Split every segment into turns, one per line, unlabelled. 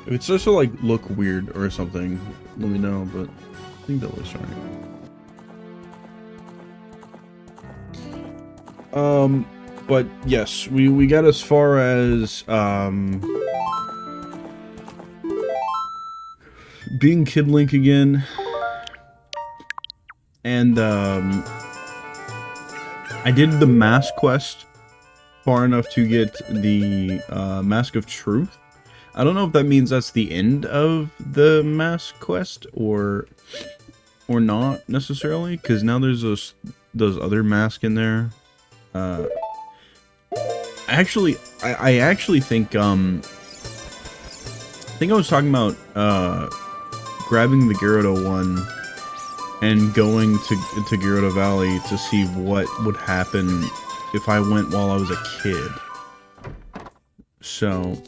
If it starts to like look weird or something, let me know, but I think that looks right. But yes, we got as far as being Kid Link again. And I did the mask quest far enough to get the Mask of Truth. I don't know if that means that's the end of the mask quest or not necessarily, because now there's those other masks in there. Actually, I actually think I was talking about grabbing the Gyarados one and going to Gyarados Valley to see what would happen if I went while I was a kid. So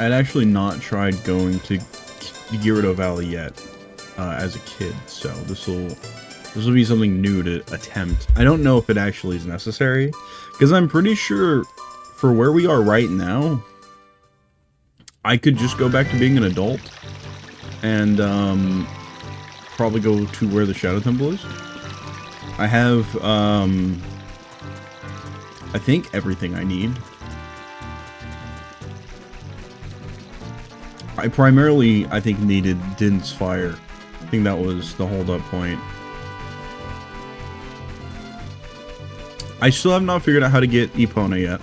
I'd actually not tried going to Gyarados Valley yet as a kid, so this will be something new to attempt. I don't know if it actually is necessary, because I'm pretty sure for where we are right now, I could just go back to being an adult and probably go to where the Shadow Temple is. I have I think everything I need. I primarily, I think, needed Din's Fire. I think that was the hold-up point. I still have not figured out how to get Epona yet.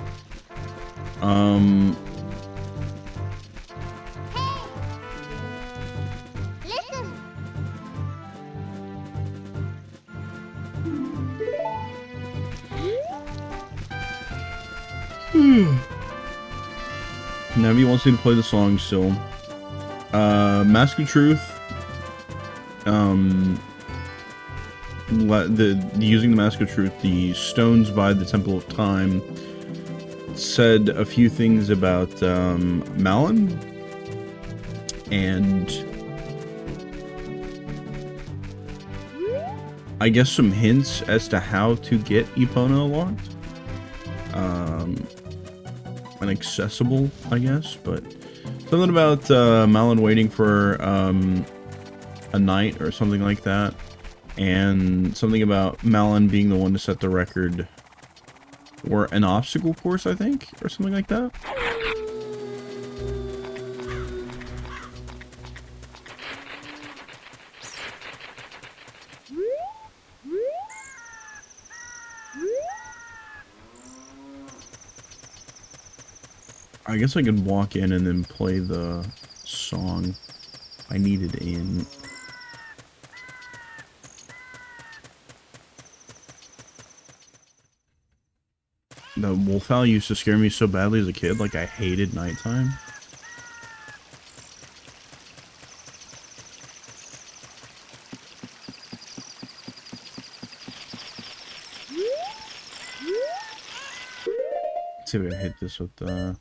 Navi wants me to play the song still. Mask of Truth. Using the Mask of Truth, the stones by the Temple of Time said a few things about Malon, and I guess some hints as to how to get Epona unlocked. And accessible, I guess, but something about Malon waiting for a night or something like that, and something about Malon being the one to set the record, or an obstacle course, I think, or something like that. I guess I could walk in and then play the song I needed in. The wolf owl used to scare me so badly as a kid, like I hated nighttime. Let's see if I can hit this with the...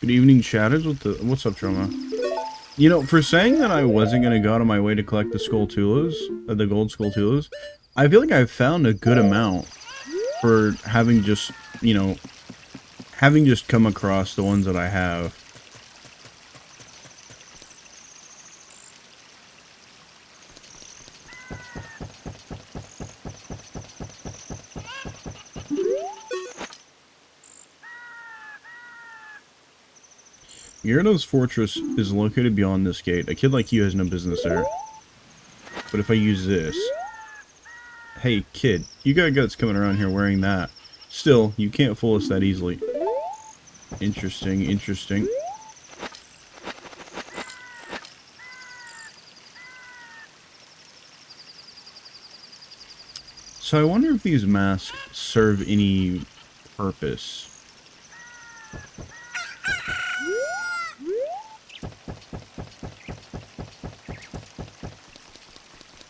Good evening, chatters. What's up, Trauma? You know, for saying that I wasn't gonna go out of my way to collect the Skulltulas, the gold Skulltulas, I feel like I've found a good amount for having just, you know, having just come across the ones that I have. Gyarados Fortress is located beyond this gate. A kid like you has no business there. But if I use this... Hey, kid, you got guts coming around here wearing that. Still, you can't fool us that easily. Interesting, interesting. So I wonder if these masks serve any purpose.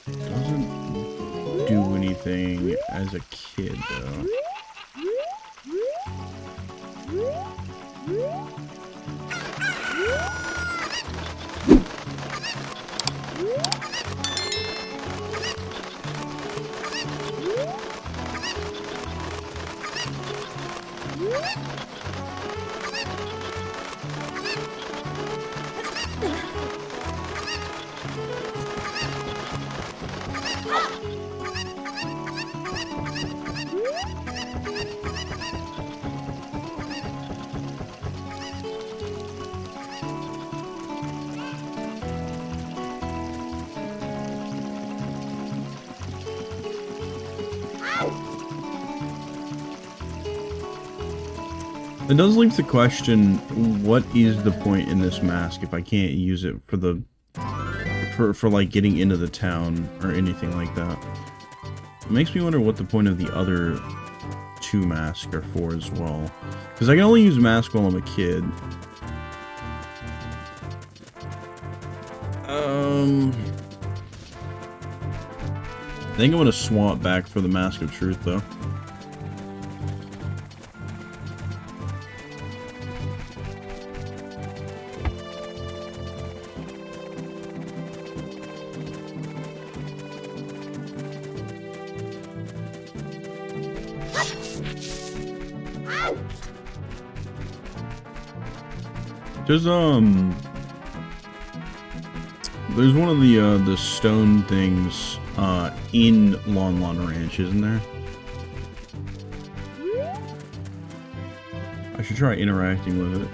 Doesn't do anything as a kid, though. It does leave the question, what is the point in this mask if I can't use it for the for like getting into the town or anything like that? It makes me wonder what the point of the other two masks are for as well. Because I can only use mask while I'm a kid. I think I'm gonna swap back for the Mask of Truth though. There's one of the stone things in Lon Lon Ranch, isn't there? I should try interacting with it.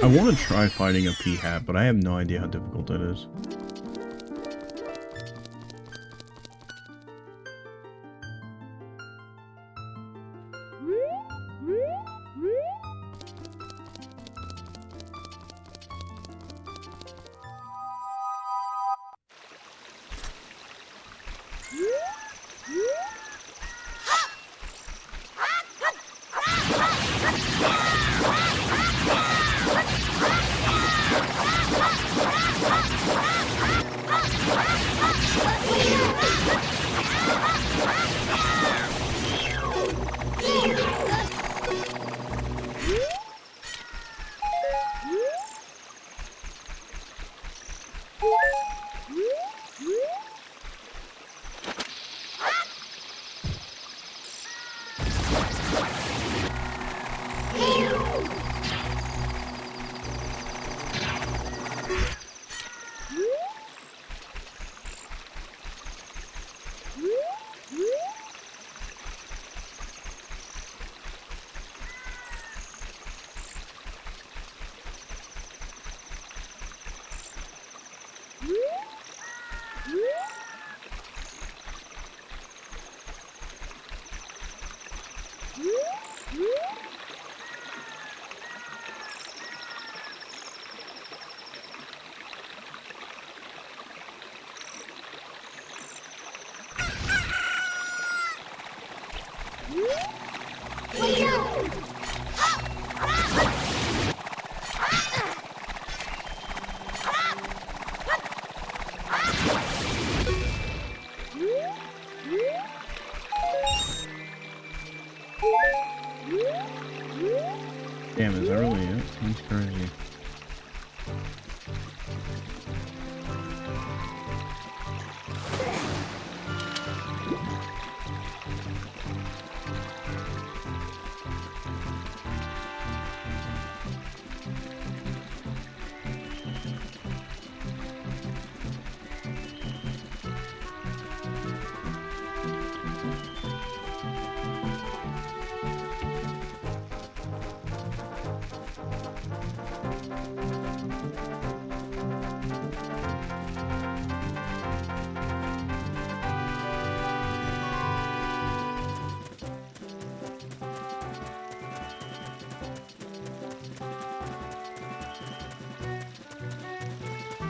I want to try fighting a P-Hat, but I have no idea how difficult that is.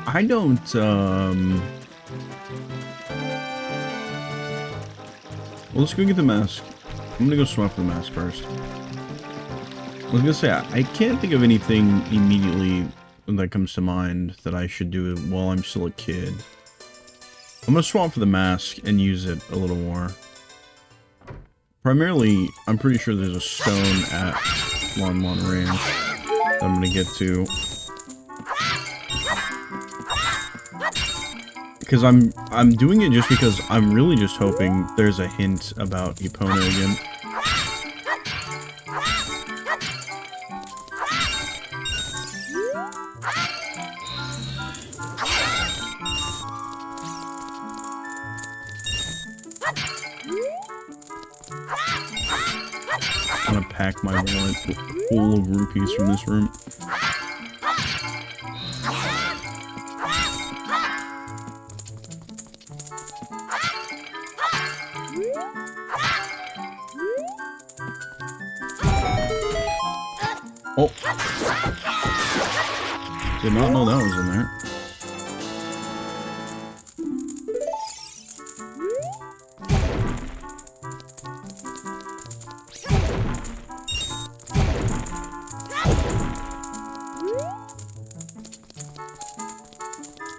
I don't, well, let's go get the mask. I'm gonna go swap for the mask first. I was gonna say, I can't think of anything immediately that comes to mind that I should do while I'm still a kid. I'm gonna swap for the mask and use it a little more. Primarily, I'm pretty sure there's a stone at Lon Range that I'm gonna get to. Because I'm doing it just because I'm really just hoping there's a hint about Epona again. I'm gonna pack my wallet full of rupees from this room. Oh! Did not know that was in there.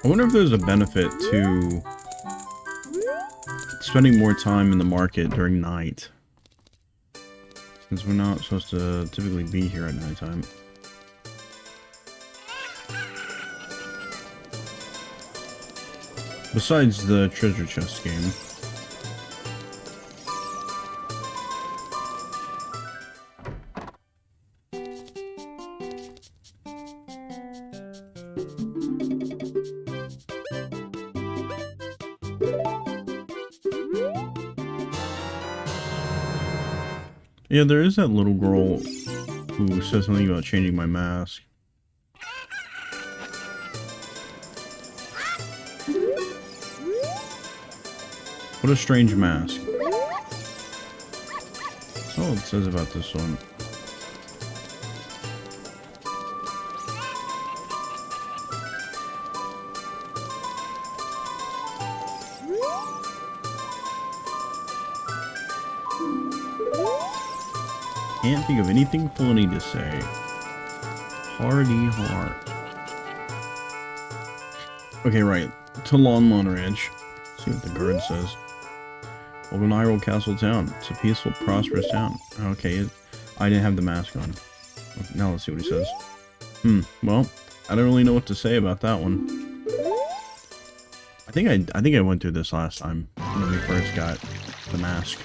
I wonder if there's a benefit to spending more time in the market during night. Since we're not supposed to typically be here at nighttime. Besides the treasure chest game. Yeah, there is that little girl who says something about changing my mask. What a strange mask. That's all it says about this one. Can't think of anything funny to say. Hardy heart. Okay, right. To Lon Ranch. See what the guard says. Welcome to Hyrule Castle Town. It's a peaceful, prosperous town. Okay, I didn't have the mask on. Now let's see what he says. Well, I don't really know what to say about that one. I think I went through this last time when we first got the mask.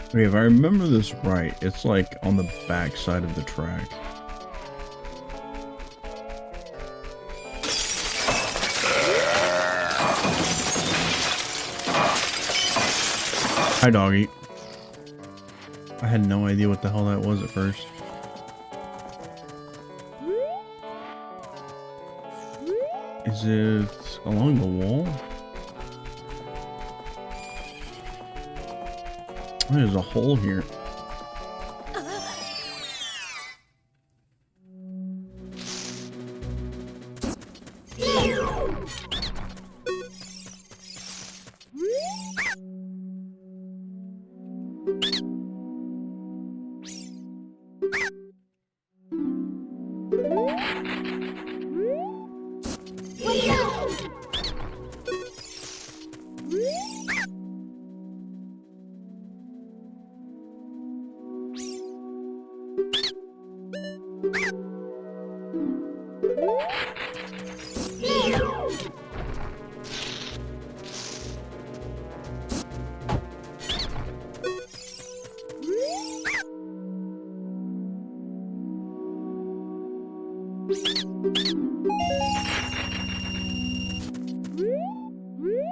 Okay, if I remember this right, it's like on the back side of the track. Hi, doggy. I had no idea what the hell that was at first. Is it along the wall? There's a hole here.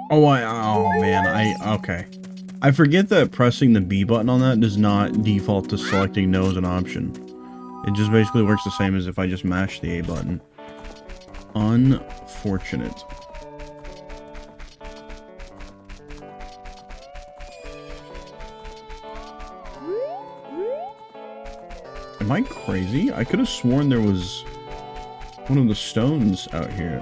Oh man, okay. I forget that pressing the B button on that does not default to selecting no as an option. It just basically works the same as if I just mash the A button. Unfortunate. Am I crazy? I could have sworn there was one of the stones out here.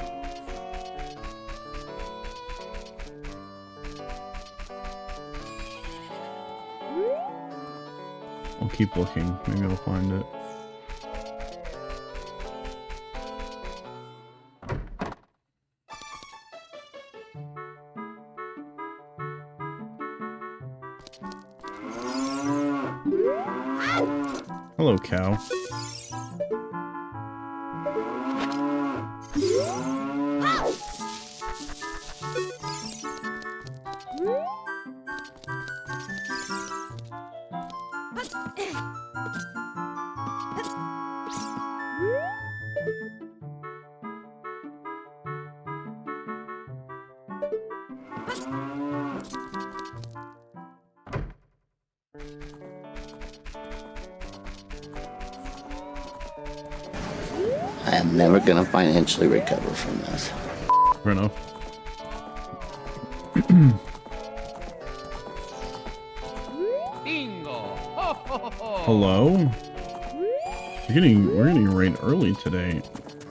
I'll keep looking. Maybe I'll find it. Hello, cow.
I am never gonna financially recover from this.
Fair enough. Hello? We're getting raid early today.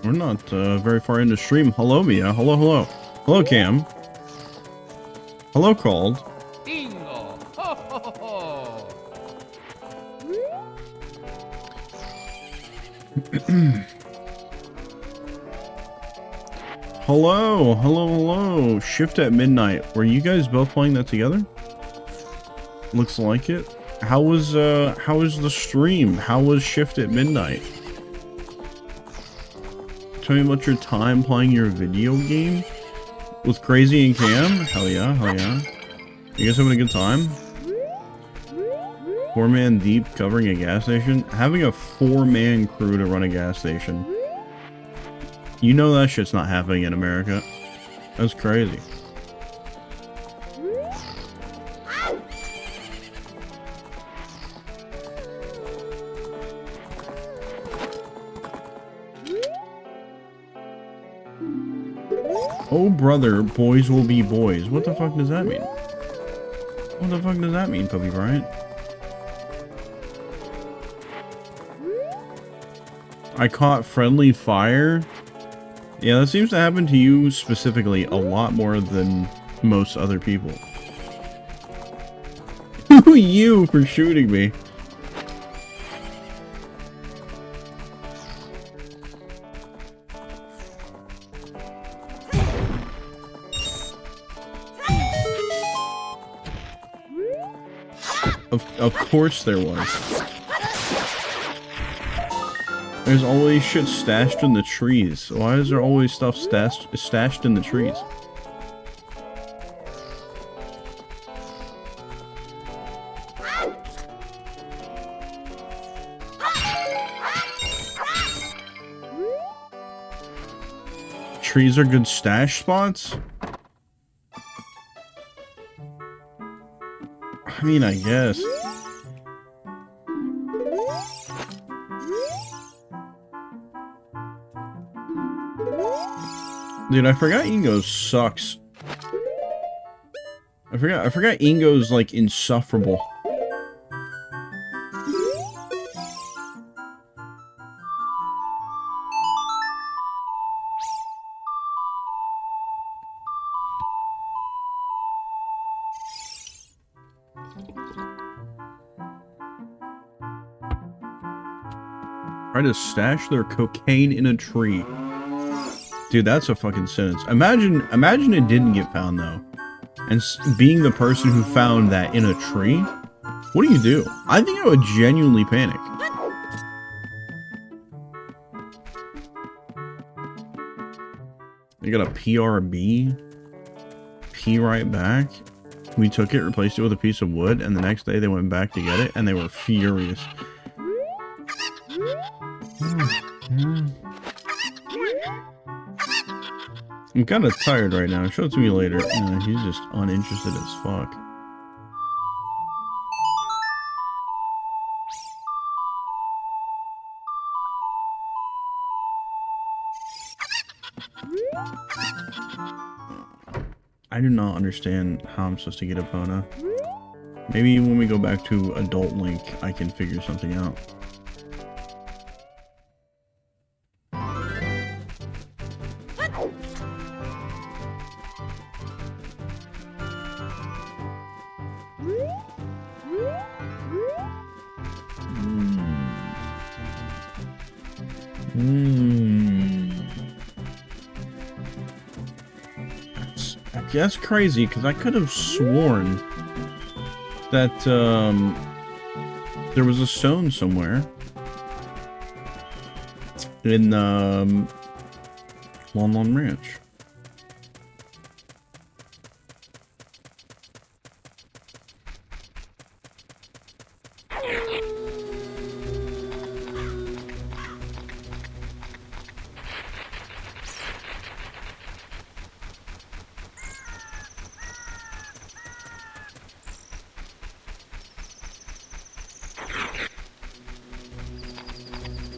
We're not very far into stream. Hello, Mia. Hello, hello. Hello, Cam. Hello, Called. Hello, hello, hello. Shift at midnight. Were you guys both playing that together? Looks like it. How was the stream? How was Shift at midnight? Tell me about your time playing your video game with Crazy and Cam. Hell yeah, hell yeah. You guys having a good time? 4-man deep covering a gas station. Having a 4-man crew to run a gas station. You know that shit's not happening in America. That's crazy. Oh brother, boys will be boys. What the fuck does that mean? What the fuck does that mean, Kobe Bryant? I caught friendly fire? Yeah, that seems to happen to you specifically a lot more than most other people. Who you for shooting me? Of course there was. There's always shit stashed in the trees. Why is there always stuff stashed in the trees? Trees are good stash spots? I mean, I guess. Dude, I forgot Ingo sucks. I forgot Ingo's like insufferable. Try to stash their cocaine in a tree. Dude, that's a fucking sentence. Imagine it didn't get found though. And being the person who found that in a tree, what do? I think I would genuinely panic. You got a PRB. P right back. We took it, replaced it with a piece of wood, and the next day they went back to get it, and they were furious. I'm kind of tired right now. Show it to me later. He's just uninterested as fuck. I do not understand how I'm supposed to get Epona. Maybe when we go back to Adult Link, I can figure something out. That's crazy, because I could have sworn that, there was a stone somewhere in, Lon Lon Ranch.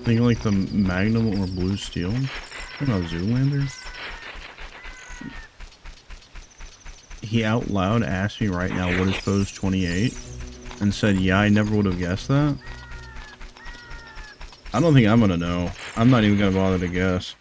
Think like the Magnum or Blue Steel? I don't know, Zoolander? He out loud asked me right now what is pose 28 and said, yeah, I never would have guessed that. I don't think I'm gonna know. I'm not even gonna bother to guess.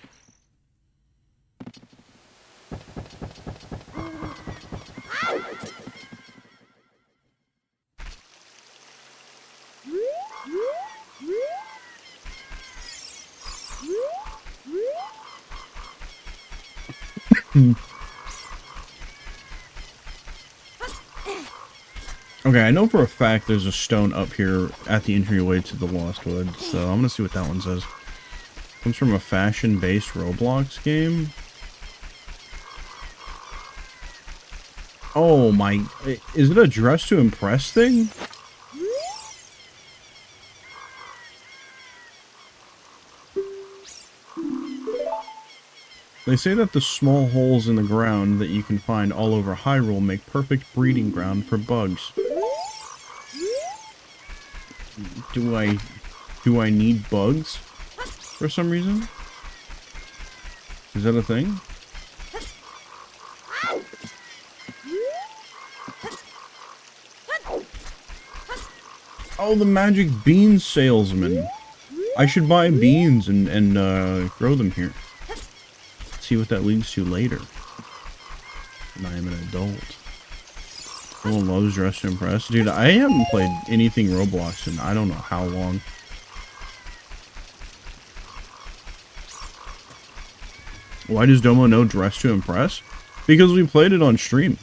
Okay, I know for a fact there's a stone up here at the entryway to the Lost Woods, so I'm gonna see what that one says. Comes from a fashion-based Roblox game. Oh my... Is it a dress to impress thing? They say that the small holes in the ground that you can find all over Hyrule make perfect breeding ground for bugs. Do I need bugs for some reason? Is that a thing? Oh, the magic bean salesman. I should buy beans and grow them here. See what that leads to later. And I am an adult. Everyone loves Dress to Impress. Dude, I haven't played anything Roblox in I don't know how long. Why does Domo know Dress to Impress? Because we played it on stream.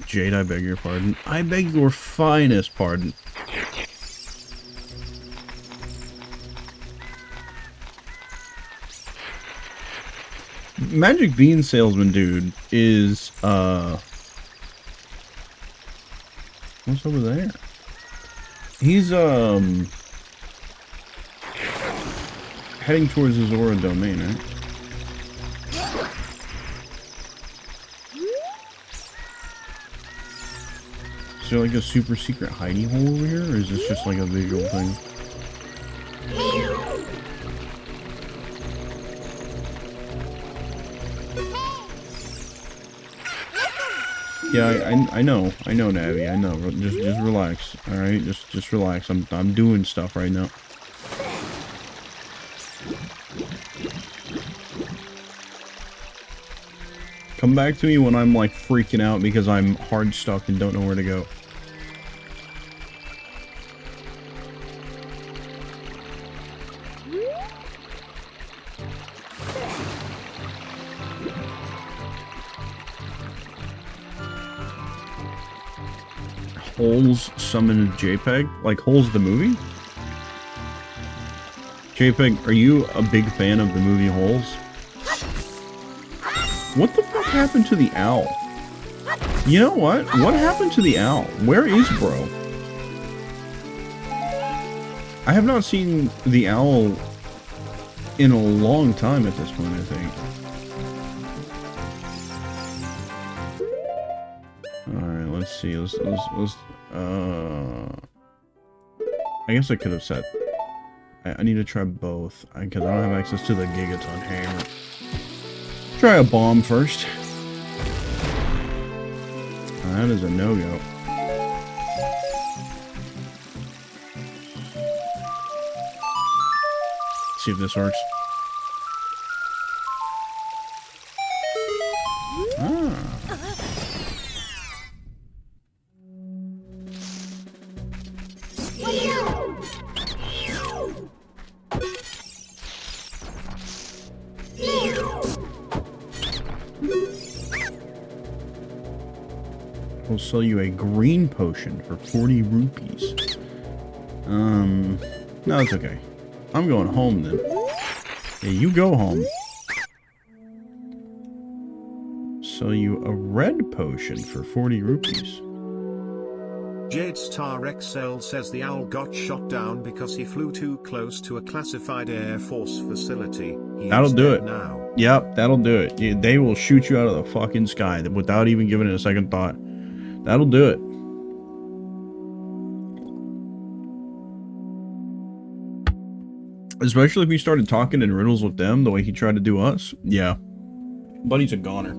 Jade, I beg your pardon. I beg your finest pardon. Magic Bean Salesman dude is, what's over there? He's, heading towards his Zora domain, right? Is there like a super secret hiding hole over here, or is this just like a visual thing? Yeah, I know, Navi, I know. Just relax, all right? Just relax. I'm doing stuff right now. Come back to me when I'm like freaking out because I'm hard stuck and don't know where to go. Holes summon JPEG? Like Holes the movie? JPEG, are you a big fan of the movie Holes? What the fuck happened to the owl? You know what? What happened to the owl? Where is bro? I have not seen the owl in a long time at this point, I think. Alright, let's see. I guess I could have said... I need to try both, because I don't have access to the Gigaton Hammer. Try a bomb first. That is a no-go. See if this works. Ah. We'll sell you a green potion for 40 rupees. No, it's okay. I'm going home then. Yeah, you go home. Sell you a red potion for 40 rupees.
Jade Star XL says the owl got shot down because he flew too close to a classified Air Force facility.
That'll do it.
Now.
Yep, that'll do it. They will shoot you out of the fucking sky without even giving it a second thought. That'll do it. Especially if we started talking in riddles with them the way he tried to do us. Yeah. Buddy's a goner.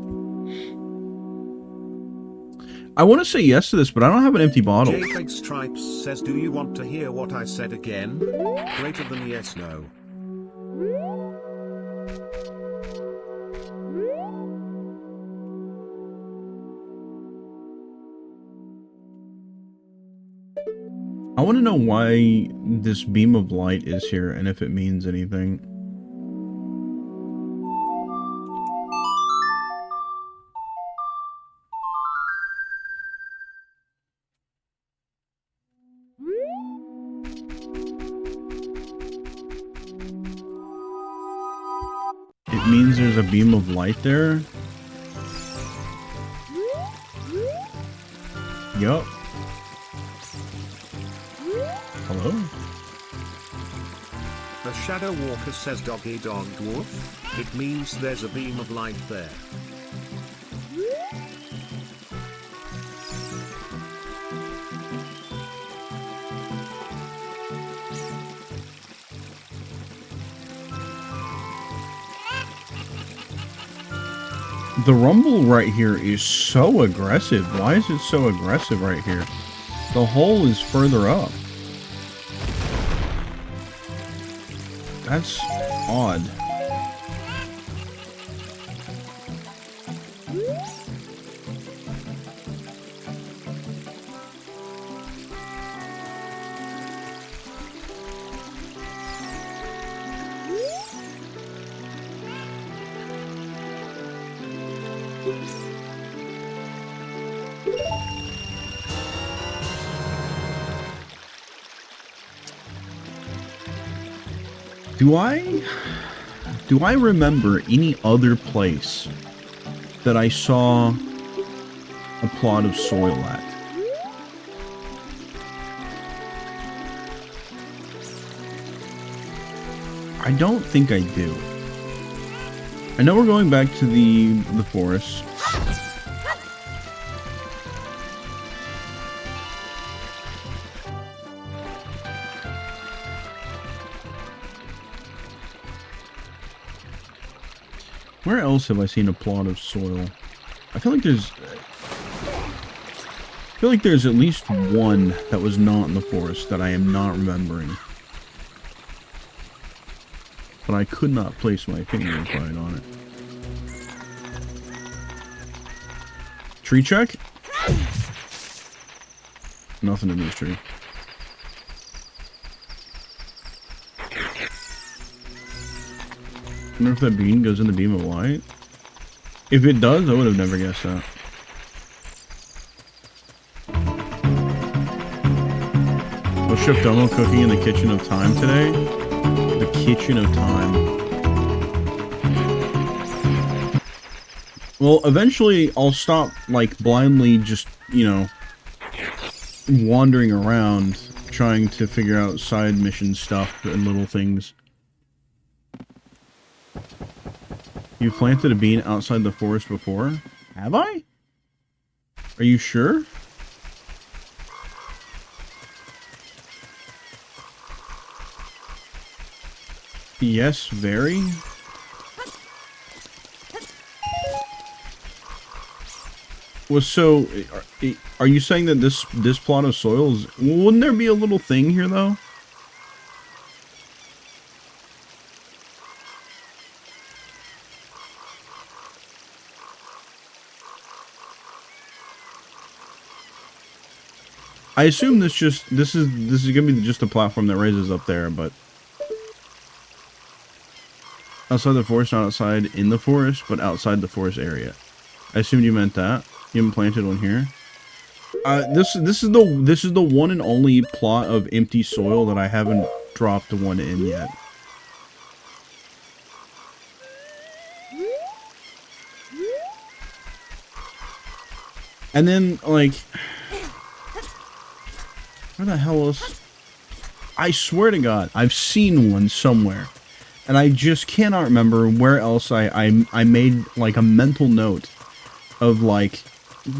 I want to say yes to this, but I don't have an empty bottle.
JPEG Stripes says, do you want to hear what I said again? Greater than yes, no.
I want to know why this beam of light is here and if it means anything. It means there's a beam of light there. Yup. Hello?
The Shadow Walker says doggy dog dwarf. It means there's a beam of light there.
The rumble right here is so aggressive. Why is it so aggressive right here? The hole is further up. That's odd. Do I remember any other place that I saw a plot of soil at? I don't think I do. I know we're going back to the forest. Where else have I seen a plot of soil? I feel like there's at least one that was not in the forest that I am not remembering. But I could not place my finger quite on it. Tree check? Nothing in this tree. I wonder if that bean goes in the beam of light. If it does, I would have never guessed that. Was Chef Domo cooking in the kitchen of time today? The kitchen of time. Well, eventually I'll stop, like, blindly just, you know, wandering around trying to figure out side mission stuff and little things. You planted a bean outside the forest before? Have I? Are you sure? Yes, very. Well, so are you saying that this plot of soil is... Wouldn't there be a little thing here, though? I assume this is gonna be just a platform that raises up there, but outside the forest, not outside in the forest, but outside the forest area. I assumed you meant that. You haven't planted one here. This is the one and only plot of empty soil that I haven't dropped one in yet. And then, like, where the hell is... I swear to God, I've seen one somewhere. And I just cannot remember where else I made, like, a mental note of, like,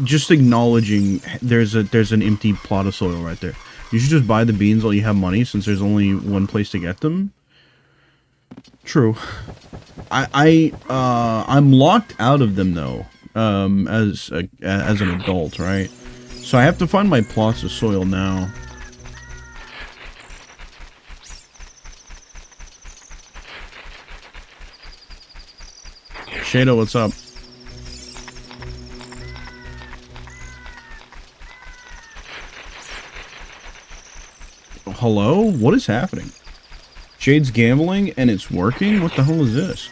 just acknowledging there's an empty plot of soil right there. You should just buy the beans while you have money, since there's only one place to get them. True. I'm locked out of them, though, as an adult, right? So I have to find my plots of soil now. Shado, what's up? Hello? What is happening? Jade's gambling and it's working? What the hell is this?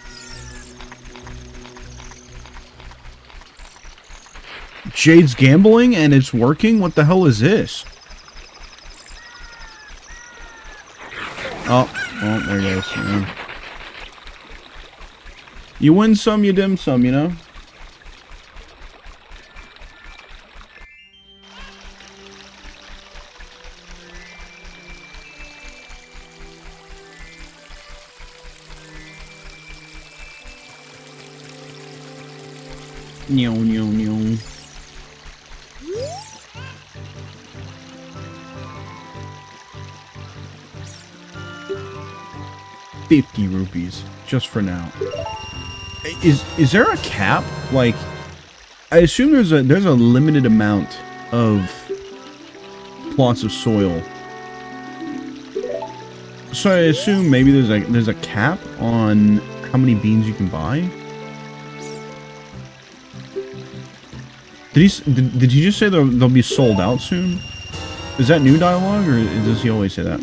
Jade's gambling and it's working? What the hell is this? Oh, there it goes. Yeah. You win some, you dim some, you know? Nyo, nyo, nyo. ₹50 just for now. Is there a cap? Like, I assume there's a limited amount of plots of soil. So I assume maybe there's a cap on how many beans you can buy. Did he just say they'll be sold out soon? Is that new dialogue, or does he always say that?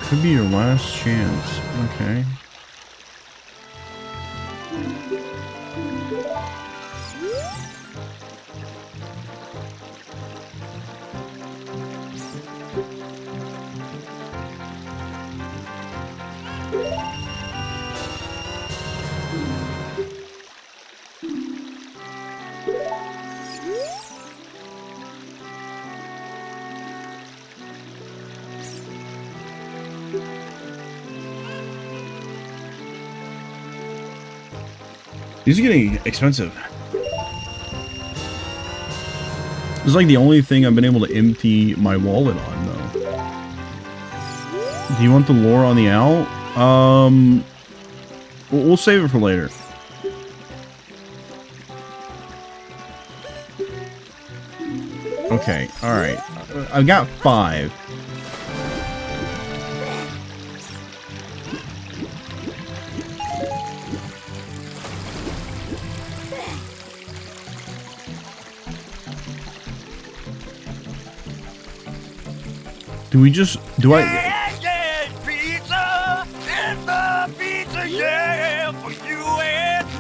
Could be your last chance. Okay. These are getting expensive. This is like the only thing I've been able to empty my wallet on, though. Do you want the lore on the owl? We'll save it for later. Okay, alright. I've got 5.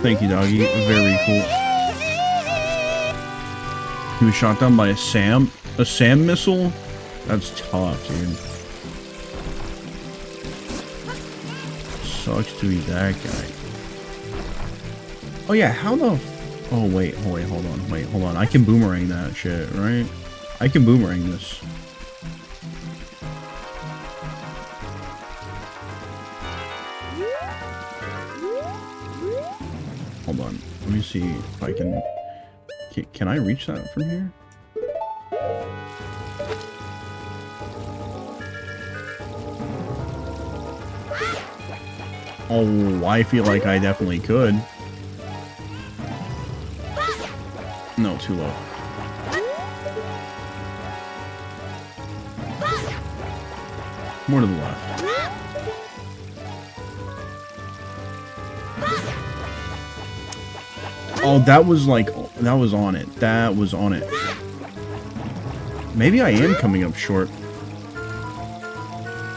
Thank you, doggy. Very cool. He was shot down by a SAM missile? That's tough, dude. Sucks to be that guy. Oh yeah, how the oh wait, hold on. I can boomerang that shit, right? I can boomerang this. Hold on. Let me see if I can... Can I reach that from here? Oh, I feel like I definitely could. No, too low. More to the left. Oh, that was like, that was on it. That was on it. Maybe I am coming up short.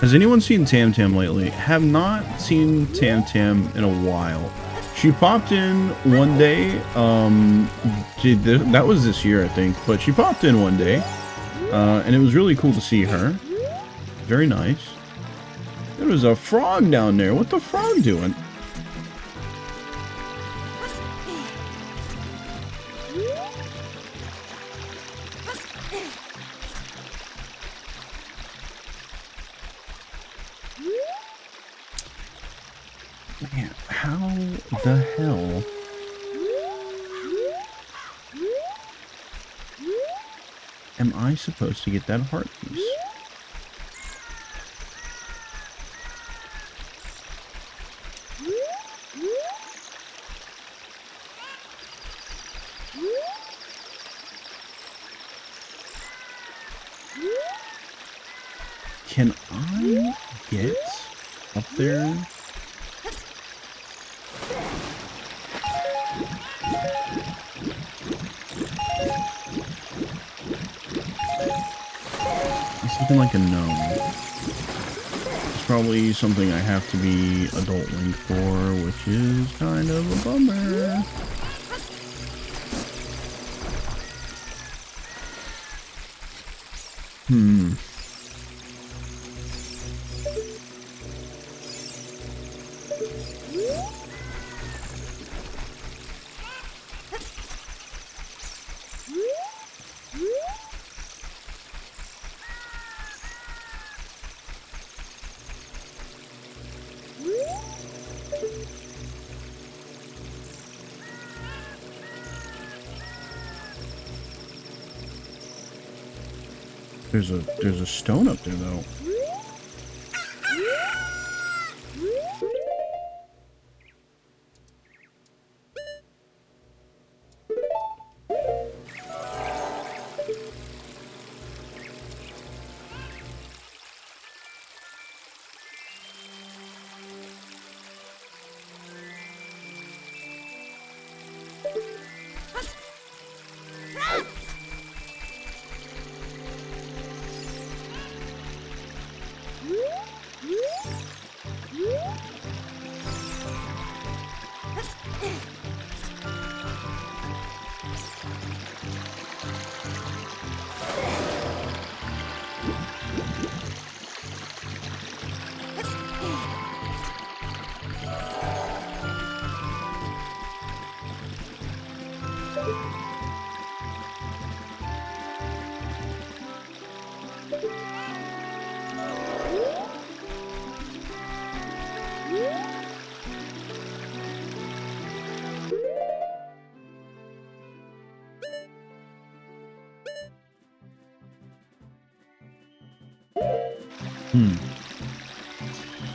Has anyone seen Tam Tam lately? Have not seen Tam Tam in a while. She popped in one day. That was this year, I think. But she popped in one day. And it was really cool to see her. Very nice. There was a frog down there. What the frog doing? Man, how the hell? Am I supposed to get that heart piece? Can I get up there? Something like a gnome. It's probably something I have to be Adult Link for, which is kind of a bummer. There's a stone up there though.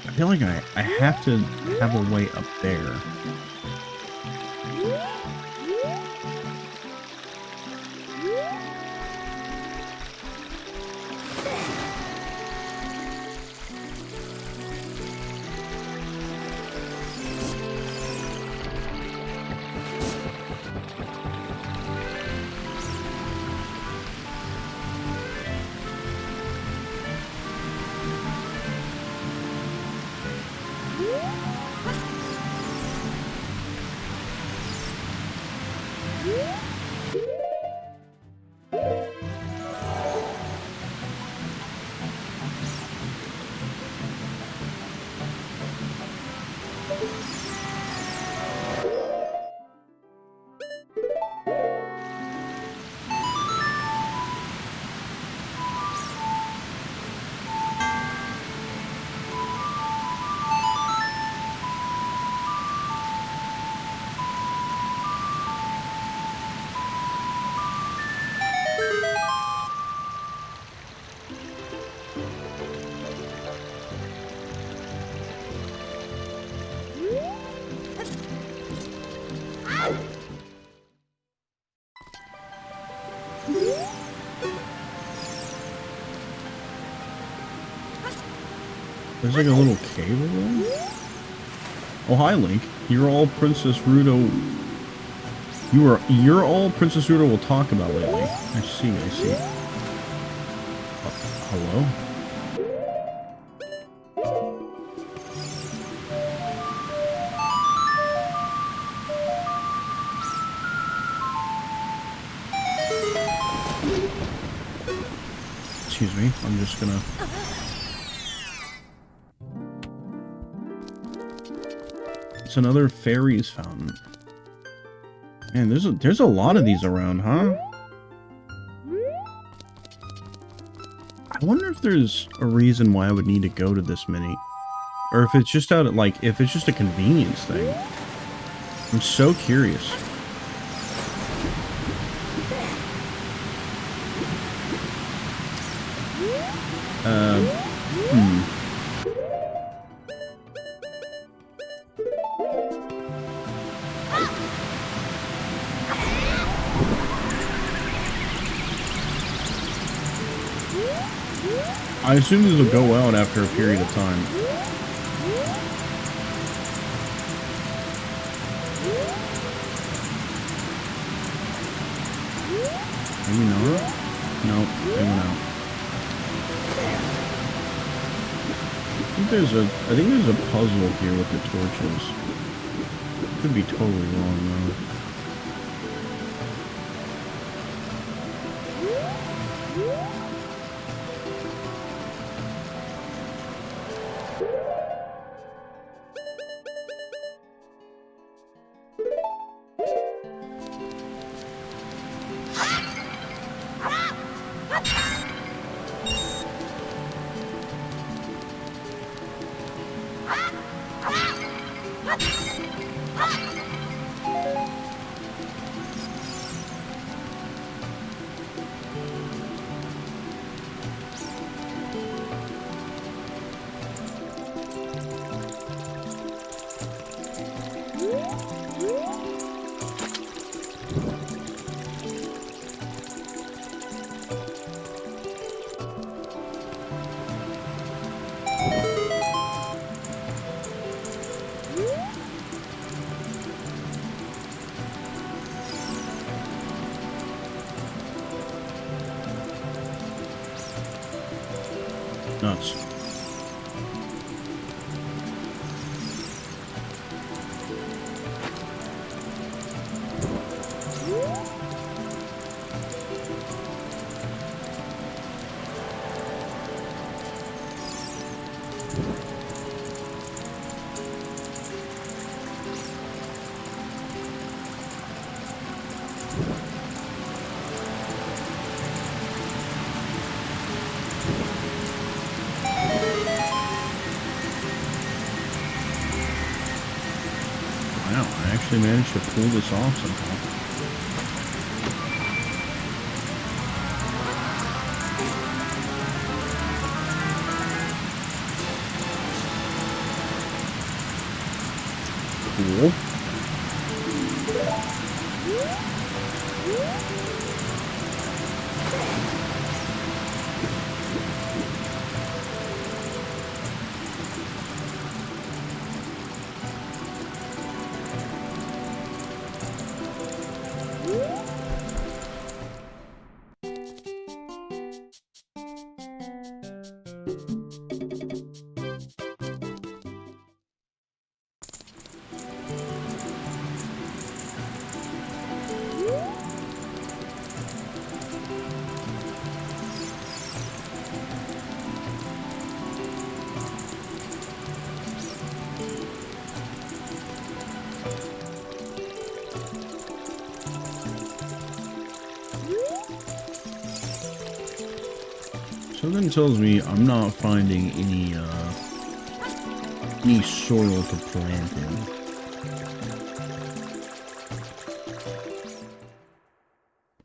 I feel like I have to have a way up there. There's like a little cave over there? Oh, hi, Link. You're all Princess Ruto... You're all Princess Ruto will talk about lately. I see, I see. Hello? Excuse me, I'm just gonna... It's another fairies fountain. Man, there's a lot of these around, huh? I wonder if there's a reason why I would need to go to this many. Or if it's just out of, like, if it's just a convenience thing. I'm so curious. I assume these will go out after a period of time. Maybe not? Nope, they went out. I think there's a puzzle here with the torches. Could be totally wrong though. Nuts. Managed to pull this off somehow. Cool. Something tells me I'm not finding any soil to plant in.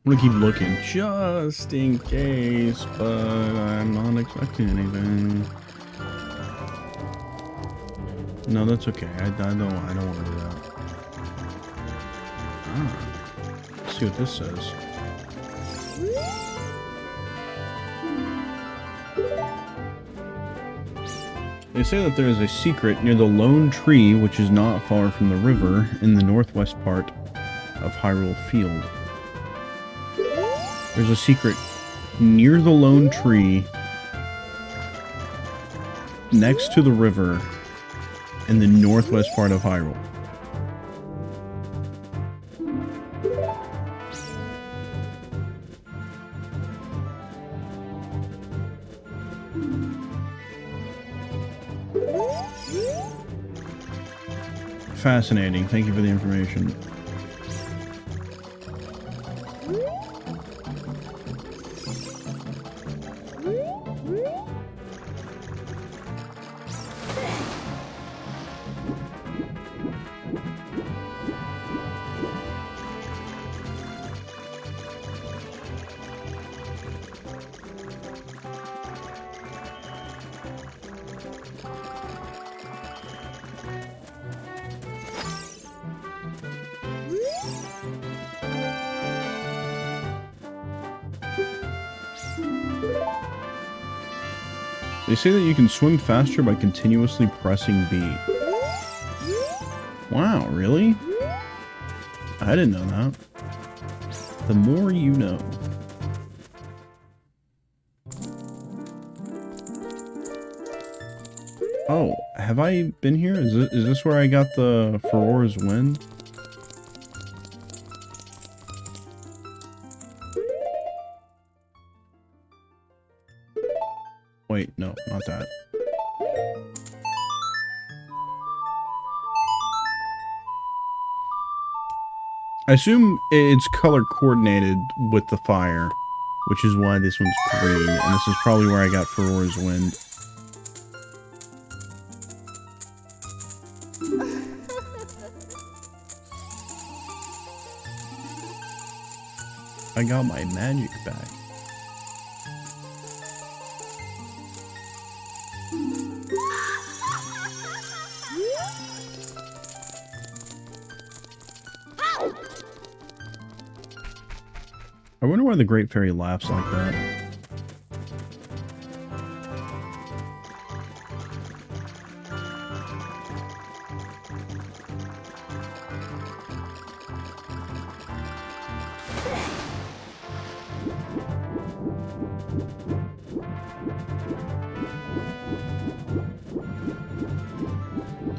I'm gonna keep looking just in case, but I'm not expecting anything. No, that's okay. I don't want to do that. Let's see what this says. They say that there is a secret near the lone tree, which is not far from the river, in the northwest part of Hyrule Field. There's a secret near the lone tree, next to the river, in the northwest part of Hyrule. Fascinating. Thank you for the information. They say that you can swim faster by continuously pressing B. Wow, really? I didn't know that. The more you know. Oh, have I been here? Is this where I got the Aurora's Wind? Wait, no, not that. I assume it's color coordinated with the fire, which is why this one's green, and this is probably where I got Aurora's Wind. I got my magic back. I wonder why the Great Fairy laughs like that.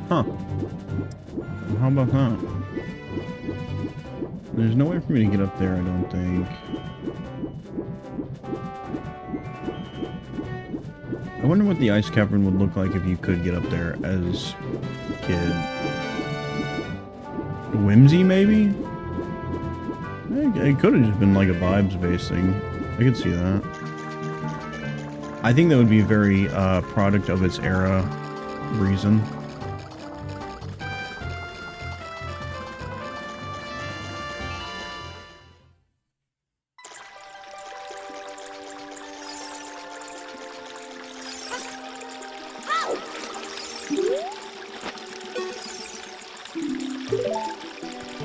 Huh. Well, how about that? There's no way for me to get up there, I don't think. I wonder what the ice cavern would look like if you could get up there as a kid. Whimsy, maybe? It could have just been like a vibes-based thing. I could see that. I think that would be a very product of its era reason.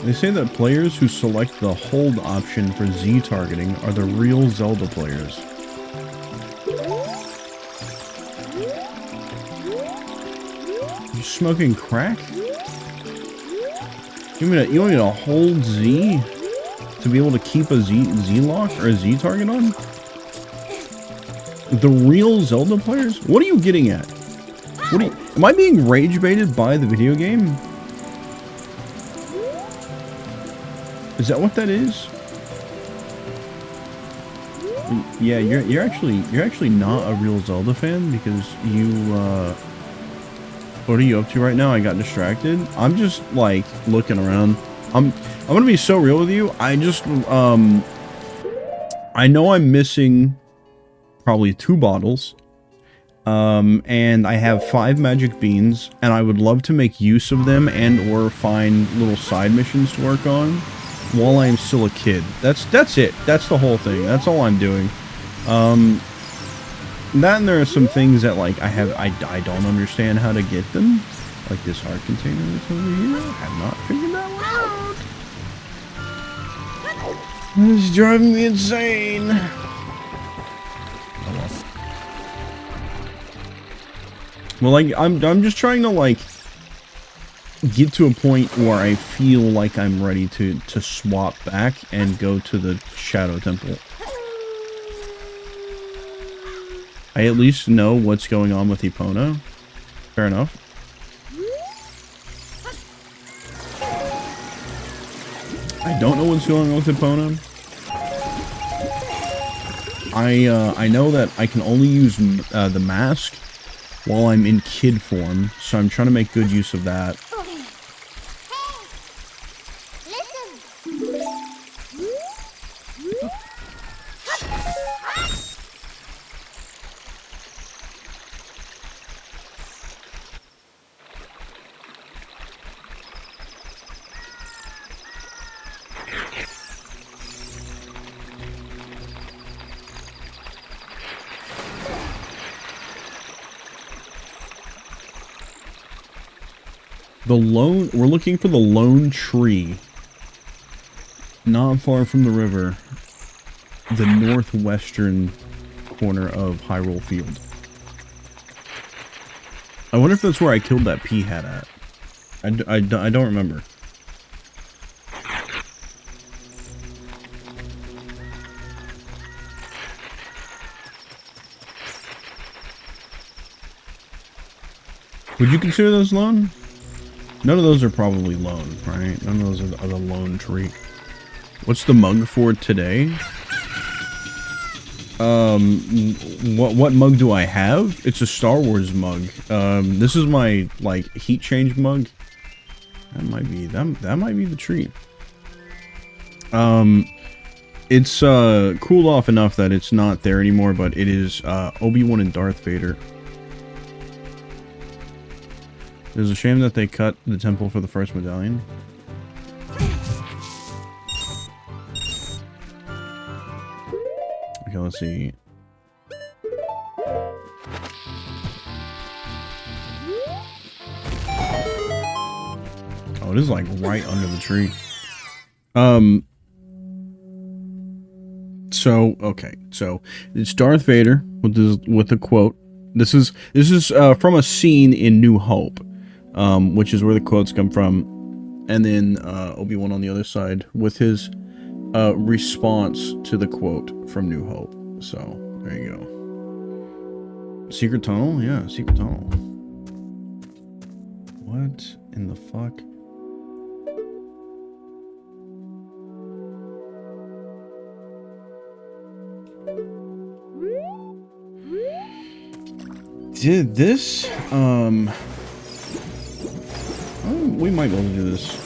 They say that players who select the hold option for Z targeting are the real Zelda players. You smoking crack? You want me to hold Z to be able to keep a Z lock or a Z target on? The real Zelda players? What are you getting at? Am I being rage baited by the video game? Is that what that is? Yeah, you're actually not a real Zelda fan because you what are you up to right now? I got distracted. I'm just like looking around. I'm gonna be so real with you. I just I know I'm missing probably 2 bottles. And I have 5 magic beans, and I would love to make use of them and or find little side missions to work on while I am still a kid. That's it. That's the whole thing. That's all I'm doing. That and there are some things that like I don't understand how to get them. Like this heart container that's over here. I have not figured that one out. This is driving me insane. Well, like, I'm just trying to, like, get to a point where I feel like I'm ready to swap back and go to the Shadow Temple. I at least know what's going on with Epona. Fair enough. I don't know what's going on with Epona. I know that I can only use the mask while I'm in kid form, so I'm trying to make good use of that. We're looking for the lone tree. Not far from the river. The northwestern corner of Hyrule Field. I wonder if that's where I killed that peahat at. I don't remember. Would you consider those lone? None of those are probably lone, right? None of those are the lone tree. What's the mug for today? What mug do I have? It's a Star Wars mug. This is my, like, heat change mug. That might be the tree. It's cooled off enough that it's not there anymore, but it is Obi-Wan and Darth Vader. It was a shame that they cut the temple for the first medallion. Okay, let's see. Oh, it is like right under the tree. So okay, so it's Darth Vader with the quote. This is from a scene in New Hope, which is where the quotes come from, and then Obi-Wan on the other side with his response to the quote from New Hope. So there you go. Secret tunnel, yeah, secret tunnel. What in the fuck? Did this, oh, we might be able to do this.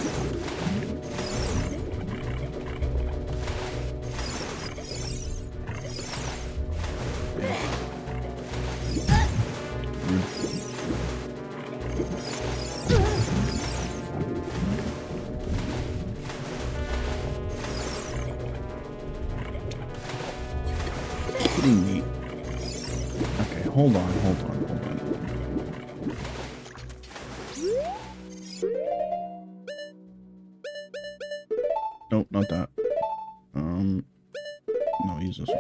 Kidding me. Okay, hold on. Nope, not that. No, use this one.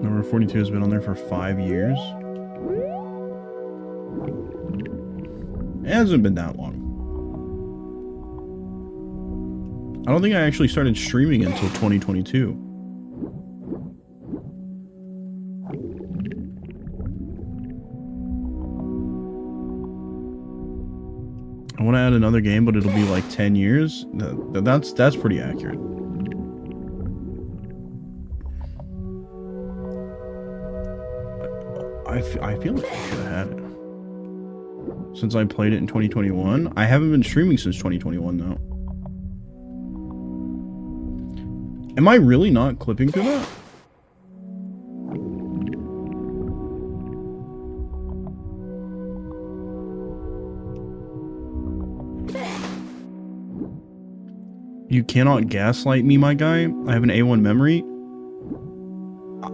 Number 42 has been on there for 5 years. It hasn't been that long. I don't think I actually started streaming until 2022. I want to add another game, but it'll be like 10 years. That's pretty accurate. I feel like I should have had it. Since I played it in 2021. I haven't been streaming since 2021, though. Am I really not clipping through that? You cannot gaslight me, my guy. I have an A1 memory.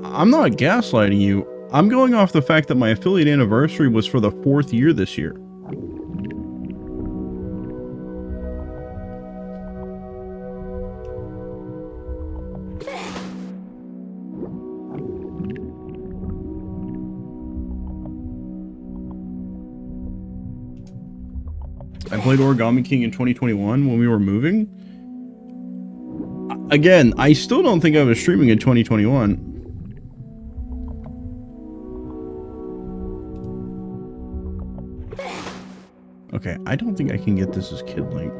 I'm not gaslighting you. I'm going off the fact that my affiliate anniversary was for the 4th year this year. I played Origami King in 2021 when we were moving. Again, I still don't think I was streaming in 2021. Okay, I don't think I can get this as Kid Link.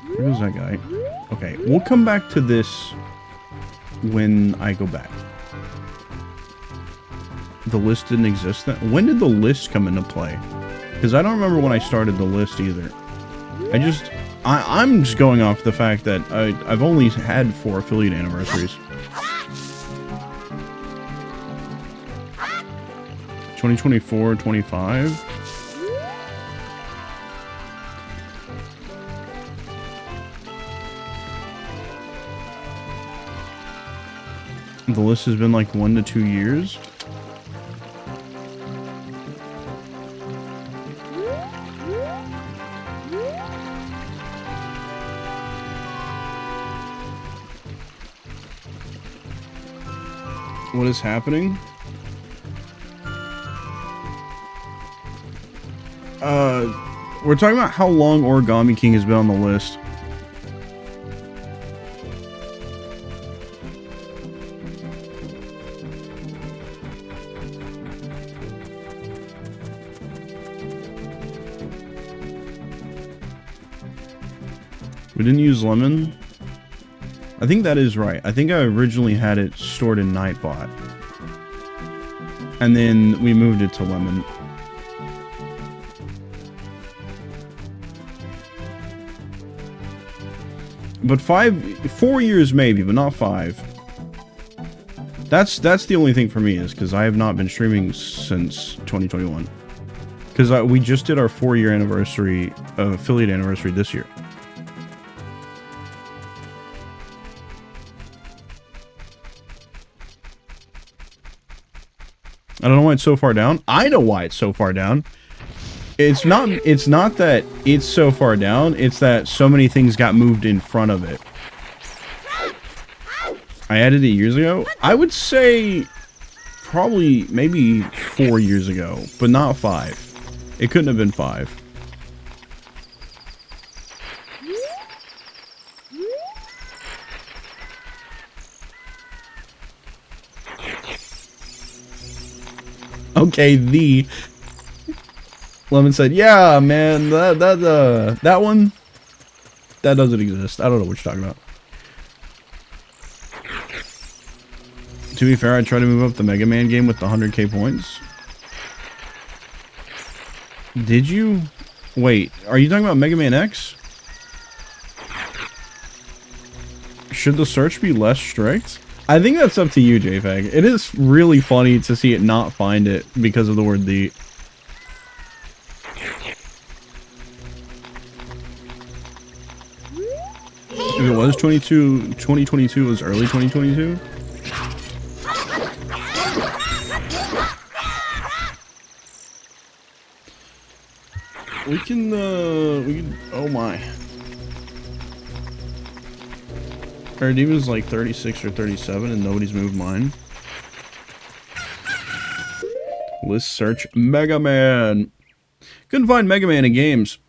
Where goes that guy? Okay, we'll come back to this when I go back. The list didn't exist then? When did the list come into play? Because I don't remember when I started the list either. I'm just going off the fact that I've only had 4 affiliate anniversaries. 2024, 25. The list has been like 1 to 2 years. What is happening? We're talking about how long Origami King has been on the list. We didn't use Lemon. I think that is right. I think I originally had it stored in Nightbot. And then we moved it to Lemon. But 4 years maybe, but not 5. That's the only thing for me, is because I have not been streaming since 2021. Because we just did our 4-year anniversary, affiliate anniversary this year. I don't know why it's so far down. I know why it's so far down. It's not that it's so far down, it's that so many things got moved in front of it. I added it years ago. I would say probably maybe 4 years ago, but not 5. It couldn't have been 5. Okay, Lemon said, yeah, man, that one, that doesn't exist. I don't know what you're talking about. To be fair, I tried to move up the Mega Man game with the 100k points. Did you? Wait, are you talking about Mega Man X? Should the search be less strict? I think that's up to you, JFag. It is really funny to see it not find it because of the word the. If it was 2022 was early 2022? We can, oh my. Our demon's like 36 or 37 and nobody's moved mine. List search Mega Man. Couldn't find Mega Man in games.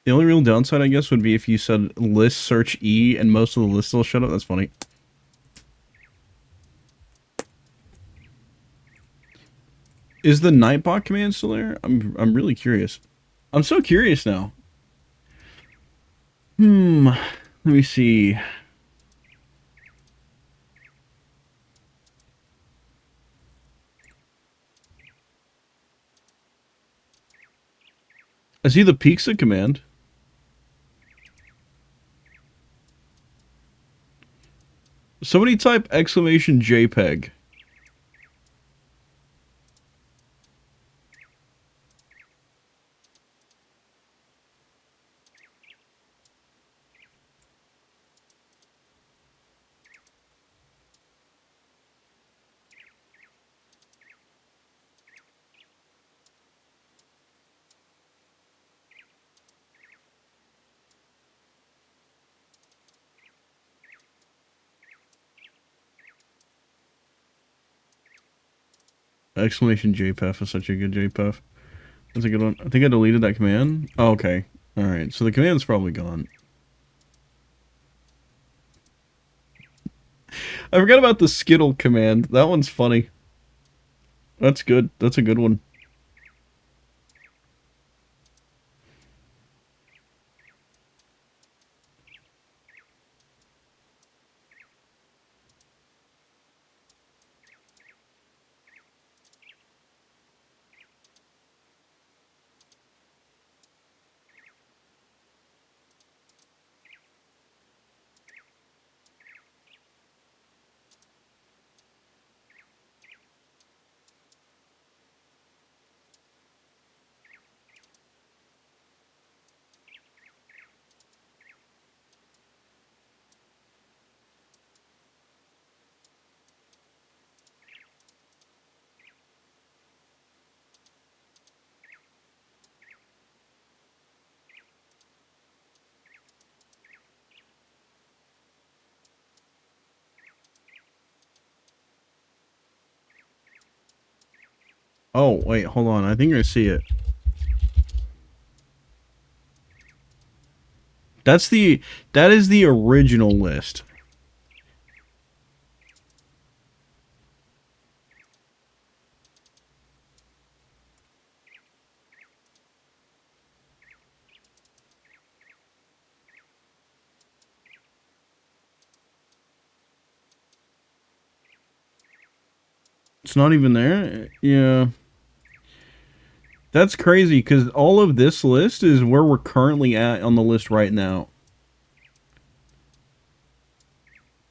The only real downside, I guess, would be if you said list search E and most of the list will shut up. That's funny. Is the Nightbot command still there? I'm really curious. I'm so curious now. Let me see. I see the Pizza command. Somebody type exclamation JPEG. Exclamation JPEG is such a good JPEG. That's a good one. I think I deleted that command. Oh, okay. Alright, so the command's probably gone. I forgot about the Skittle command. That one's funny. That's good. That's a good one. Oh, wait, hold on. I think I see it. That is the original list. It's not even there? Yeah. That's crazy, because all of this list is where we're currently at on the list right now.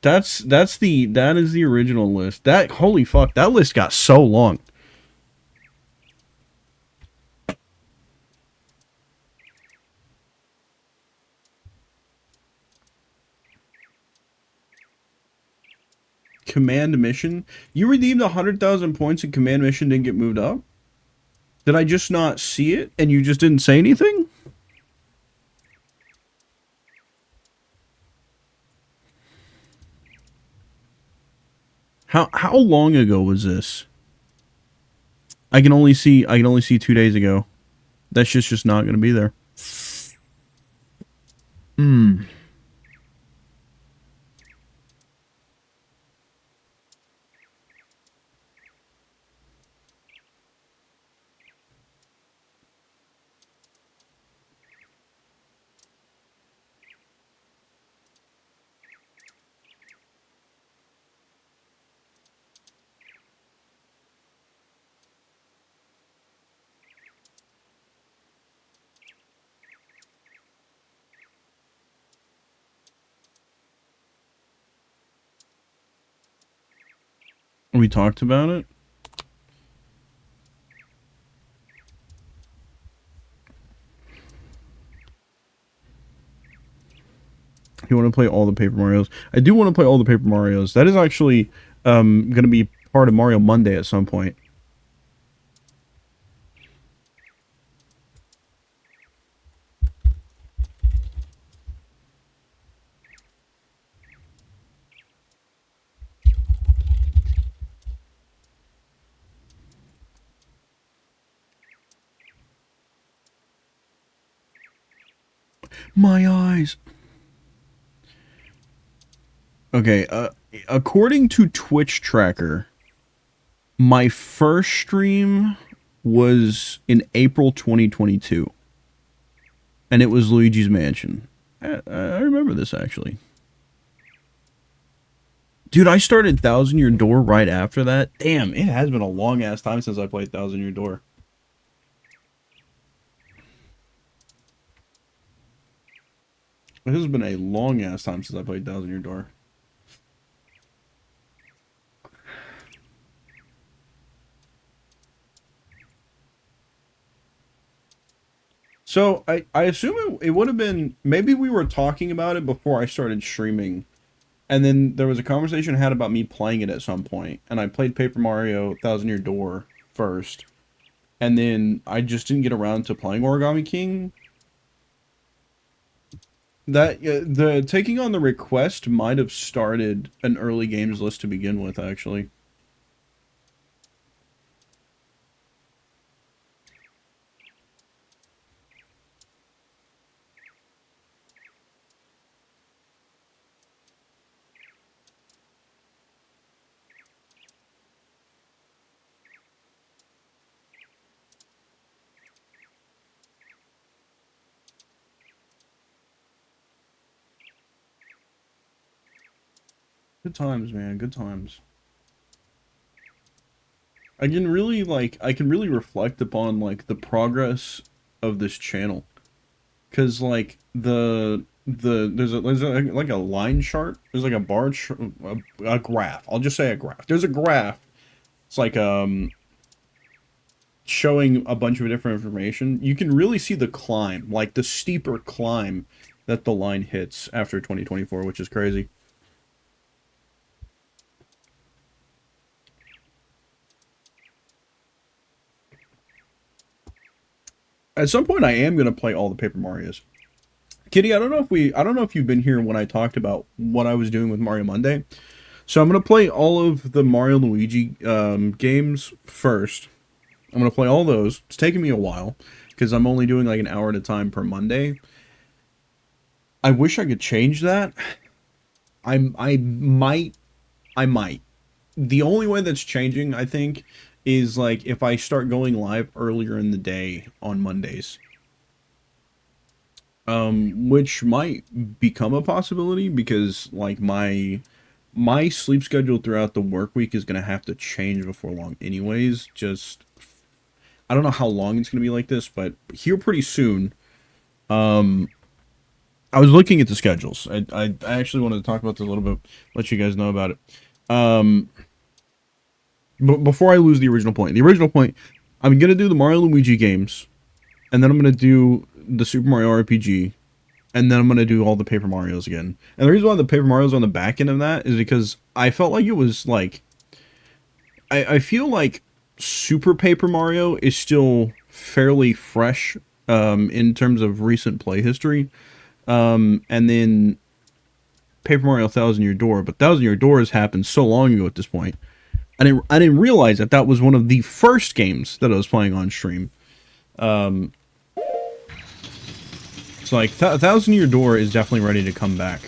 That is the original list. That, holy fuck, that list got so long. Command mission? You redeemed 100,000 points and command mission didn't get moved up? Did I just not see it and you just didn't say anything? How long ago was this? I can only see 2 days ago. That's just not going to be there. Hmm. We talked about it. You want to play all the Paper Marios? I do want to play all the Paper Marios. That is actually going to be part of Mario Monday at some point. My eyes. Okay, according to Twitch Tracker, my first stream was in April 2022. And it was Luigi's Mansion. I remember this, actually. Dude, I started Thousand Year Door right after that. Damn, it has been a long-ass time since I played Thousand Year Door. It has been a long-ass time since I played Thousand Year Door. So I assume it would have been, maybe we were talking about it before I started streaming, and then there was a conversation had about me playing it at some point, and I played Paper Mario Thousand Year Door first, and then I just didn't get around to playing Origami King. That the taking on the request might have started an early games list to begin with, actually. Good times, man. Good times. I can really reflect upon like the progress of this channel, cause like there's like a line chart. There's like a a graph. I'll just say a graph. There's a graph. It's like showing a bunch of different information. You can really see the climb, like the steeper climb that the line hits after 2024, which is crazy. At some point, I am gonna play all the Paper Marios. Kitty, I don't know if you've been here when I talked about what I was doing with Mario Monday. So I'm gonna play all of the Mario Luigi games first. I'm gonna play all those. It's taking me a while because I'm only doing like an hour at a time per Monday. I wish I could change that. I might. The only way that's changing, I think, is like if I start going live earlier in the day on Mondays. Which might become a possibility because like my sleep schedule throughout the work week is gonna have to change before long anyways. Just I don't know how long it's gonna be like this, but here pretty soon. I was looking at the schedules. I actually wanted to talk about this a little bit, let you guys know about it. But before I lose the original point, I'm gonna do the Mario Luigi games, and then I'm gonna do the Super Mario RPG, and then I'm gonna do all the Paper Marios again. And the reason why the Paper Marios on the back end of that is because I felt like it was like, I feel like Super Paper Mario is still fairly fresh, in terms of recent play history, and then Paper Mario Thousand Year Door, but Thousand Year Door has happened so long ago at this point. I didn't realize that that was one of the first games that I was playing on stream. It's like Thousand Year Door is definitely ready to come back.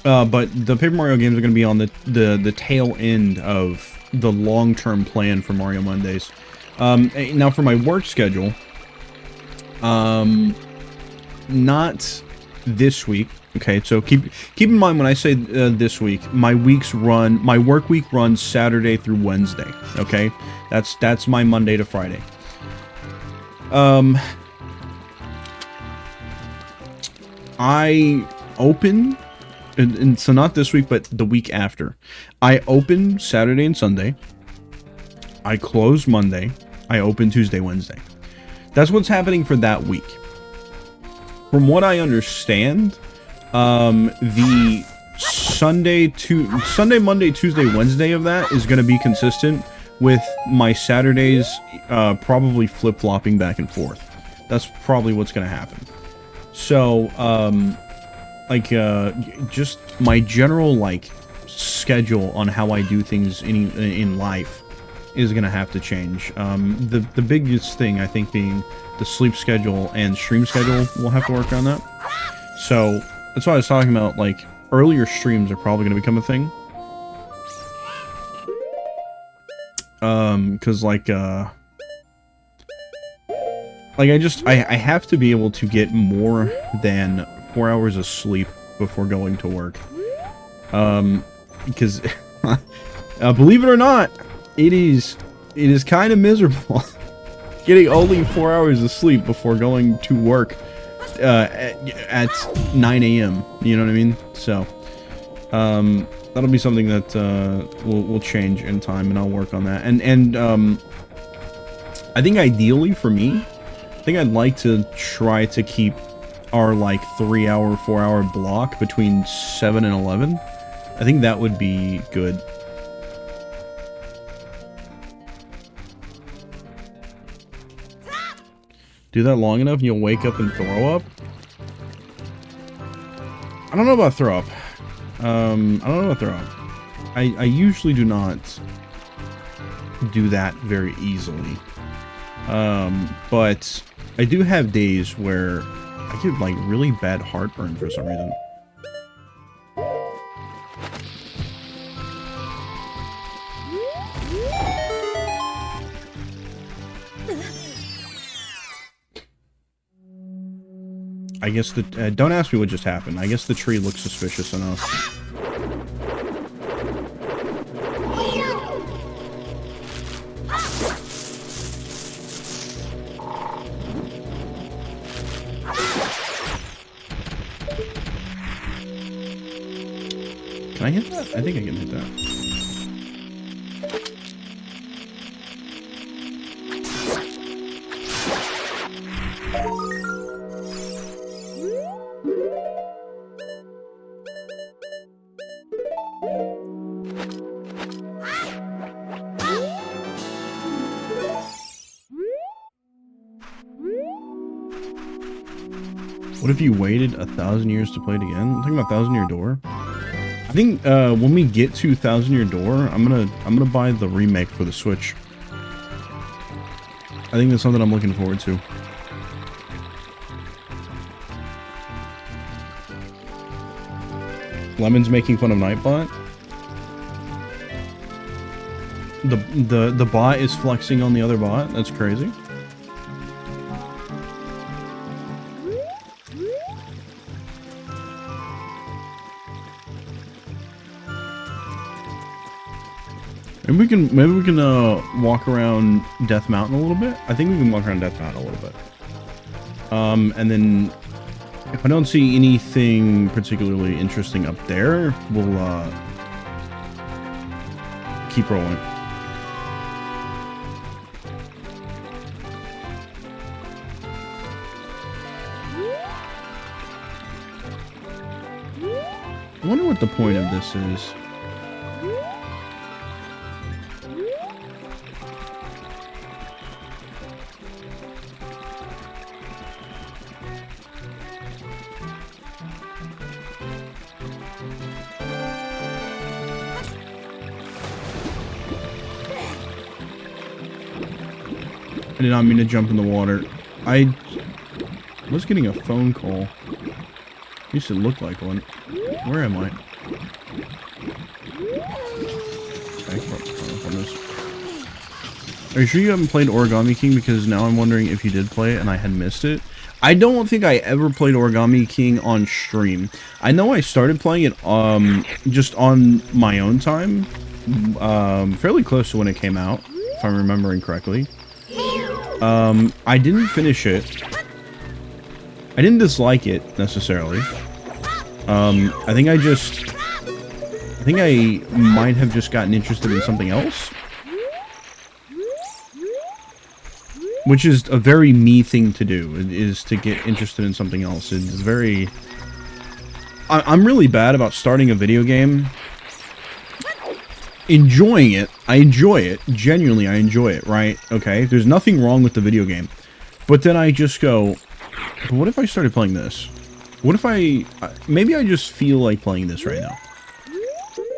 But the Paper Mario games are going to be on the tail end of the long-term plan for Mario Mondays. Now for my work schedule, not this week. Okay, so keep in mind when I say this week, my work week runs Saturday through Wednesday. Okay, that's my Monday to Friday. I open, and so not this week, but the week after. I open Saturday and Sunday. I close Monday. I open Tuesday, Wednesday. That's what's happening for that week. From what I understand, the Sunday, Monday, Tuesday, Wednesday of that is going to be consistent with my Saturdays, probably flip-flopping back and forth. That's probably what's going to happen. So, just my general, like, schedule on how I do things in life is going to have to change. The biggest thing, I think, being the sleep schedule and stream schedule will have to work on that. So, that's why I was talking about, like, earlier streams are probably going to become a thing. Because, I have to be able to get more than 4 hours of sleep before going to work. Because, believe it or not, it is kind of miserable getting only 4 hours of sleep before going to work at 9 a.m. You know what I mean? So, That'll be something that will change in time, and I'll work on that. And I think ideally for me, I think I'd like to try to keep our like 3-hour, 4-hour block between 7 and 11. I think that would be good. Do that long enough and you'll wake up and throw up? I don't know about throw up. I don't know about throw up. I usually do not do that very easily. But I do have days where I get like really bad heartburn for some reason. I guess the don't ask me what just happened. I guess the tree looks suspicious enough. Can I hit that? I think I can hit that. What if you waited 1,000 years to play it again? I'm talking about 1,000-Year Door. I think when we get to 1,000-Year Door, I'm gonna buy the remake for the Switch. I think that's something I'm looking forward to. Lemon's making fun of Nightbot. The bot is flexing on the other bot. That's crazy. Maybe we can walk around Death Mountain a little bit. I think we can walk around Death Mountain a little bit. And then if I don't see anything particularly interesting up there, we'll keep rolling. I wonder what the point of this is. I did not mean to jump in the water. I was getting a phone call. Used to look like one. Where am I? Are you sure you haven't played Origami King? Because now I'm wondering if you did play it and I had missed it. I don't think I ever played Origami King on stream. I know I started playing it just on my own time. Fairly close to when it came out, if I'm remembering correctly. I didn't finish it. I didn't dislike it, necessarily. I think I might have just gotten interested in something else. Which is a very me thing to do, is to get interested in something else. It's very... I'm really bad about starting a video game, enjoying it. I enjoy it. Genuinely, I enjoy it, right? Okay, there's nothing wrong with the video game. But then I just go, but what if I started playing this? What if I... maybe I just feel like playing this right now.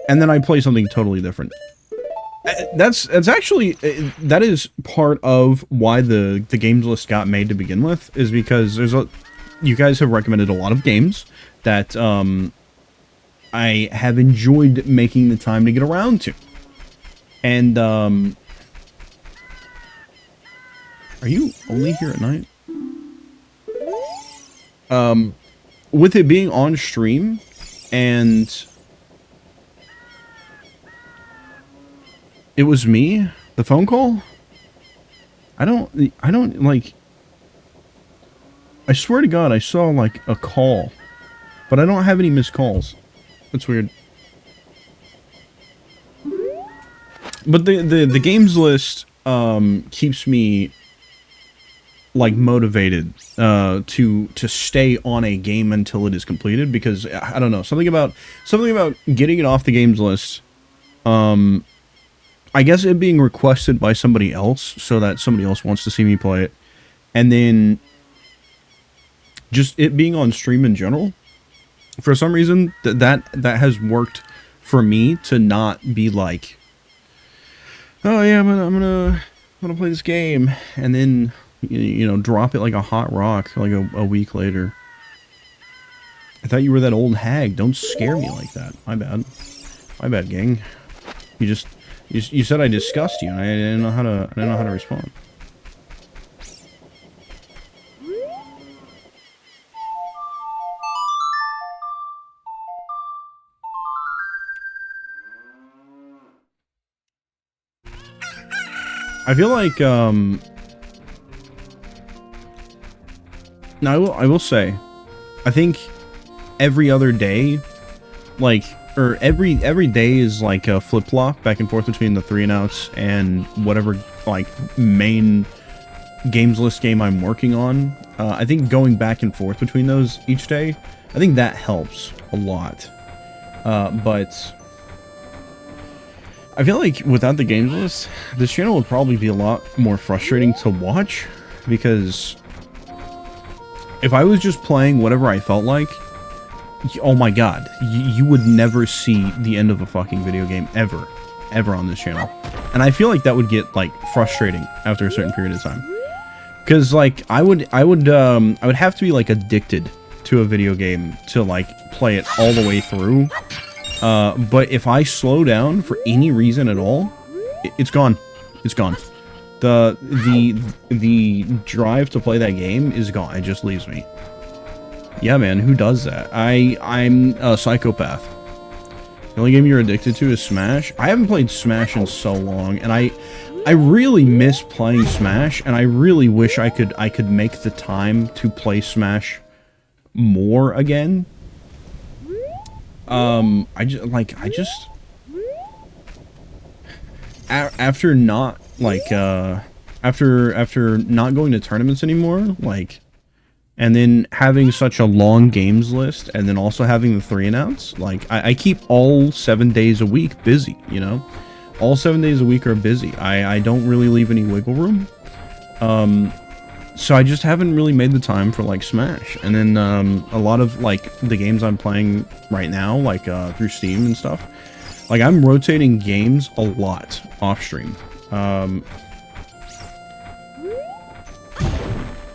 And then I play something totally different. That's actually... that is part of why the games list got made to begin with, is because there's a... you guys have recommended a lot of games that I have enjoyed making the time to get around to. And, are you only here at night? With it being on stream, and it was me, the phone call? I don't, like, I swear to God, I saw, like, a call, but I don't have any missed calls. That's weird. But the games list keeps me like motivated to stay on a game until it is completed, because I don't know, something about getting it off the games list. I guess it being requested by somebody else, so that somebody else wants to see me play it, and then just it being on stream in general. For some reason, that has worked for me to not be like, oh yeah, I'm gonna play this game, and then you know, drop it like a hot rock like a week later. I thought you were that old hag. Don't scare me like that. My bad, gang. You said I disgust you, and I didn't know how to respond. I feel like now I will say, I think every other day, like, or every day is like a flip-flop back and forth between the 3 and outs and whatever like main games list game I'm working on. I think going back and forth between those each day, I think that helps a lot. But I feel like without the games list, this channel would probably be a lot more frustrating to watch, because if I was just playing whatever I felt like, oh my god, you would never see the end of a fucking video game ever on this channel. And I feel like that would get like frustrating after a certain period of time, because like I would have to be like addicted to a video game to like play it all the way through. But if I slow down for any reason at all, it's gone. It's gone. The drive to play that game is gone. It just leaves me. Yeah, man, who does that? I'm a psychopath. The only game you're addicted to is Smash. I haven't played Smash in so long, and I really miss playing Smash, and I really wish I could make the time to play Smash more again. After not like after not going to tournaments anymore, like, and then having such a long games list, and then also having the 3 and outs, like I keep all 7 days a week busy, you know, all 7 days a week are busy. I don't really leave any wiggle room. So I just haven't really made the time for like Smash, and then a lot of like the games I'm playing right now, like through Steam and stuff, like I'm rotating games a lot off stream,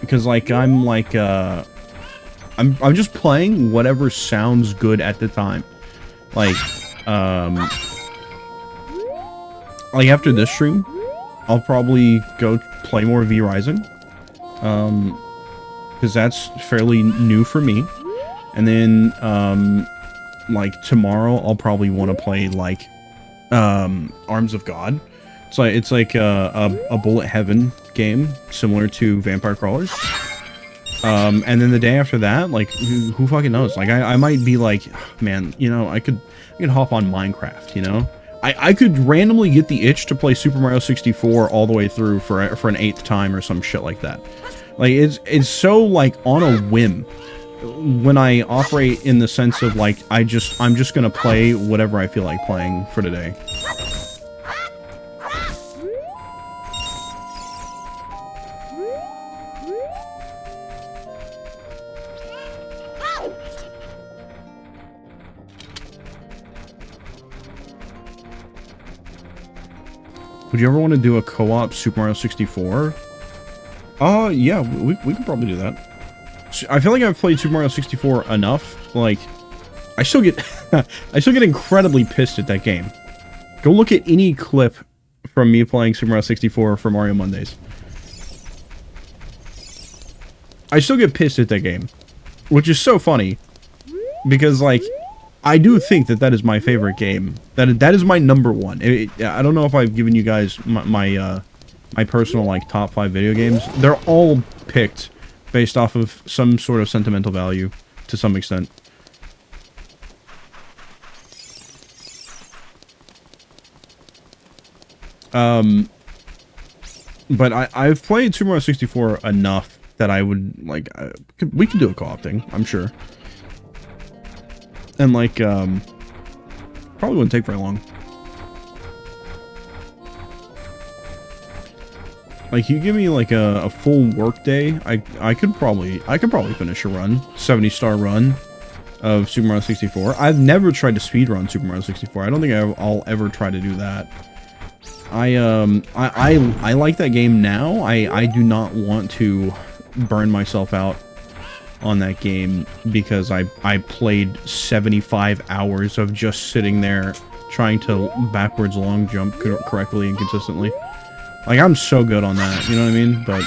because like I'm like I'm just playing whatever sounds good at the time, like after this stream, I'll probably go play more V Rising. Because that's fairly new for me. And then, like, tomorrow I'll probably want to play, like, Arms of God. It's like a bullet heaven game, similar to Vampire Crawlers. And then the day after that, like, who fucking knows? Like, I might be like, man, you know, I could hop on Minecraft, you know? I could randomly get the itch to play Super Mario 64 all the way through for an 8th time or some shit like that. Like, it's so, like, on a whim when I operate in the sense of, like, I'm just gonna play whatever I feel like playing for today. Would you ever want to do a co-op Super Mario 64? Yeah, we could probably do that. I feel like I've played Super Mario 64 enough. Like, I still get incredibly pissed at that game. Go look at any clip from me playing Super Mario 64 for Mario Mondays. I still get pissed at that game, which is so funny, because like, I do think that is my favorite game. That is my number one. I don't know if I've given you guys my personal like top 5 video games. They're all picked based off of some sort of sentimental value to some extent. But I've played Super Mario 64 enough that I would, like, we could do a co-op thing, I'm sure. And, like, probably wouldn't take very long. Like, you give me, like, a full work day, I could probably finish a run, 70-star run of Super Mario 64. I've never tried to speedrun Super Mario 64. I don't think I'll ever try to do that. I like that game now. I do not want to burn myself out on that game because I played 75 hours of just sitting there trying to backwards long jump correctly and consistently. Like, I'm so good on that, you know what I mean? But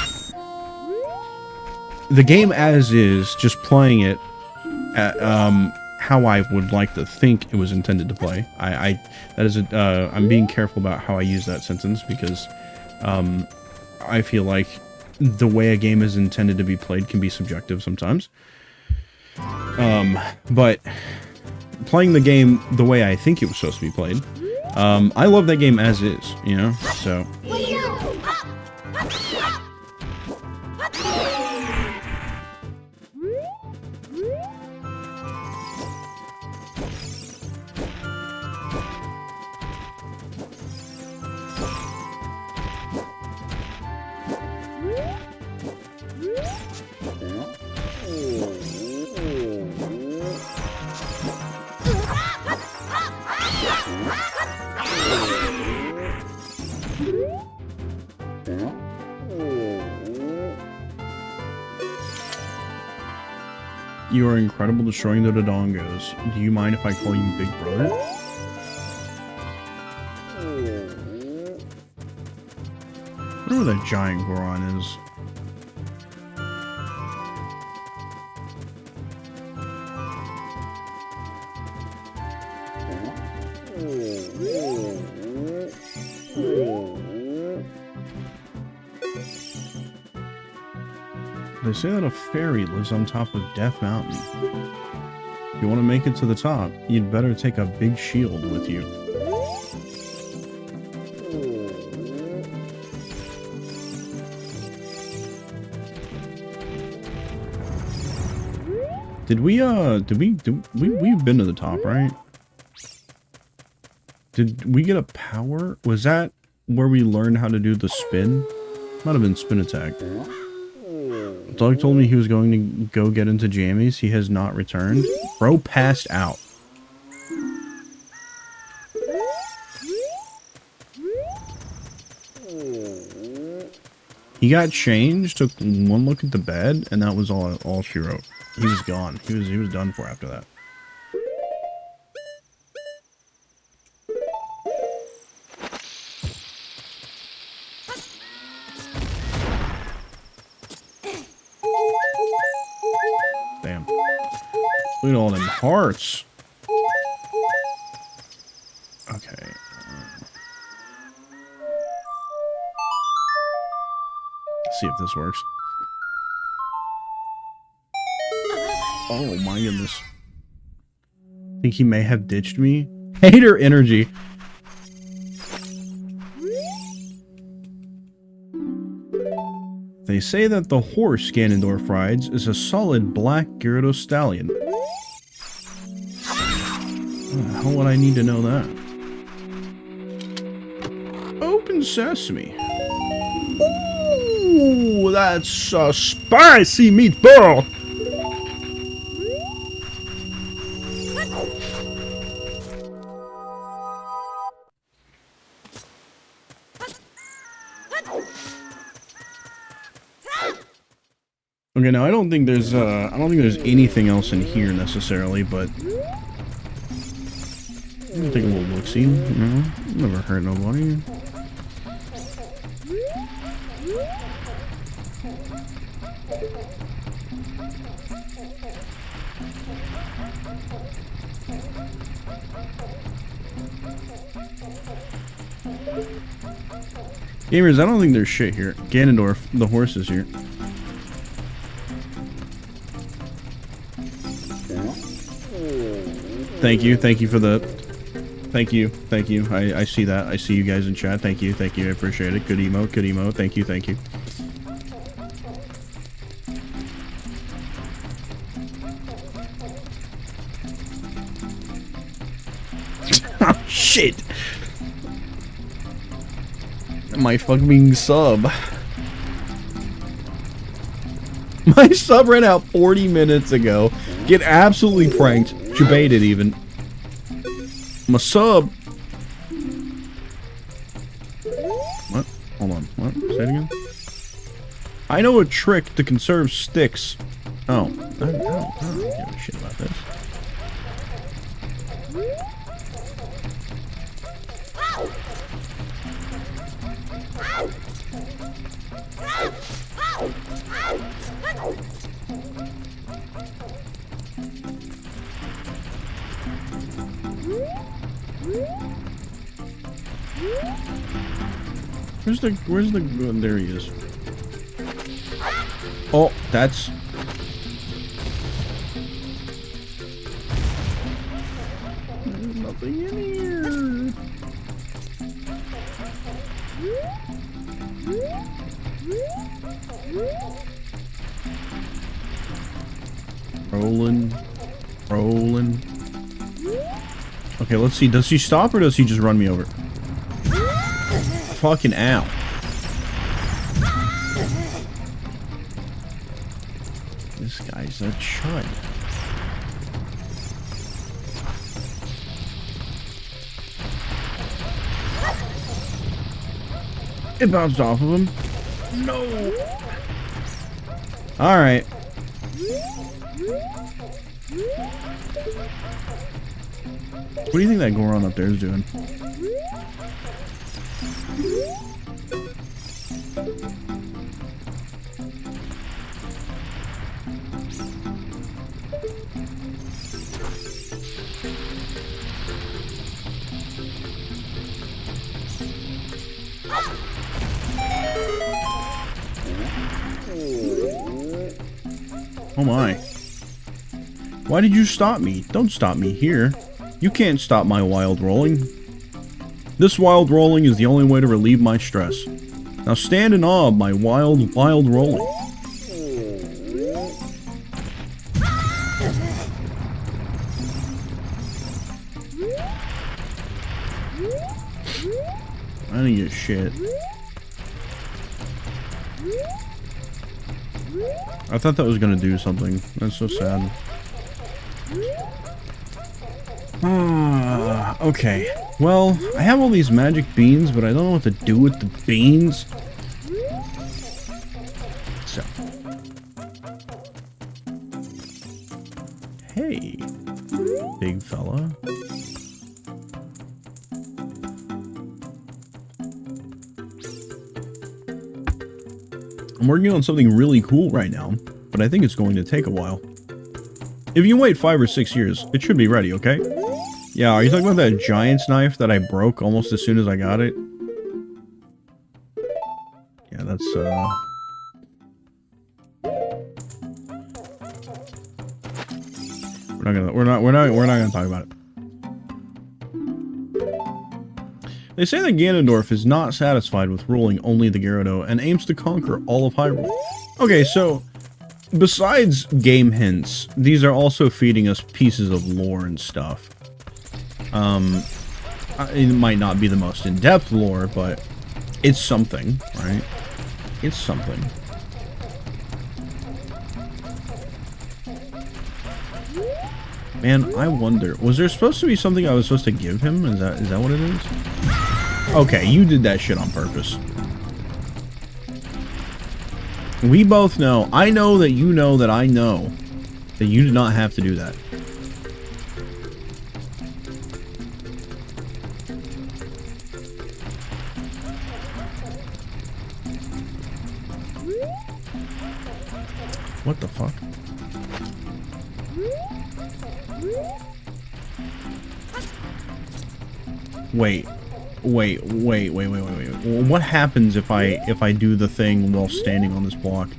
the game as is, just playing it at, how I would like to think it was intended to play. That is I'm being careful about how I use that sentence because I feel like the way a game is intended to be played can be subjective sometimes. But playing the game the way I think it was supposed to be played, I love that game as is, you know? So you are incredible destroying the Dodongos. Do you mind if I call you Big Brother? I wonder where that giant Goron is. They say that a fairy lives on top of Death Mountain. If you want to make it to the top, you'd better take a big shield with you. We've been to the top, right? Did we get a power? Was that where we learned how to do the spin? Might have been spin attack. Doug told me he was going to go get into jammies. He has not returned. Bro passed out. He got changed, took one look at the bed, and that was all she wrote. He was gone. He was done for after that. Damn. Look at all them hearts. Okay. Let's see if this works. Oh my goodness. Think he may have ditched me? Hater energy. They say that the horse Ganondorf rides is a solid black Gyarados stallion. How would I need to know that? Open sesame. Ooh, that's a spicy meatball. Okay, now I don't think there's anything else in here necessarily, but I'm gonna take a little look-see. You know, never hurt nobody. Gamers, I don't think there's shit here. Ganondorf, the horse is here. Thank you for the Thank you. Thank you. I see that. I see you guys in chat. Thank you. Thank you. I appreciate it. Good emote. Good emote. Thank you. Thank you. Oh, shit. My fucking sub. My sub ran out 40 minutes ago. Get absolutely pranked. Debated even. My sub. What? Hold on. What? Say it again. I know a trick to conserve sticks. Oh. I don't give a shit about this. Where's the, there he is. Oh, that's... There's nothing in here. Rolling. Rolling. Okay, let's see. Does he stop or does he just run me over? Fucking ow. This guy's a chud. It bounced off of him. No. Alright. What do you think that Goron up there is doing? Oh my. Why did you stop me? Don't stop me here. You can't stop my wild rolling. This wild rolling is the only way to relieve my stress. Now stand in awe of my wild rolling. I didn't get shit. I thought that was gonna do something. That's so sad. Okay. Well, I have all these magic beans, but I don't know what to do with the beans. So. Hey, big fella. I'm working on something really cool right now, but I think it's going to take a while. If you wait 5 or 6 years, it should be ready, okay? Yeah, are you talking about that giant's knife that I broke almost as soon as I got it? Yeah, that's, we're not gonna talk about it. They say that Ganondorf is not satisfied with ruling only the Gyarados and aims to conquer all of Hyrule. Okay, so besides game hints, these are also feeding us pieces of lore and stuff. It might not be the most in-depth lore, but it's something, right? It's something. Man, I wonder, was there supposed to be something I was supposed to give him? Is that what it is? Okay, you did that shit on purpose. We both know. I know that you know that I know that you did not have to do that. What the fuck? Wait. What happens if I do the thing while standing on this block?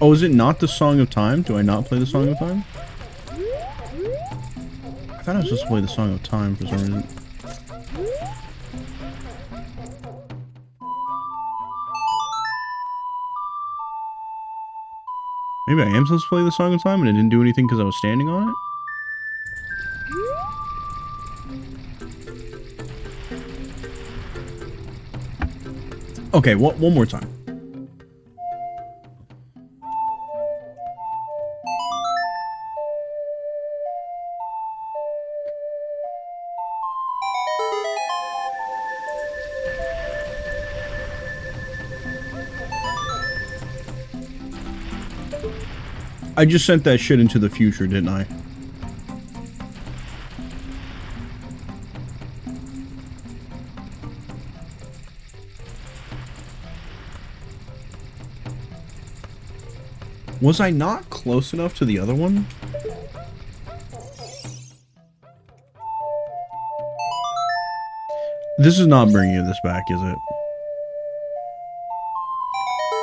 Oh, is it not the Song of Time? Do I not play the Song of Time? I thought I was supposed to play the Song of Time for some reason. Maybe I am supposed to play the Song of Time and it didn't do anything because I was standing on it? Okay, one more time. I just sent that shit into the future, didn't I? Was I not close enough to the other one? This is not bringing this back, is it?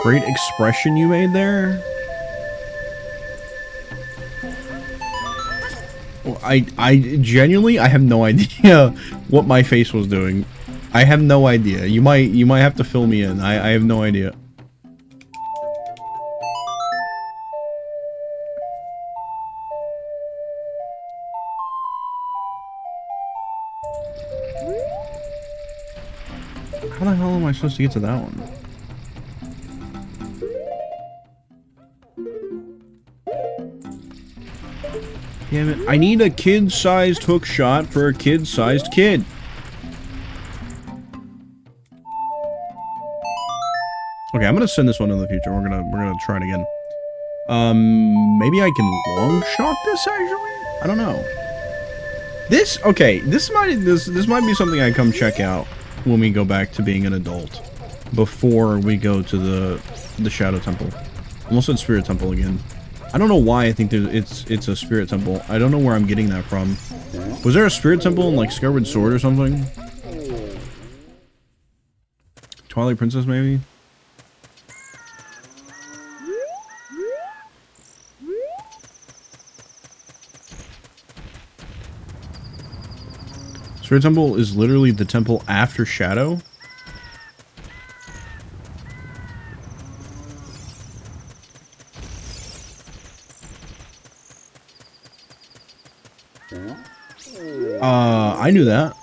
Great expression you made there. Well, I genuinely, I have no idea what my face was doing. I have no idea. You might have to fill me in. I have no idea. How the hell am I supposed to get to that one? Damn it. I need a kid-sized hook shot for a kid-sized kid. Okay, I'm gonna send this one in the future. We're gonna try it again. Maybe I can long shot this actually? I don't know. This might be something I come check out when we go back to being an adult. Before we go to the Shadow Temple. Almost said Spirit Temple again. I don't know why I think it's a Spirit Temple. I don't know where I'm getting that from. Was there a Spirit Temple in like Skyward Sword or something? Twilight Princess maybe? Spirit Temple is literally the temple after Shadow. I knew that.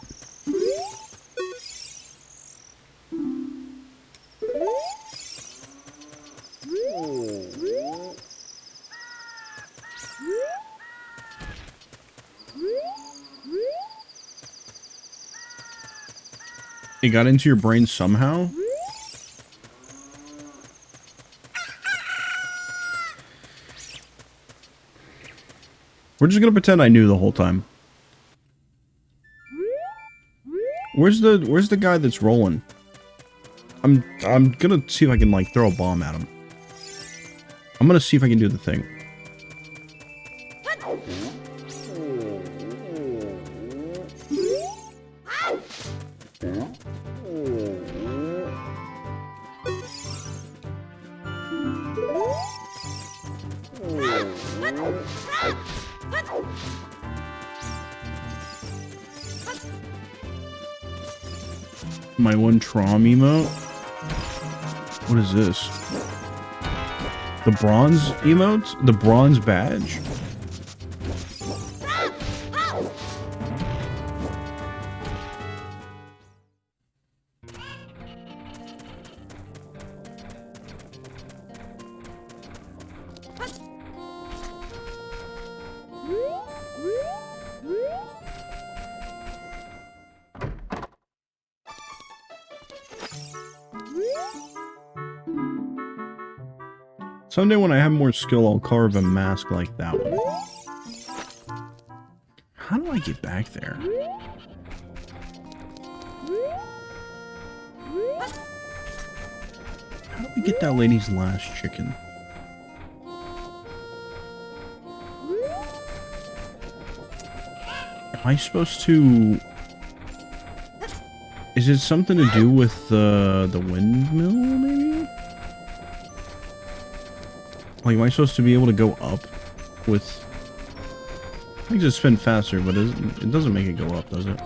It got into your brain somehow? We're just gonna pretend I knew the whole time. Where's the guy that's rolling? I'm gonna see if I can like throw a bomb at him. I'm gonna see if I can do the thing. My one Trom emote? What is this? The bronze emote? The bronze badge? Someday when I have more skill, I'll carve a mask like that one. How do I get back there? How do we get that lady's last chicken? Am I supposed to... Is it something to do with the windmill, maybe? Like, am I supposed to be able to go up with... I think just spin faster, but it doesn't make it go up, does it?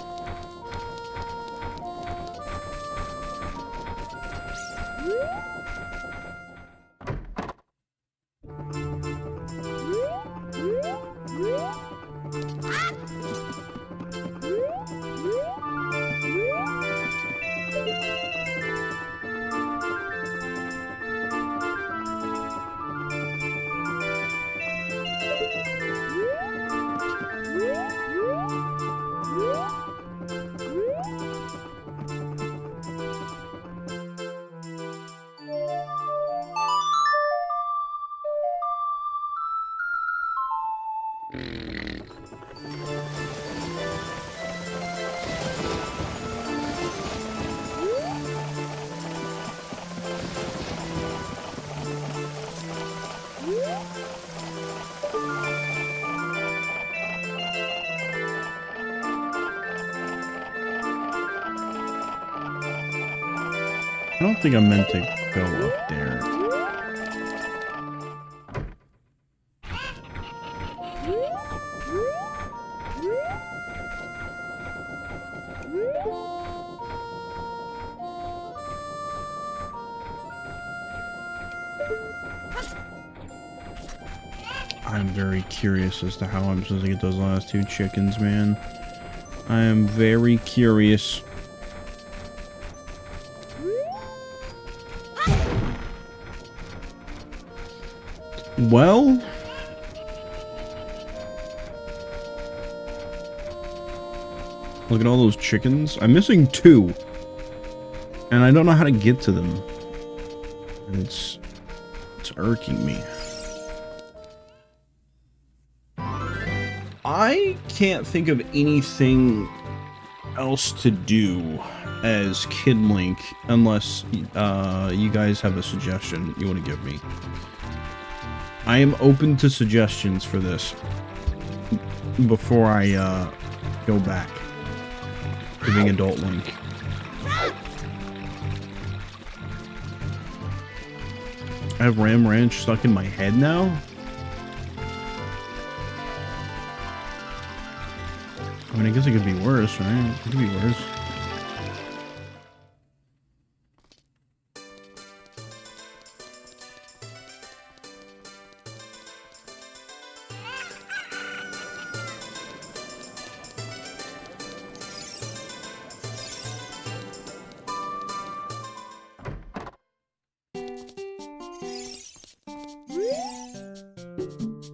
I don't think I'm meant to go up there. I'm very curious as to how I'm supposed to get those last two chickens, man. I am very curious. Well, look at all those chickens. I'm missing 2, and I don't know how to get to them. And it's irking me. I can't think of anything else to do as Kid Link unless you guys have a suggestion you want to give me. I am open to suggestions for this before I go back to being Adult Link. I have Ram Ranch stuck in my head now? I mean, I guess it could be worse, right? It could be worse.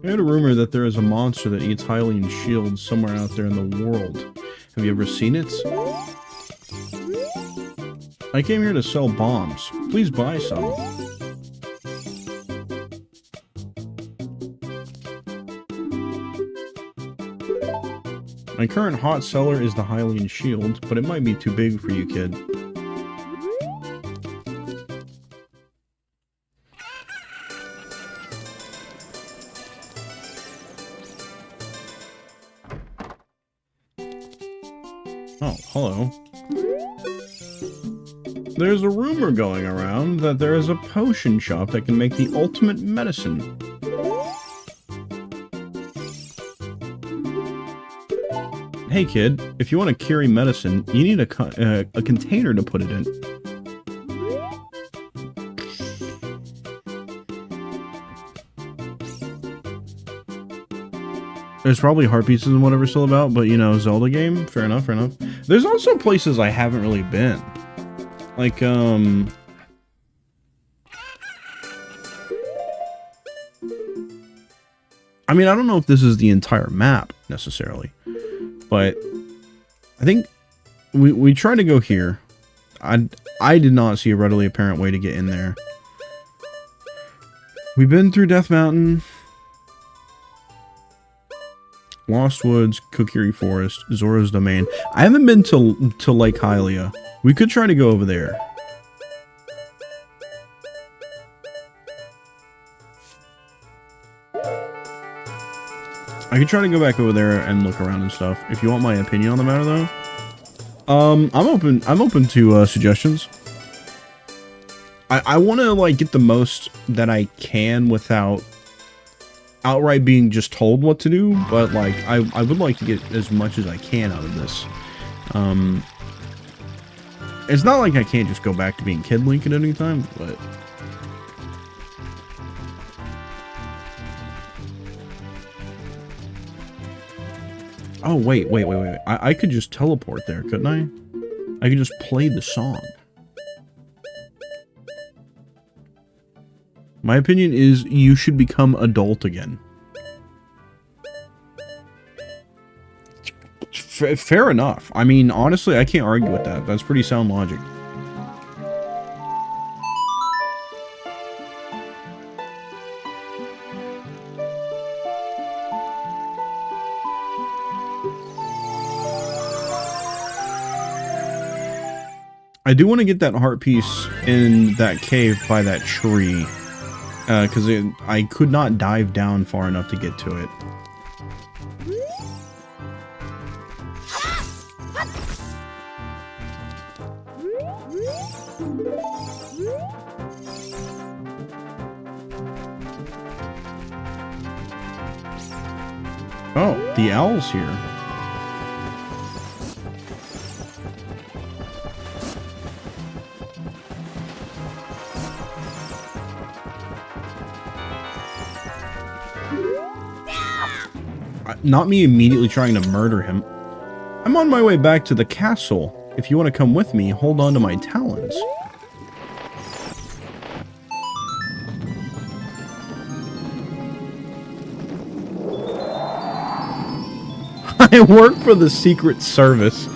I heard a rumor that there is a monster that eats Hylian shields somewhere out there in the world. Have you ever seen it? I came here to sell bombs. Please buy some. My current hot seller is the Hylian shield, but it might be too big for you, kid. Oh, hello. There's a rumor going around that there is a potion shop that can make the ultimate medicine. Hey kid, if you want to carry medicine, you need a container to put it in. There's probably heart pieces and whatever still about, but you know, Zelda game? Fair enough, fair enough. There's also places I haven't really been. Like, I mean, I don't know if this is the entire map, necessarily. But I think we tried to go here. I did not see a readily apparent way to get in there. We've been through Death Mountain, Lost Woods, Kokiri Forest, Zora's Domain. I haven't been to Lake Hylia. We could try to go over there. I could try to go back over there and look around and stuff. If you want my opinion on the matter, though, I'm open to suggestions. I want to like get the most that I can without outright being just told what to do, but like I would like to get as much as I can out of this. It's not like I can't just go back to being Kid Link at any time, but oh wait. I could just teleport there, couldn't I? I could just play the song. My opinion is you should become adult again. Fair enough. I mean, honestly, I can't argue with that. That's pretty sound logic. I do want to get that heart piece in that cave by that tree. Because I could not dive down far enough to get to it. Oh, the owl's here. Not me immediately trying to murder him. I'm on my way back to the castle. If you want to come with me, hold on to my talons. I work for the Secret Service.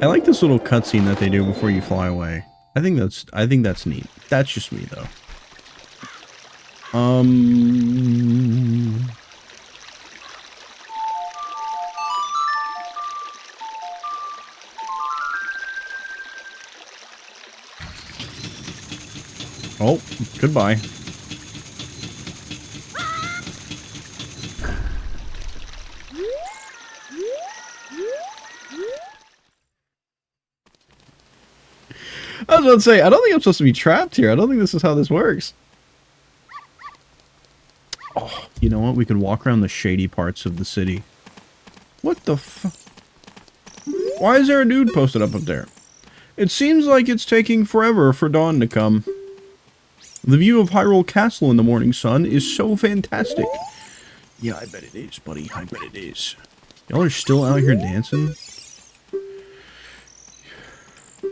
I like this little cutscene that they do before you fly away. I think that's neat. That's just me though. Oh, goodbye. I was about to say, I don't think I'm supposed to be trapped here. I don't think this is how this works. Oh, you know what? We could walk around the shady parts of the city. What the fuck? Why is there a dude posted up there? It seems like it's taking forever for dawn to come. The view of Hyrule Castle in the morning sun is so fantastic. Yeah, I bet it is, buddy. I bet it is. Y'all are still out here dancing?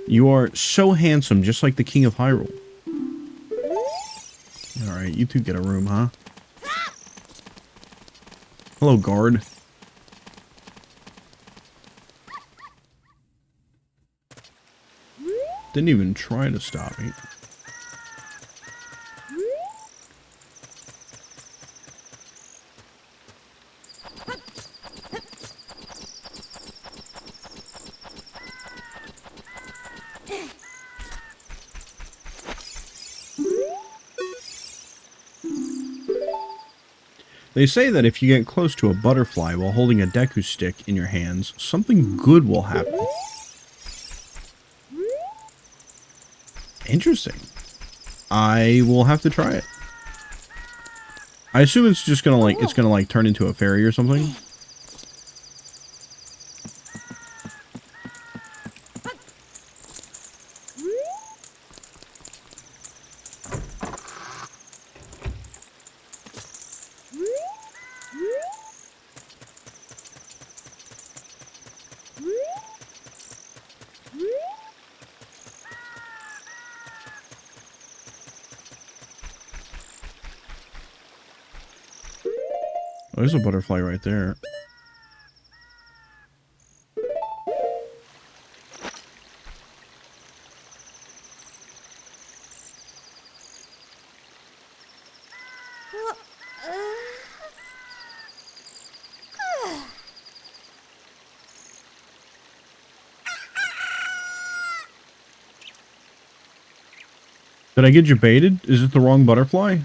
You are so handsome, just like the King of Hyrule. Alright, you two get a room, huh? Hello, guard. Didn't even try to stop me. They say that if you get close to a butterfly while holding a Deku stick in your hands, something good will happen. Interesting. I will have to try it. I assume it's just gonna like turn into a fairy or something. Oh, there's a butterfly right there. Did I get you baited? Is it the wrong butterfly?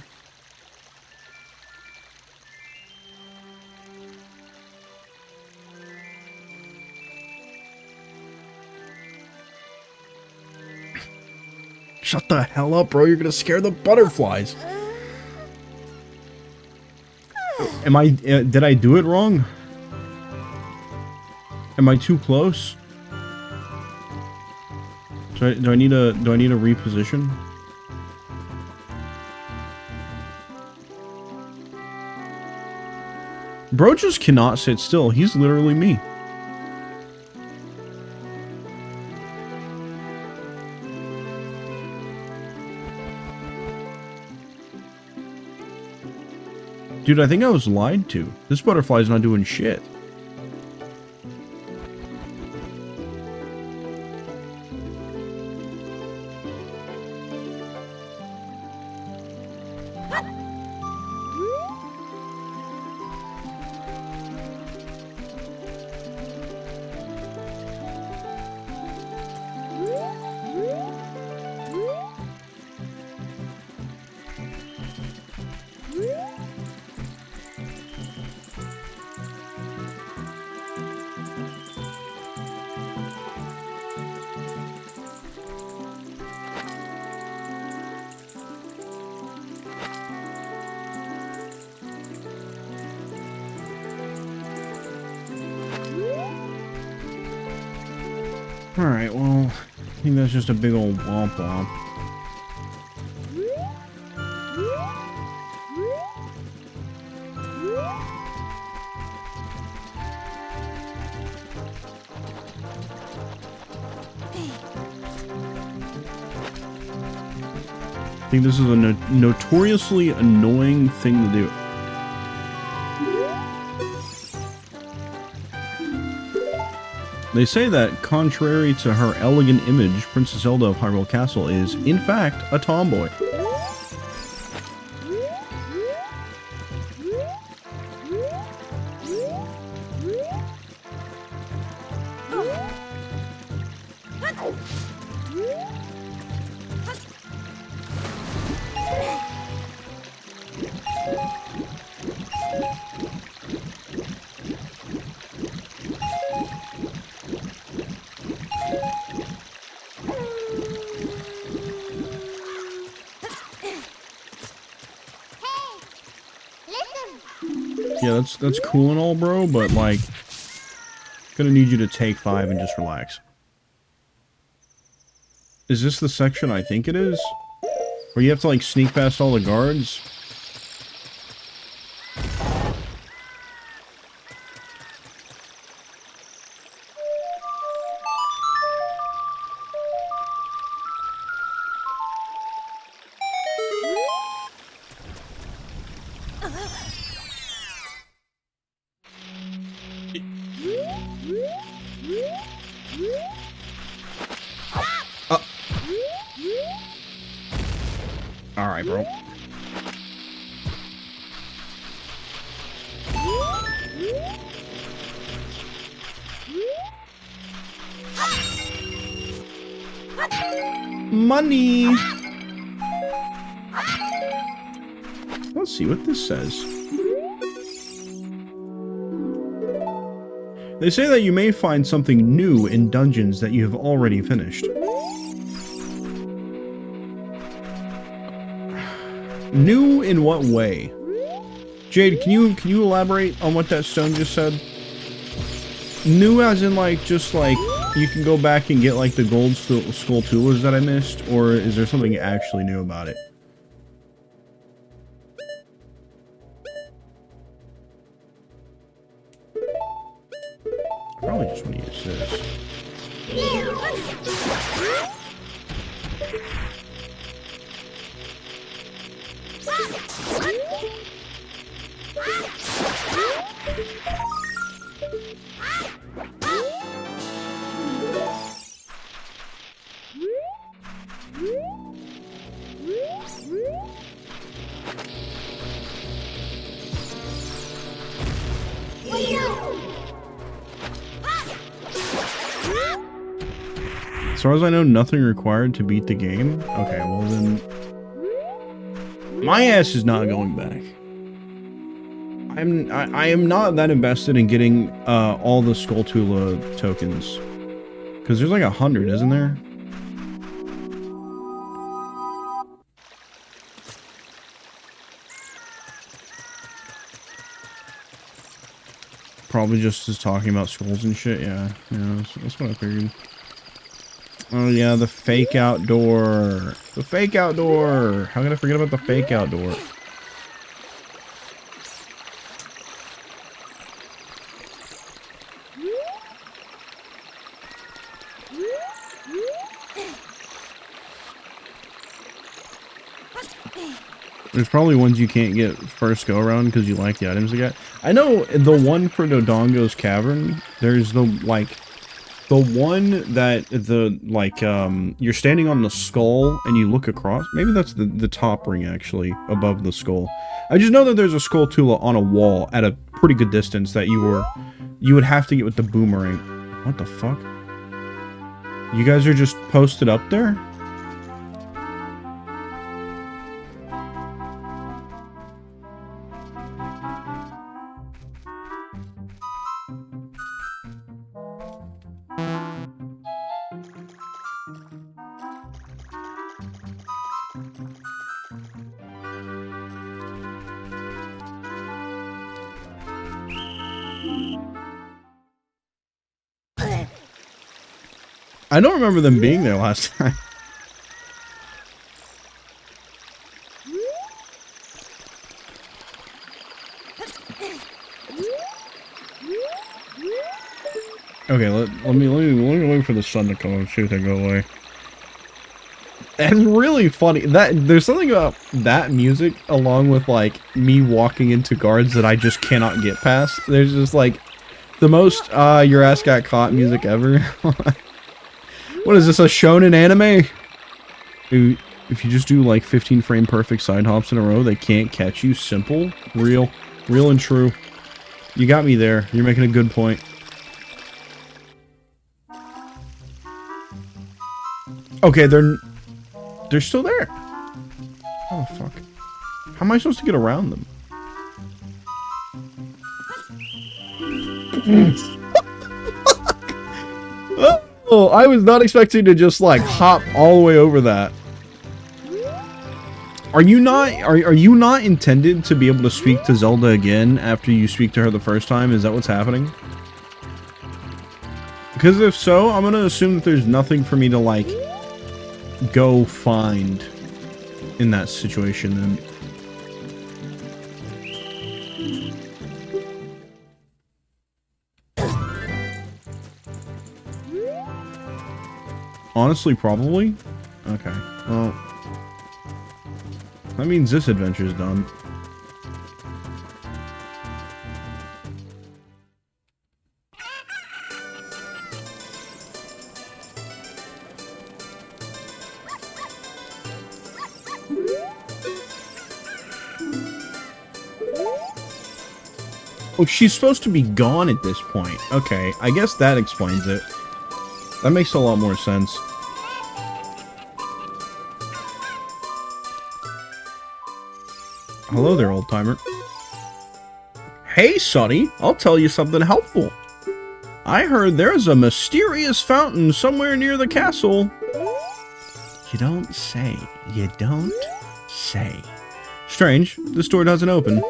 Shut the hell up, bro. You're gonna scare the butterflies. Am I... did I do it wrong? Am I too close? Do I need a reposition? Bro just cannot sit still. He's literally me. Dude, I think I was lied to. This butterfly's not doing shit. Alright, well, I think that's just a big old womp womp. I think this is a notoriously annoying thing to do. They say that, contrary to her elegant image, Princess Zelda of Hyrule Castle is, in fact, a tomboy. Yeah, that's cool and all, bro, but, like, gonna need you to take 5 and just relax. Is this the section I think it is? Where you have to, like, sneak past all the guards? Alright, bro. Money! Let's see what this says. They say that you may find something new in dungeons that you have already finished. New in what way? Jade, can you elaborate on what that stone just said? New as in, like, just like you can go back and get, like, the gold skulltulas that I missed, or is there something actually new about it? Probably just want to use this. As far as I know, nothing required to beat the game. Okay, well then... my ass is not going back. I am not that invested in getting all the Skulltula tokens. Because there's like 100, isn't there? Probably just is talking about skulls and shit. Yeah, that's what I figured. Oh yeah, the fake outdoor. The fake outdoor. How could I forget about the fake outdoor? There's probably ones you can't get first go around because you like the items they got. I know the one for Dodongo's Cavern, there's the, like, the one that you're standing on the skull and you look across. Maybe that's the top ring, actually, above the skull. I just know that there's a skull tool on a wall at a pretty good distance that you would have to get with the boomerang. What the fuck? You guys are just posted up there? I don't remember them being there last time. Okay, let me wait for the sun to come and see if they go away. It's really funny that there's something about that music along with like me walking into guards that I just cannot get past. There's just like the most your ass got caught music ever. What is this, a shonen anime? If you just do like 15 frame perfect side hops in a row, they can't catch you. Simple, real and true. You got me there. You're making a good point. Okay, they're still there. Oh fuck. How am I supposed to get around them? Oh, I was not expecting to just like hop all the way over that. Are you not intended to be able to speak to Zelda again after you speak to her the first time? Is that what's happening? Because if so, I'm gonna assume that there's nothing for me to like go find in that situation then. Honestly, probably. Okay. Well, that means this adventure's done. Oh, she's supposed to be gone at this point. Okay, I guess that explains it. That makes a lot more sense. Hello there, old-timer. Hey, Sonny, I'll tell you something helpful. I heard there's a mysterious fountain somewhere near the castle. You don't say. You don't say. Strange, this door doesn't open.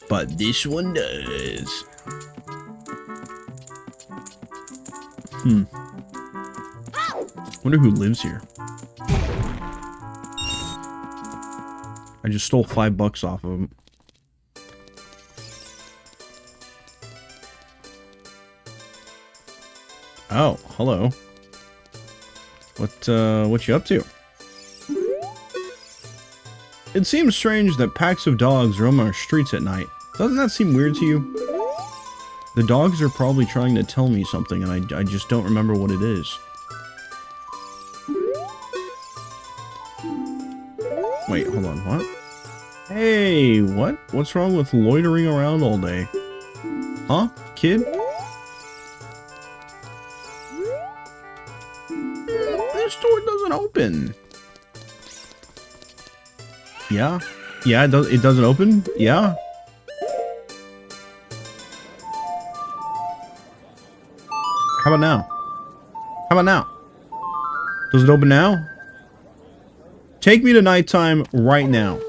But this one does. Wonder who lives here. I just stole $5 off of him. Oh, hello. What you up to? It seems strange that packs of dogs roam our streets at night. Doesn't that seem weird to you? The dogs are probably trying to tell me something and I just don't remember what it is. Wait, hold on, what? Hey, what? What's wrong with loitering around all day? Huh, kid? This door doesn't open. Yeah? Yeah, it doesn't open? Yeah? How about now? How about now? Does it open now? Take me to nighttime right now.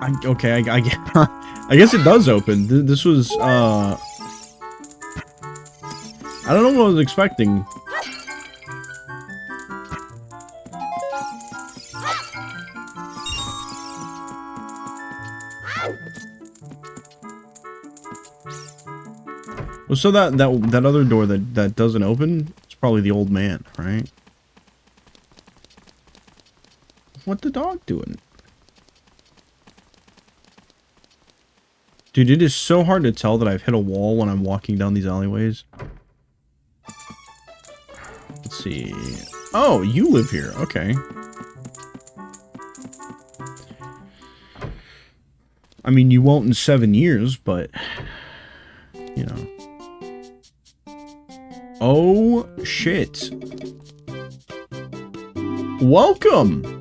I guess it does open. This was, I don't know what I was expecting. Well, so that other door that doesn't open, it's probably the old man, right? What the dog doing? Dude, it is so hard to tell that I've hit a wall when I'm walking down these alleyways. Let's see. Oh, you live here. Okay. I mean, you won't in 7 years, but... You know. Oh, shit. Welcome!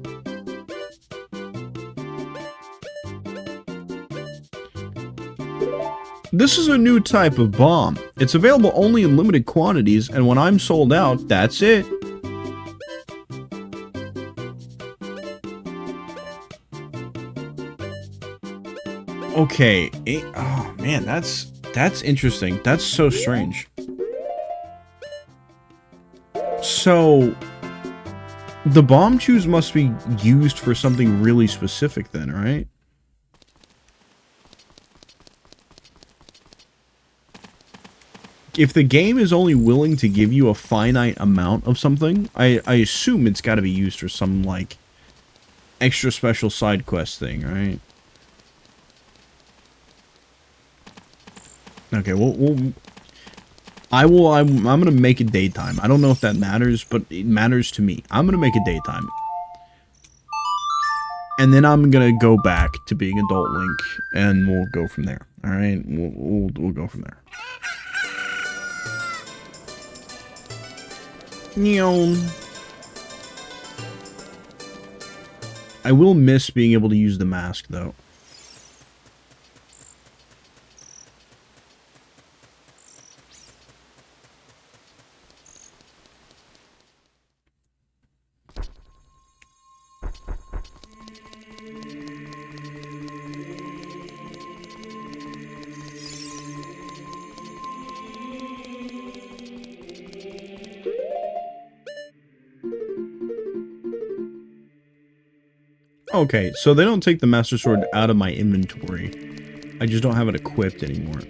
This is a new type of bomb. It's available only in limited quantities, and when I'm sold out, that's it. Okay. Oh, man, that's interesting. That's so strange. So, the bomb chews must be used for something really specific then, right? If the game is only willing to give you a finite amount of something, I assume it's got to be used for some, like, extra special side quest thing, right? Okay, I'm gonna make it daytime. I don't know if that matters, but it matters to me. I'm gonna make it daytime. And then I'm gonna go back to being adult Link, and we'll go from there. Alright? We'll go from there. I will miss being able to use the mask, though. Okay, so they don't take the Master Sword out of my inventory. I just don't have it equipped anymore.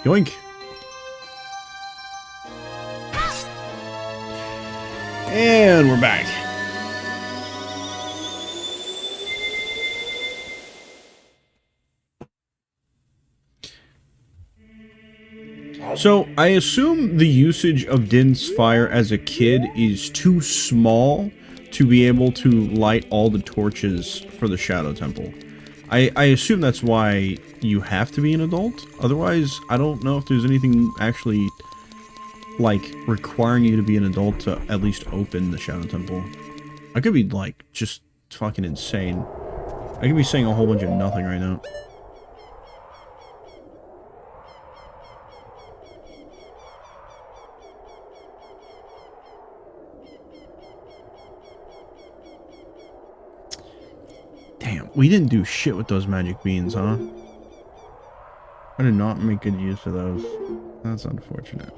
Yoink! And we're back. So, I assume the usage of Din's Fire as a kid is too small to be able to light all the torches for the Shadow Temple. I assume that's why you have to be an adult. Otherwise, I don't know if there's anything actually, like, requiring you to be an adult to at least open the Shadow Temple. I could be, like, just fucking insane. I could be saying a whole bunch of nothing right now. Damn, we didn't do shit with those magic beans, huh? I did not make good use of those. That's unfortunate.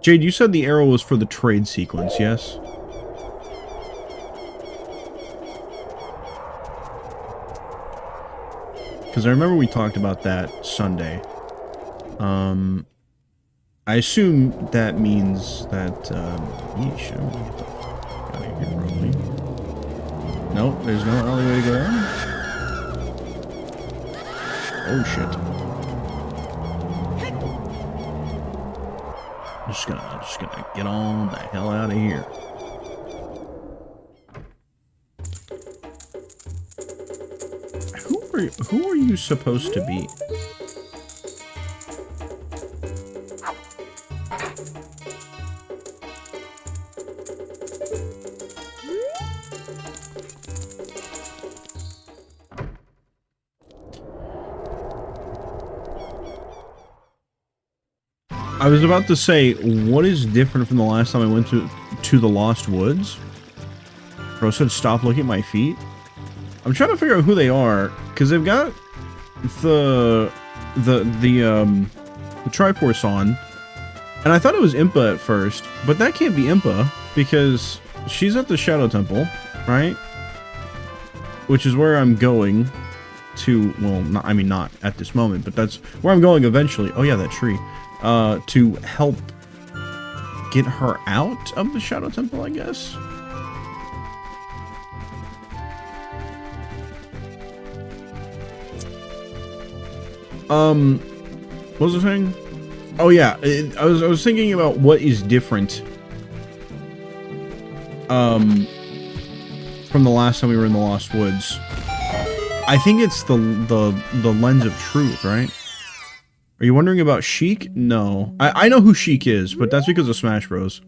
Jade, you said the arrow was for the trade sequence, yes? Because I remember we talked about that Sunday. I assume that means that, yeesh, I don't want to get the fuck out of here, probably. Nope, there's no alleyway to go around. Oh, shit. Just gonna get on the hell out of here. Who are you supposed to be? I was about to say, what is different from the last time I went to the Lost Woods? Bro said stop looking at my feet. I'm trying to figure out who they are, because they've got the Triforce on, and I thought it was Impa at first, but that can't be Impa, because she's at the Shadow Temple, right? Which is where I'm going to, well, not, I mean, not at this moment, but that's where I'm going eventually. Oh yeah, that tree. To help get her out of the Shadow Temple, I guess. What was I saying? Oh yeah, I was thinking about what is different from the last time we were in the Lost Woods. I think it's the lens of truth, right? Are you wondering about Sheik? No. I know who Sheik is, but that's because of Smash Bros.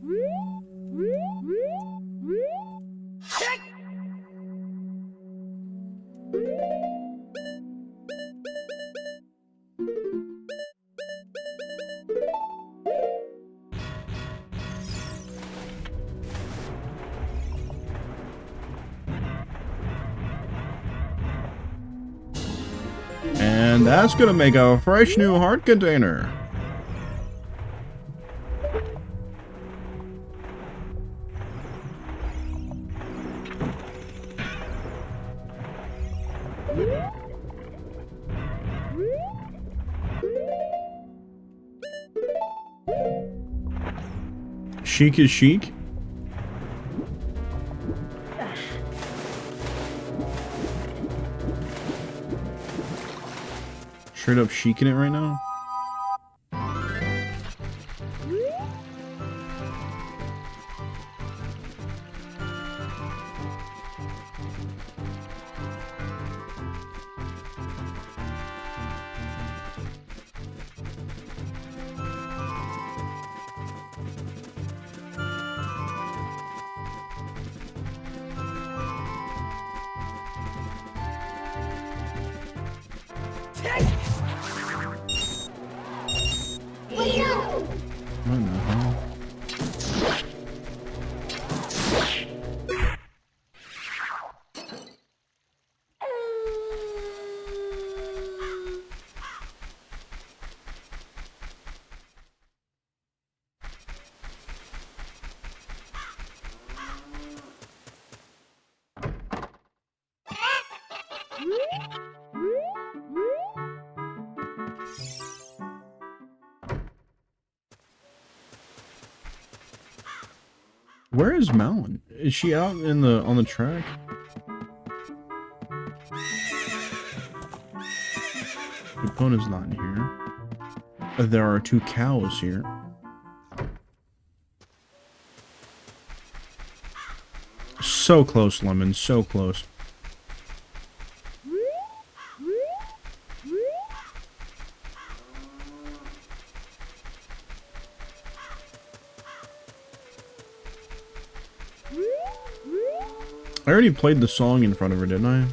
And that's gonna make a fresh new heart container. Sheik is Sheik. Straight up Sheiking it right now. What the hell? Where is Malin? Is she out in the on the track? Epona's not in here. There are 2 cows here. So close, Lemon. So close. I already played the song in front of her, didn't I?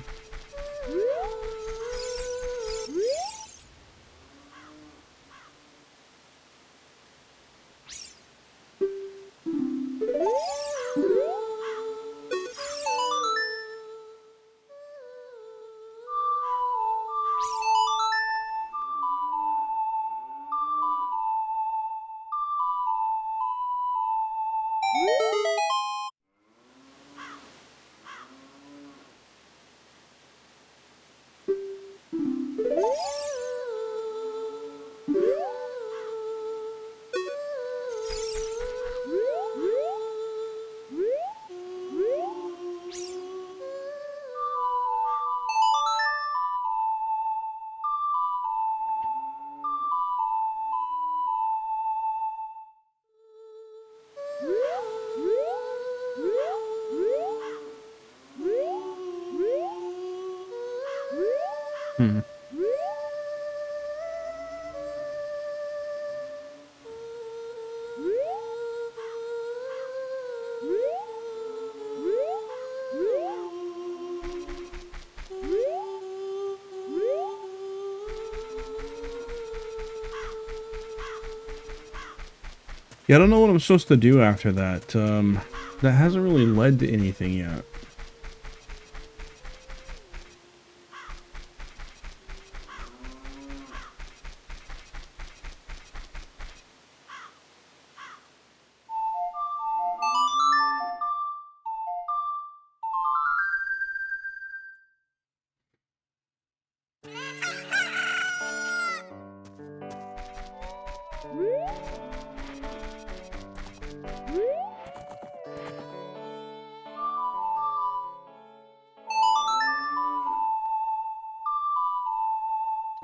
Hmm. Yeah, I don't know what I'm supposed to do after that. That hasn't really led to anything yet.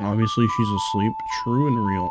Obviously, she's asleep. True and real.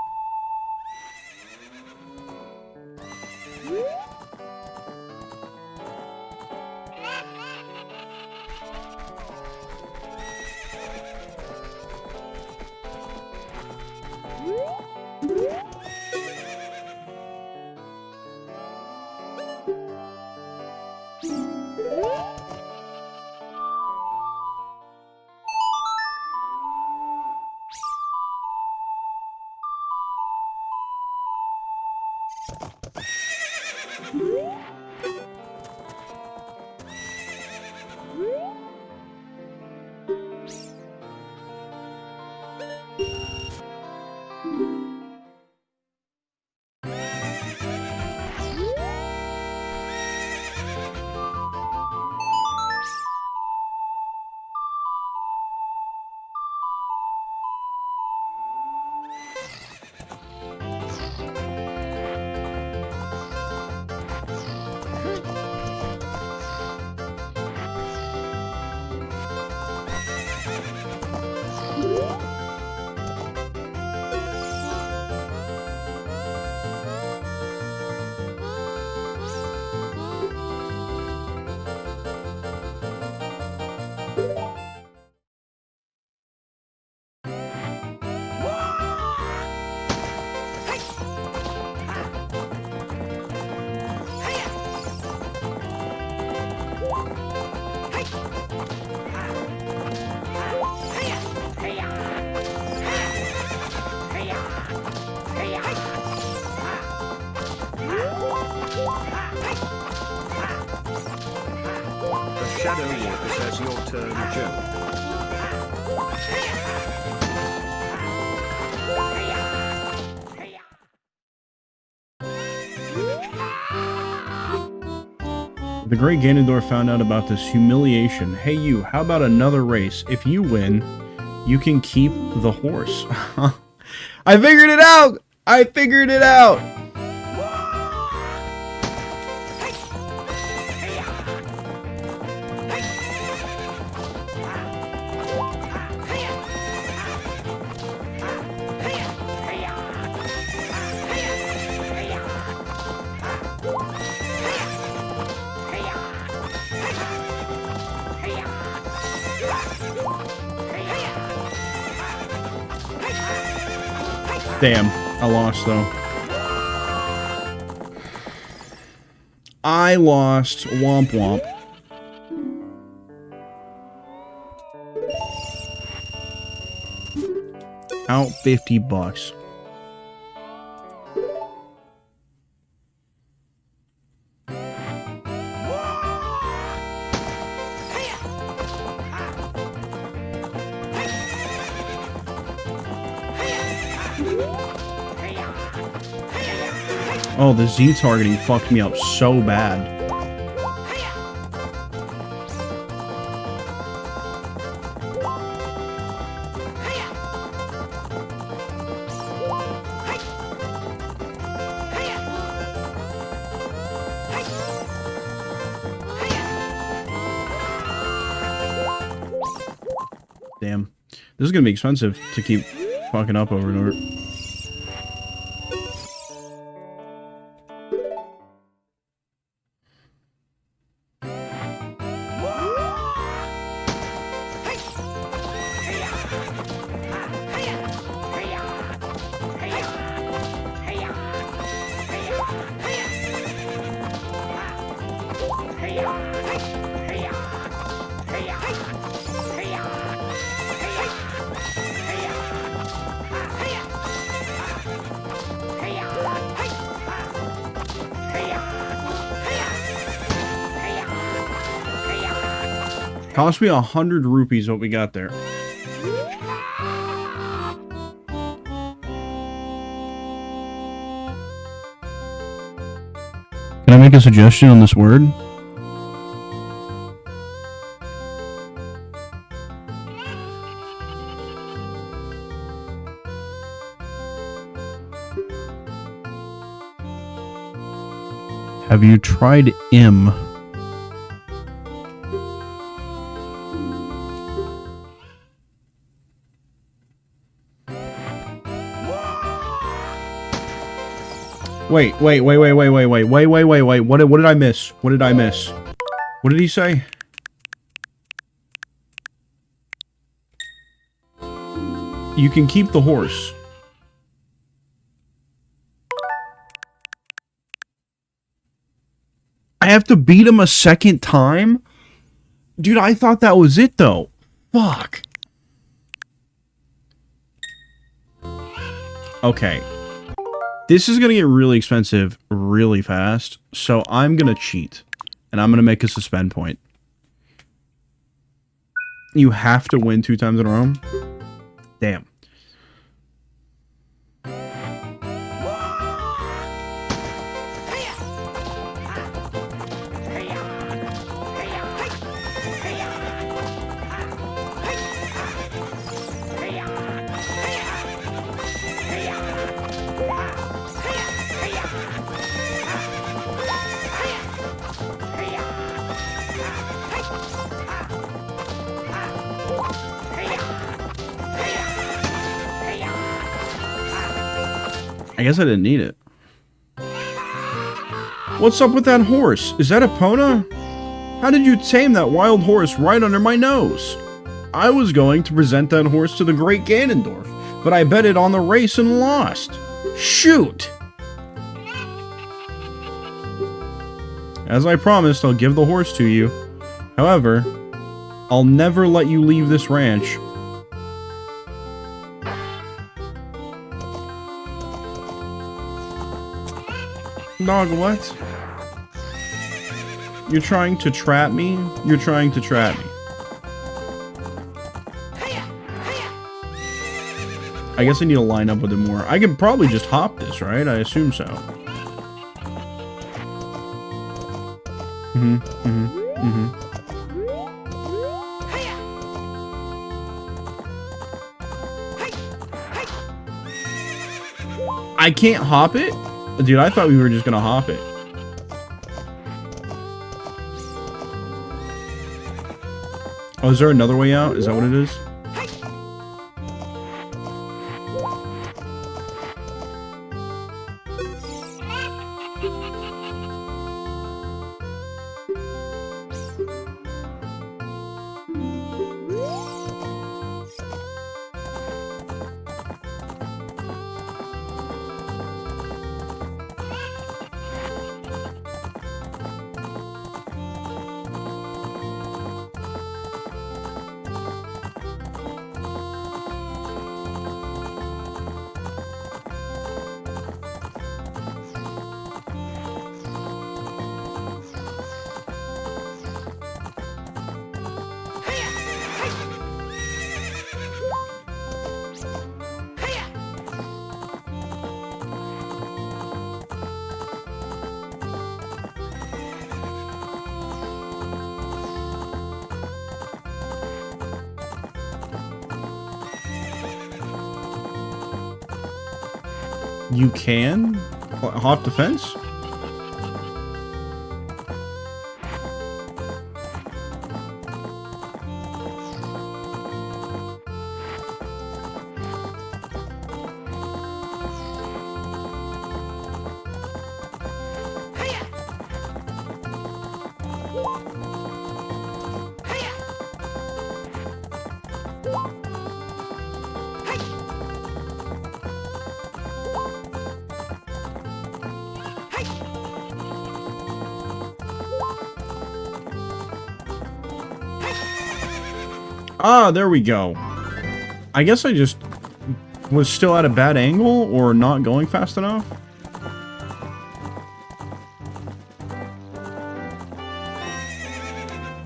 The Shadow Walker says your turn, Joe.
The Great Ganondorf found out about this humiliation. Hey you, how about another race? If you win, you can keep the horse. I figured it out! I figured it out! Damn, I lost though. I lost. Womp womp. Out $50. Oh, the Z targeting fucked me up so bad. Damn. This is gonna be expensive to keep fucking up over and over. Cost me 100 rupees what we got there. Can I make a suggestion on this word? Have you tried im? Wait. What did I miss? What did I miss? What did he say? You can keep the horse. I have to beat him a second time? Dude, I thought that was it, though. Fuck. Okay. This is gonna get really expensive really fast, so I'm gonna cheat. And I'm gonna make a suspend point. You have to win 2 times in a row? Damn. I guess I didn't need it. What's up with that horse? Is that a Epona? How did you tame that wild horse right under my nose? I was going to present that horse to the great Ganondorf, but I bet it on the race and lost. Shoot! As I promised, I'll give the horse to you. However, I'll never let you leave this ranch. Dog, what? You're trying to trap me? You're trying to trap me. I guess I need to line up with it more. I could probably just hop this, right? I assume so. I can't hop it? Dude, I thought we were just gonna hop it. Oh, is there another way out? Is that what it is? You can? Hop the fence? Ah, there we go. I guess I just was still at a bad angle or not going fast enough.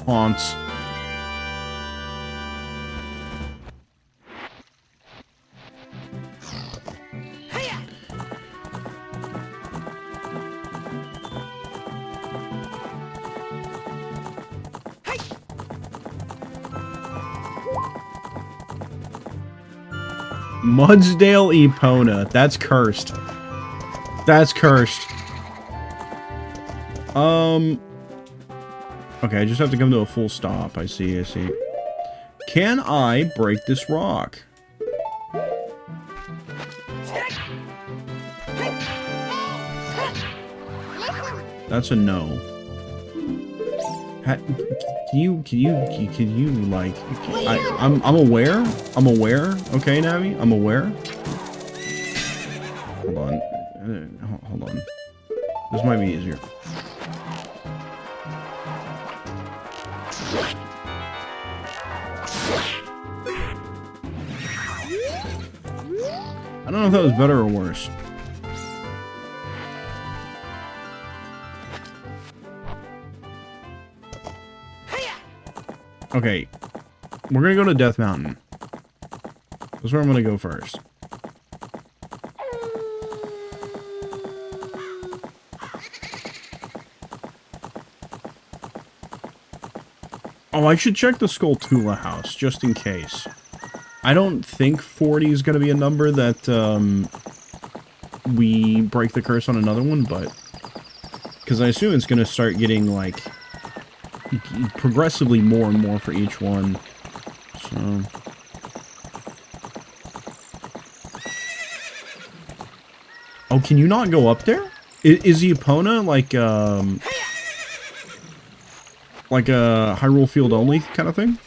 Haunts. Mudsdale Epona. That's cursed. That's cursed. Okay, I just have to come to a full stop. I see, I see. Can I break this rock? That's a no. Can you, like... I'm aware? I'm aware? Okay, Navi? I'm aware? Hold on. Hold on. This might be easier. I don't know if that was better or worse. Okay. We're gonna go to Death Mountain. That's where I'm gonna go first. Oh, I should check the Skulltula house, just in case. I don't think 40 is going to be a number that, we break the curse on another one, but... Because I assume it's going to start getting, like, progressively more and more for each one. So... Oh, can you not go up there? Is the Epona, like a Hyrule Field only kind of thing?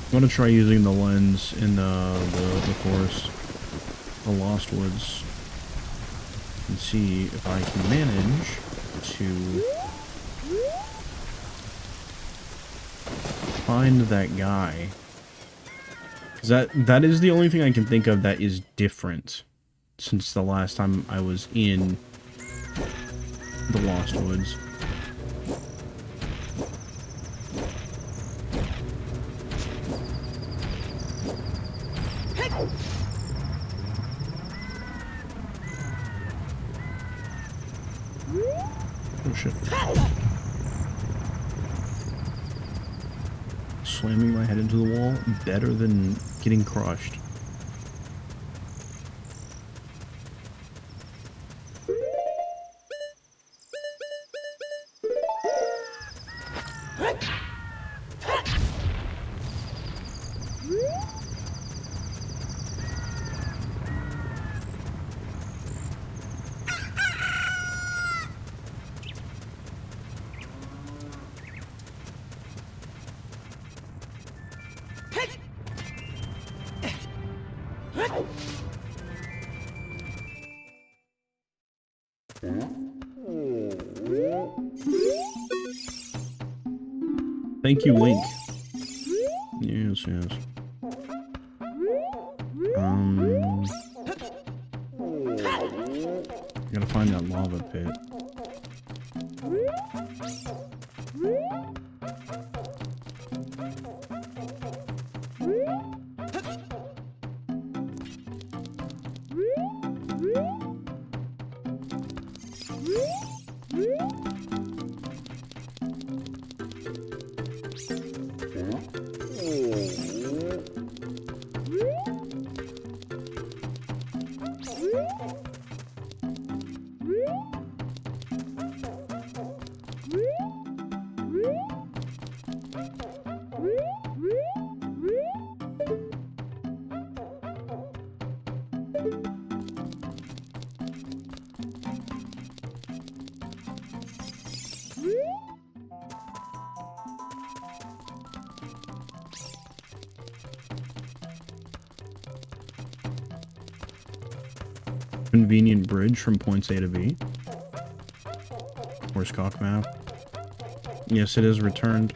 I'm gonna try using the lens in the forest, the Lost Woods, and see if I can manage to find that guy. Because that is the only thing I can think of that is different since the last time I was in the Lost Woods. Oh shit. Slamming my head into the wall, better than getting crushed. Thank you, Link. Yes, yes. Gotta find that lava pit. convenient bridge from points A to B. Horsecock map. Yes, it is returned.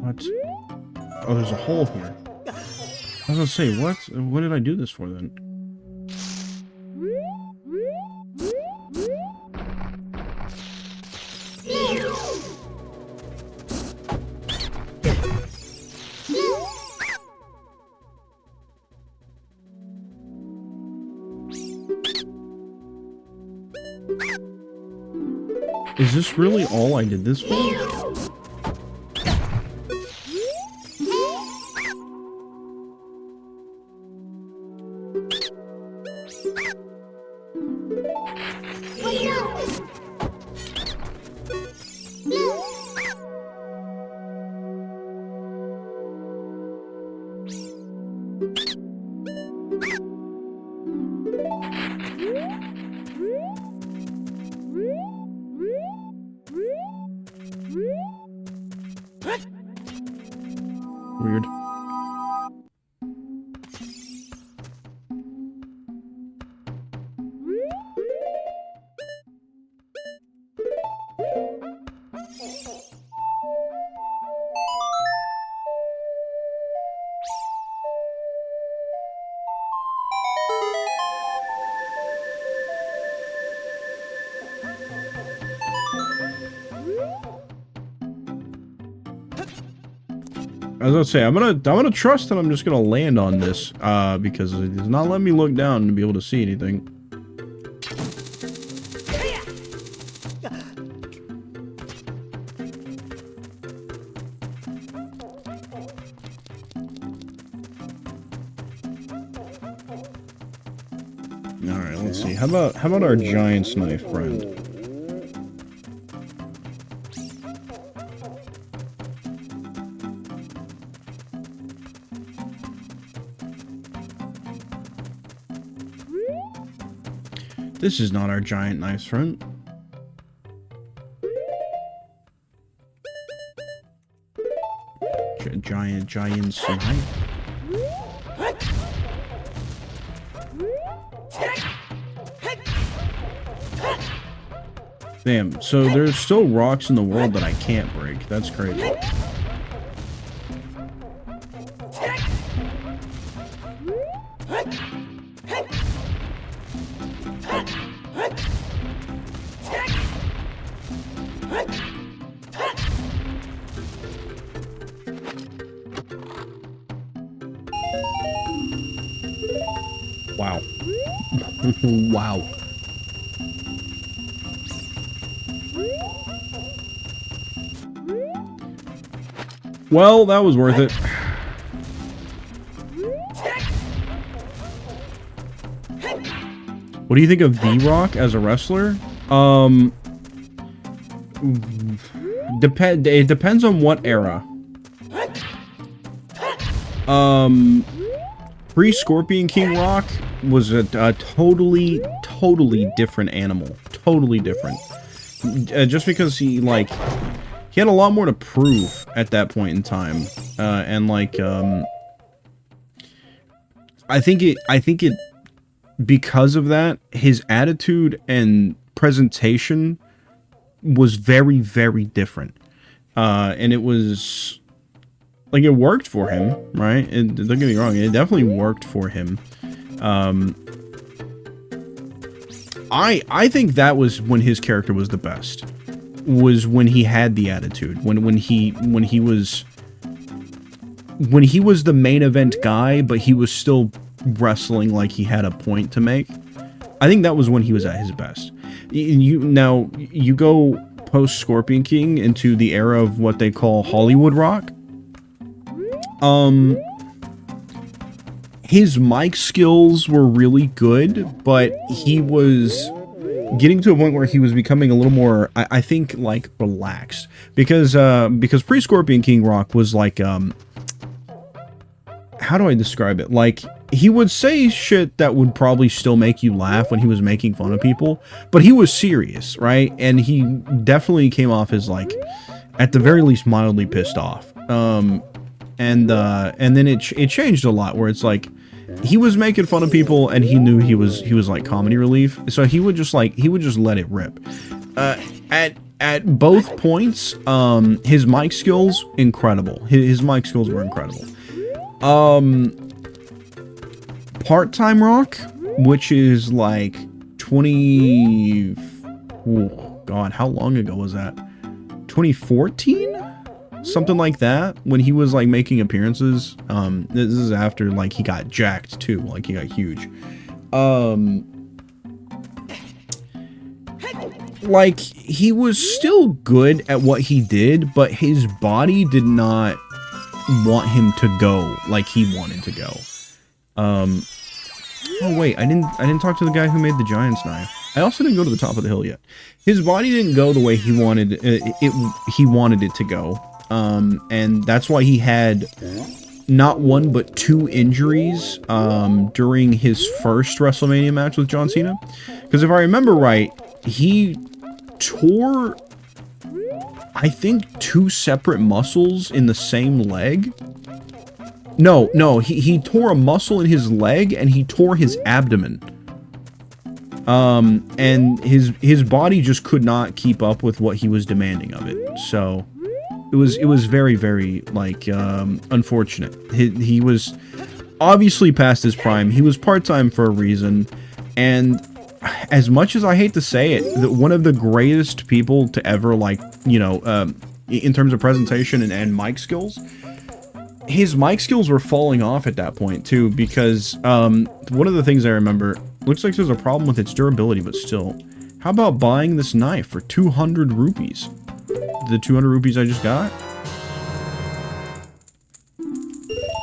What? Oh, there's a hole here. I was gonna say, what? What did I do this for then? Is this really all I did this for? Weird. I was gonna say, I'm gonna trust that I'm just gonna land on this, because it does not let me look down to be able to see anything. Alright, let's see. How about our giant knife friend? This is not our giant knife friend. Giant knife. Damn, so there's still rocks in the world that I can't break. That's crazy. Wow. Wow. Well, that was worth it. What do you think of D-Rock as a wrestler? It depends on what era. Pre-Scorpion King Rock was a totally different animal. Totally different. Just because he had a lot more to prove at that point in time. And I think it because of that, his attitude and presentation was very different. And it was like, it worked for him, right? And don't get me wrong, it definitely worked for him. I think that was when his character was the best. Was when he had the attitude. When he was the main event guy, but he was still wrestling like he had a point to make. I think that was when he was at his best. You go post Scorpion King into the era of what they call Hollywood rock. His mic skills were really good, but he was getting to a point where he was becoming a little more, I think, like, relaxed. Because pre-Scorpion King rock was like, how do I describe it? Like, he would say shit that would probably still make you laugh when he was making fun of people, but he was serious, right? And he definitely came off as, like, at the very least, mildly pissed off. And then it changed a lot, where it's like, he was making fun of people, and he knew he was like comedy relief, so he would just let it rip. At both points, his mic skills, incredible. His mic skills were incredible. Part-time rock, which is like 20... Oh, God, how long ago was that? 2014? Something like that, when he was like making appearances. This is after like he got jacked too, like he got huge. Like, he was still good at what he did, but his body did not want him to go like he wanted to go. Oh wait, I didn't talk to the guy who made the Giant's knife. I also didn't go to the top of the hill yet. His body didn't go the way he wanted it to go. And that's why he had not one but 2 injuries during his first WrestleMania match with John Cena. Because if I remember right, he tore, I think, 2 separate muscles in the same leg. No, he tore a muscle in his leg, and he tore his abdomen. And his body just could not keep up with what he was demanding of it. So it was very, very, like, unfortunate. He was obviously past his prime. He was part-time for a reason, and as much as I hate to say it, one of the greatest people to ever, like, you know, in terms of presentation and mic skills, his mic skills were falling off at that point too, because one of the things I remember, looks like there's a problem with its durability, but still, how about buying this knife for 200 rupees? The 200 rupees I just got?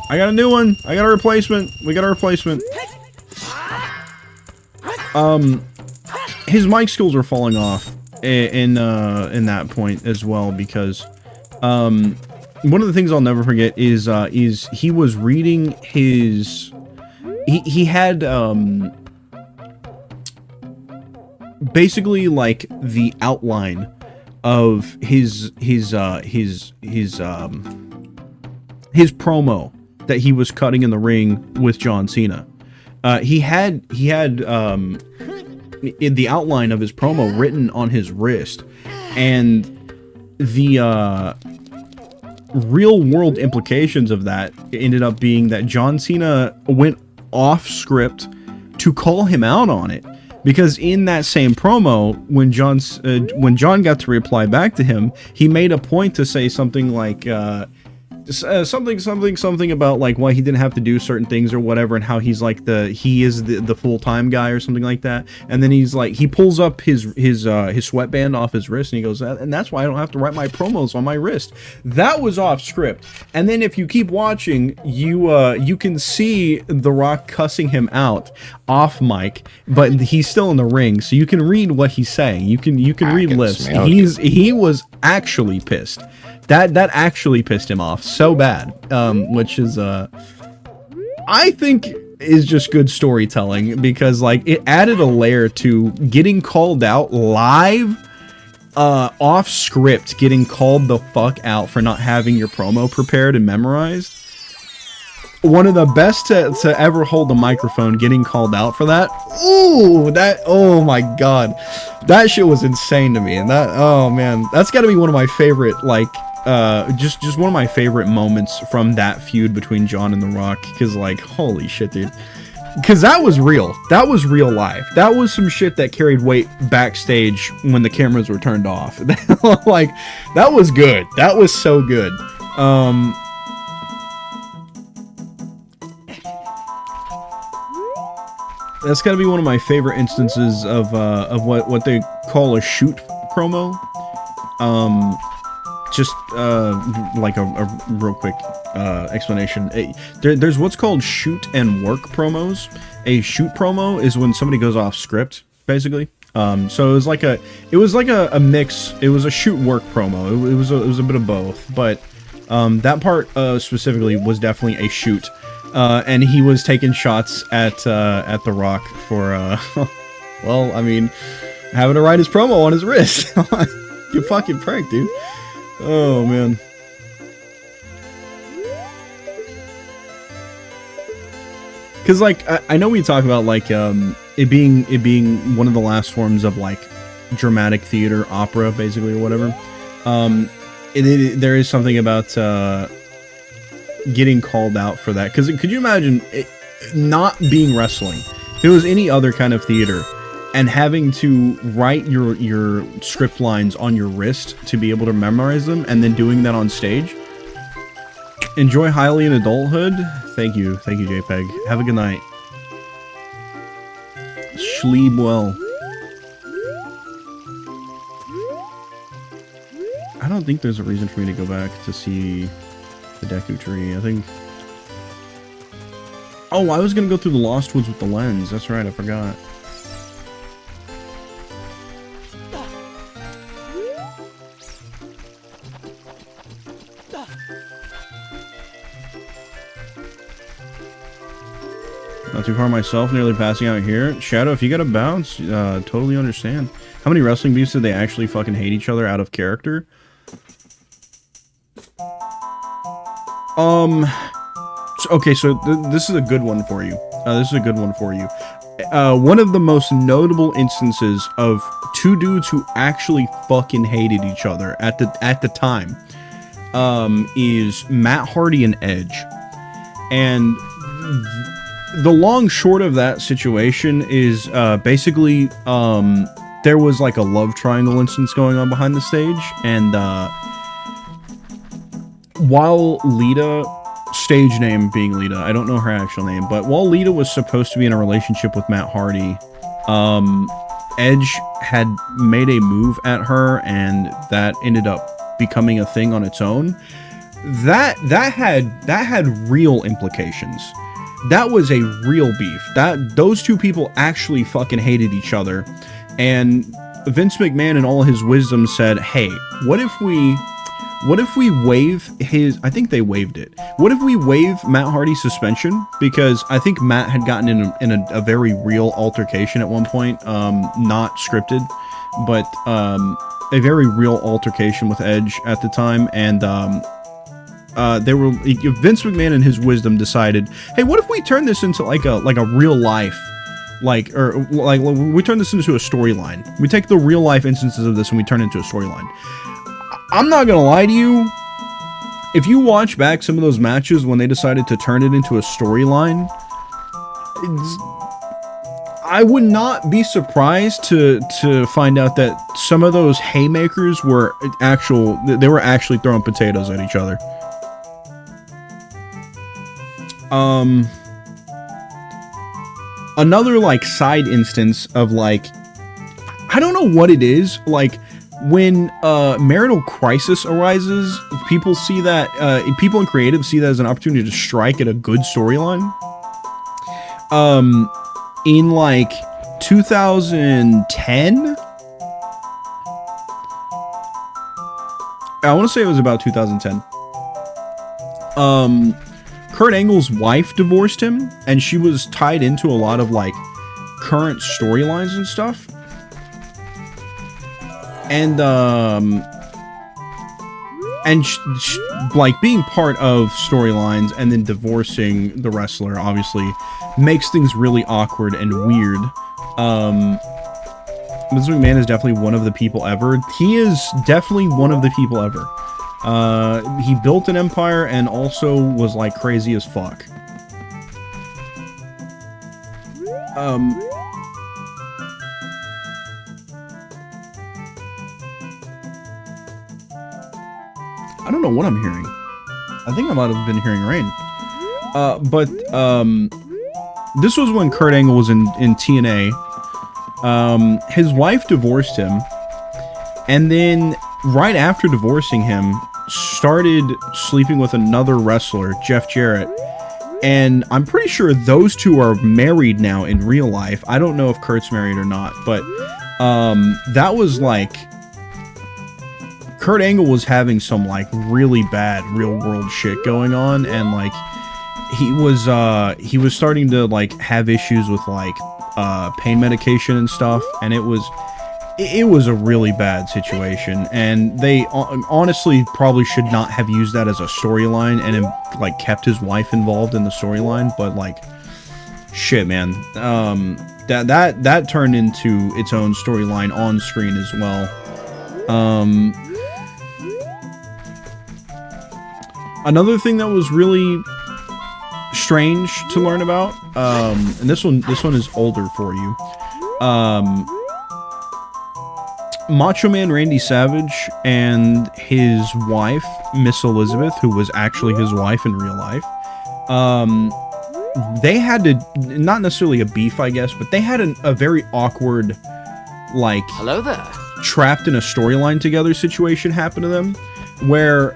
I got a new one! I got a replacement! We got a replacement! His mic skills were falling off in that point as well, because one of the things I'll never forget is he was reading his... He had, basically, like, the outline of his promo that he was cutting in the ring with John Cena. He had in the outline of his promo written on his wrist, and the real world implications of that ended up being that John Cena went off script to call him out on it, because in that same promo, when John got to reply back to him, he made a point to say something like something about, like, why he didn't have to do certain things or whatever, and how he's like he is the full-time guy or something like that. And then he's like, he pulls up his sweatband off his wrist, and he goes, and that's why I don't have to write my promos on my wrist. That was off script. And then if you keep watching, you can see The Rock cussing him out off mic, but he's still in the ring, so you can read what he's saying. You can read lips. He was actually pissed. That actually pissed him off so bad, which is, I think, is just good storytelling, because, like, it added a layer to getting called out live, off script, getting called the fuck out for not having your promo prepared and memorized. One of the best to ever hold a microphone, getting called out for that. Ooh, oh my god. That shit was insane to me, and oh man, that's gotta be one of my favorite, like, just one of my favorite moments from that feud between John and The Rock, because, like, holy shit, dude. Because that was real. That was real life. That was some shit that carried weight backstage when the cameras were turned off. Like, that was good. That was so good. That's gotta be one of my favorite instances of what they call a shoot promo. Just like a real quick explanation. There's what's called shoot and work promos. A shoot promo is when somebody goes off script, basically. So it was like a mix. It was a shoot work promo. It was a bit of both, but that part specifically was definitely a shoot. And he was taking shots at The Rock for well, I mean, having to write his promo on his wrist. You fucking prank, dude. Oh man. Cause like I know we talk about like it being one of the last forms of like dramatic theater, opera, basically, or whatever. There is something about getting called out for that. Cause could you imagine it not being wrestling? If it was any other kind of theater, and having to write your script lines on your wrist to be able to memorize them, and then doing that on stage. Enjoy highly in adulthood. Thank you, JPEG. Have a good night. Sleep well. I don't think there's a reason for me to go back to see the Deku Tree. I think... Oh, I was gonna go through the Lost Woods with the lens. That's right, I forgot. Not too far myself, nearly passing out here. Shadow, if you gotta bounce, totally understand. How many wrestling beefs did they actually fucking hate each other out of character? Okay, so this is a good one for you. One of the most notable instances of two dudes who actually fucking hated each other at the time, is Matt Hardy and Edge. And the long short of that situation is basically there was like a love triangle instance going on behind the stage, and while Lita, stage name being Lita, I don't know her actual name, but while Lita was supposed to be in a relationship with Matt Hardy, Edge had made a move at her, and that ended up becoming a thing on its own. That had real implications. That was a real beef. Those two people actually fucking hated each other, and Vince McMahon in all his wisdom said, "Hey, what if we waive his..." I think they waived it. What if we waive Matt Hardy's suspension? Because I think Matt had gotten in a very real altercation at one point, not scripted, but a very real altercation with Edge at the time, and Vince McMahon in his wisdom decided, hey, what if we turn this into like a real life, we turn this into a storyline. We take the real life instances of this and we turn it into a storyline. I'm not gonna lie to you, if you watch back some of those matches when they decided to turn it into a storyline, I would not be surprised to find out that some of those haymakers were actually throwing potatoes at each other. Another like side instance of like, I don't know what it is, like when marital crisis arises, people see that people in creative see that as an opportunity to strike at a good storyline. In like 2010, I want to say it was about 2010. Kurt Angle's wife divorced him, and she was tied into a lot of like current storylines and stuff. And like being part of storylines and then divorcing the wrestler obviously makes things really awkward and weird. Vince McMahon is definitely one of the people ever. He is definitely one of the people ever. He built an empire and also was like crazy as fuck. I don't know what I'm hearing. I think I might have been hearing rain. But this was when Kurt Angle was in TNA. His wife divorced him, and then right after divorcing him, started sleeping with another wrestler, Jeff Jarrett. And I'm pretty sure those two are married now in real life. I don't know if Kurt's married or not, but that was like... Kurt Angle was having some, like, really bad real-world shit going on, and, like, he was starting to, like, have issues with, like, pain medication and stuff, and it was a really bad situation, and they honestly probably should not have used that as a storyline and, like, kept his wife involved in the storyline, but, like, shit, man, that turned into its own storyline on screen as well. Another thing that was really strange to learn about, and this one is older for you. Macho Man Randy Savage and his wife, Miss Elizabeth, who was actually his wife in real life, they had to, not necessarily a beef, I guess, but they had a very awkward, like,
hello there,
trapped in a storyline together situation happen to them, where,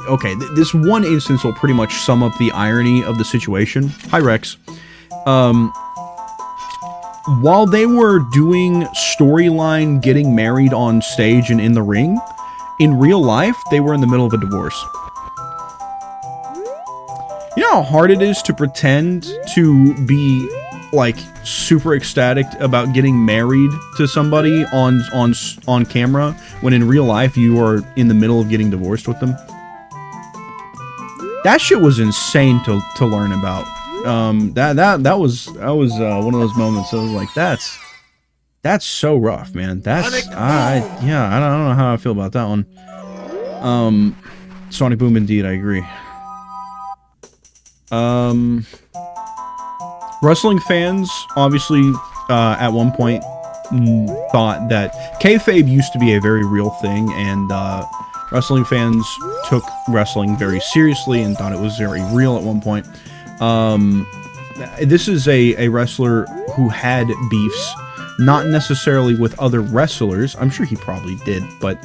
okay, this one instance will pretty much sum up the irony of the situation. Hi, Rex. While they were doing storyline getting married on stage and in the ring, in real life, they were in the middle of a divorce. You know how hard it is to pretend to be, like, super ecstatic about getting married to somebody on camera, when in real life you are in the middle of getting divorced with them? That shit was insane to learn about. That was one of those moments that was like, that's so rough, man. That's I don't know how I feel about that one. Sonic Boom, indeed, I agree. Wrestling fans obviously at one point thought that kayfabe used to be a very real thing, and wrestling fans took wrestling very seriously and thought it was very real at one point. This is a wrestler who had beefs, not necessarily with other wrestlers. I'm sure he probably did, but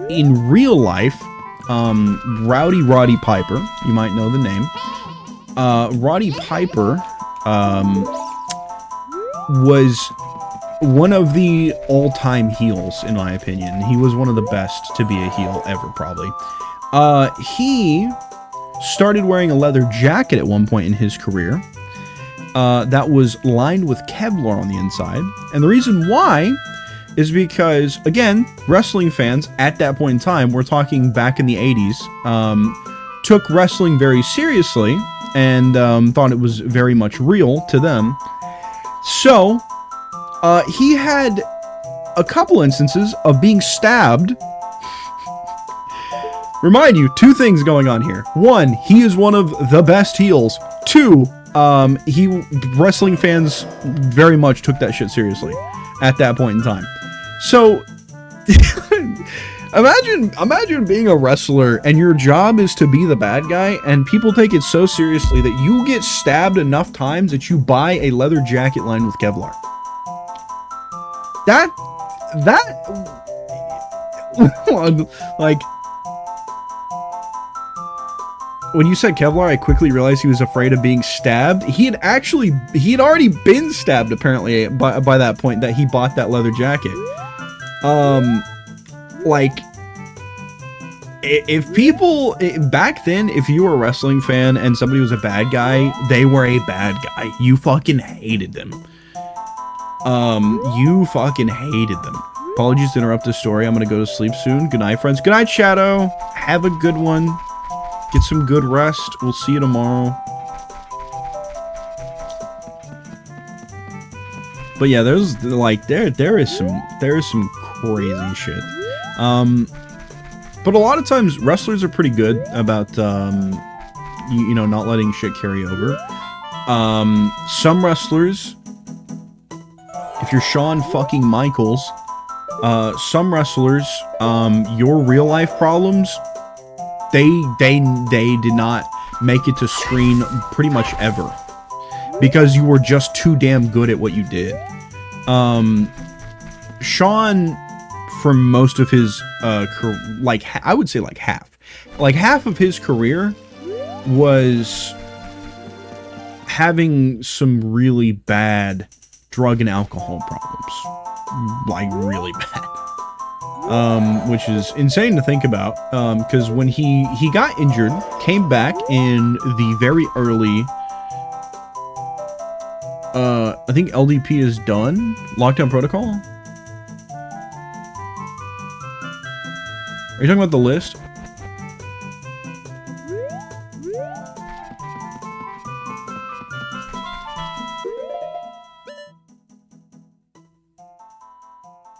in real life, Roddy Piper, you might know the name. Roddy Piper was one of the all-time heels, in my opinion. He was one of the best to be a heel ever, probably. He started wearing a leather jacket at one point in his career that was lined with Kevlar on the inside. And the reason why is because, again, wrestling fans at that point in time, we're talking back in the 80s, took wrestling very seriously and thought it was very much real to them. So, he had a couple instances of being stabbed. Remind you, two things going on here. One, he is one of the best heels. Two, wrestling fans very much took that shit seriously at that point in time. So, imagine being a wrestler and your job is to be the bad guy, and people take it so seriously that you get stabbed enough times that you buy a leather jacket lined with Kevlar. Like, when you said Kevlar, I quickly realized he was afraid of being stabbed. He had already been stabbed, apparently, by that point that he bought that leather jacket. Like, if people, back then, if you were a wrestling fan and somebody was a bad guy, they were a bad guy. You fucking hated them. You fucking hated them. Apologies to interrupt this story. I'm gonna go to sleep soon. Good night, friends. Good night, Shadow. Have a good one. Get some good rest. We'll see you tomorrow. But yeah, there's like there is some crazy shit. But a lot of times wrestlers are pretty good about you know, not letting shit carry over. Some wrestlers, if you're Shawn fucking Michaels, some wrestlers, your real life problems, they did not make it to screen pretty much ever because you were just too damn good at what you did. Sean, for most of his like I would say like half of his career was having some really bad drug and alcohol problems, like really bad. Which is insane to think about, because when he got injured, came back in the very early, I think LDP is done, Lockdown Protocol? Are you talking about the list?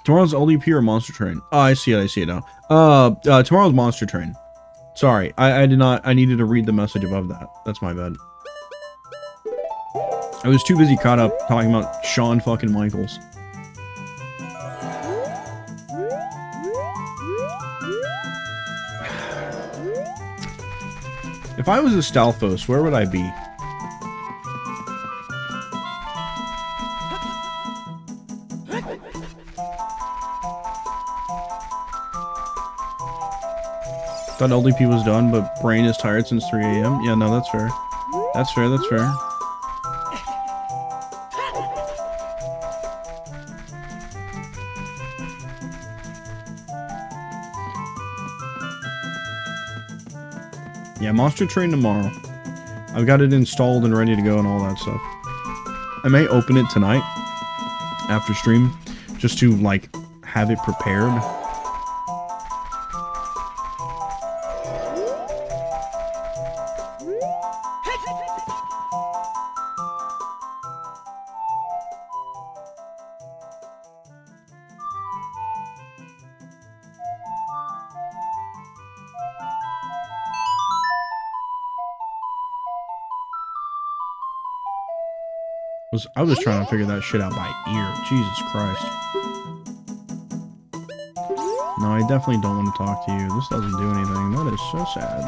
Tomorrow's LDP or Monster Train? Oh, I see it now. Tomorrow's Monster Train. Sorry, I did not, I needed to read the message above that. That's my bad. I was too busy caught up talking about Shawn fucking Michaels. If I was a Stalfos, where would I be? Thought LDP was done, but brain is tired since 3 a.m. Yeah, no, that's fair. That's fair, that's fair. Yeah, Monster Train tomorrow. I've got it installed and ready to go and all that stuff. I may open it tonight after stream just to, like, have it prepared. I was trying to figure that shit out by ear. Jesus Christ. No, I definitely don't want to talk to you. This doesn't do anything. That is so sad.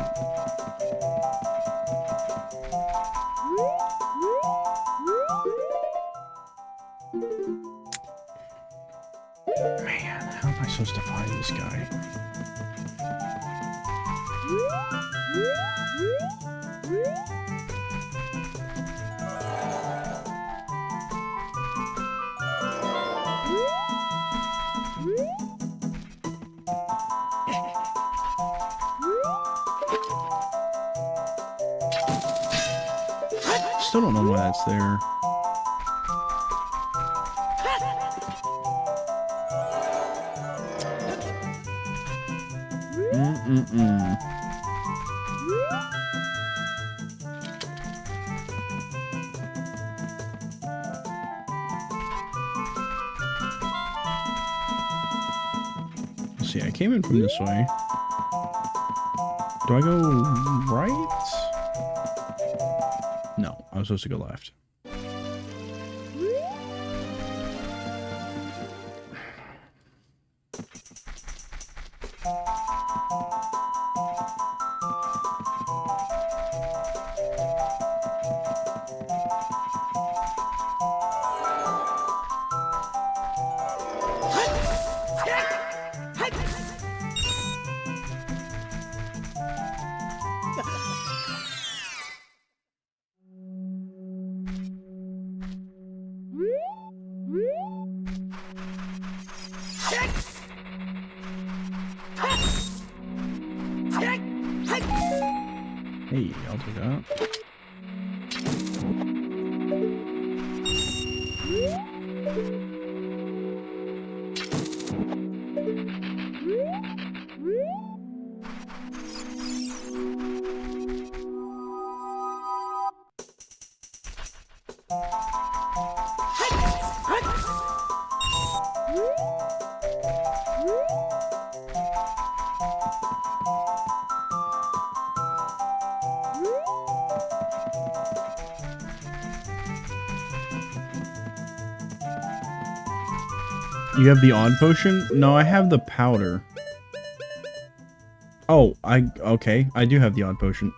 Man, how am I supposed to find this guy? Still don't know why that's there. Let's see, I came in from this way. Do I go right? No, I was supposed to go left. Hey, I'll do that. You have the odd potion? No, I have the powder. Oh, okay. I do have the odd potion.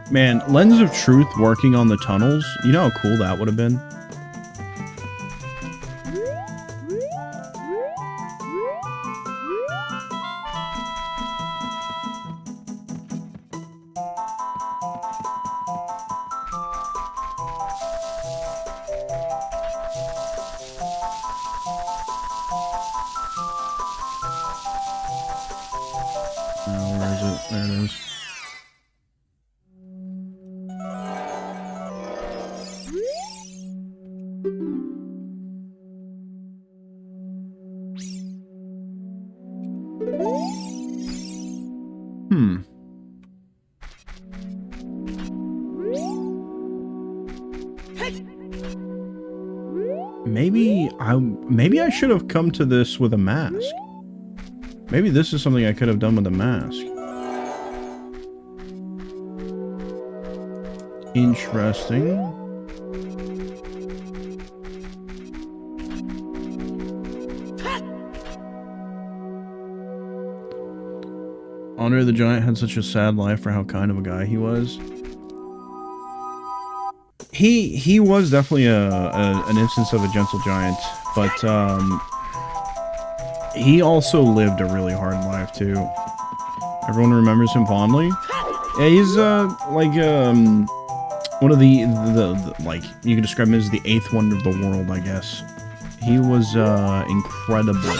Man, Lens of Truth working on the tunnels. You know how cool that would have been? Where is it? There it is. Maybe I should have come to this with a mask. Maybe this is something I could have done with a mask. Interesting. Andre the Giant had such a sad life for how kind of a guy he was. He was definitely an instance of a gentle giant, but he also lived a really hard life too. Everyone remembers him fondly. Yeah, he's like one of the like, you could describe him as the 8th wonder of the world, I guess. He was incredible.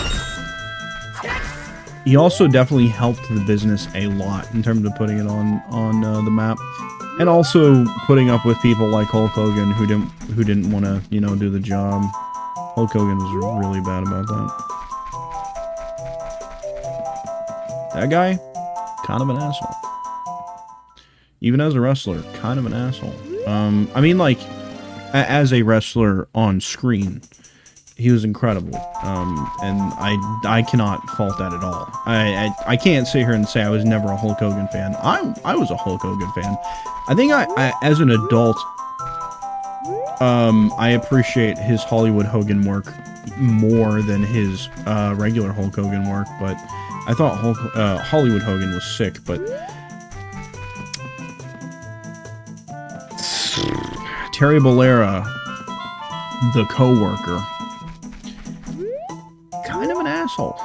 He also definitely helped the business a lot in terms of putting it on the map. And also putting up with people like Hulk Hogan who didn't want to, you know, do the job. Hulk Hogan was really bad about that. That guy, kind of an asshole. Even as a wrestler, kind of an asshole. I mean, like, as a wrestler on screen, he was incredible. And I cannot fault that at all. I can't sit here and say I was never a Hulk Hogan fan. I was a Hulk Hogan fan. I think I as an adult, I appreciate his Hollywood Hogan work more than his regular Hulk Hogan work, but I thought Hollywood Hogan was sick, but Terry Bollea, the co-worker, kind of an asshole.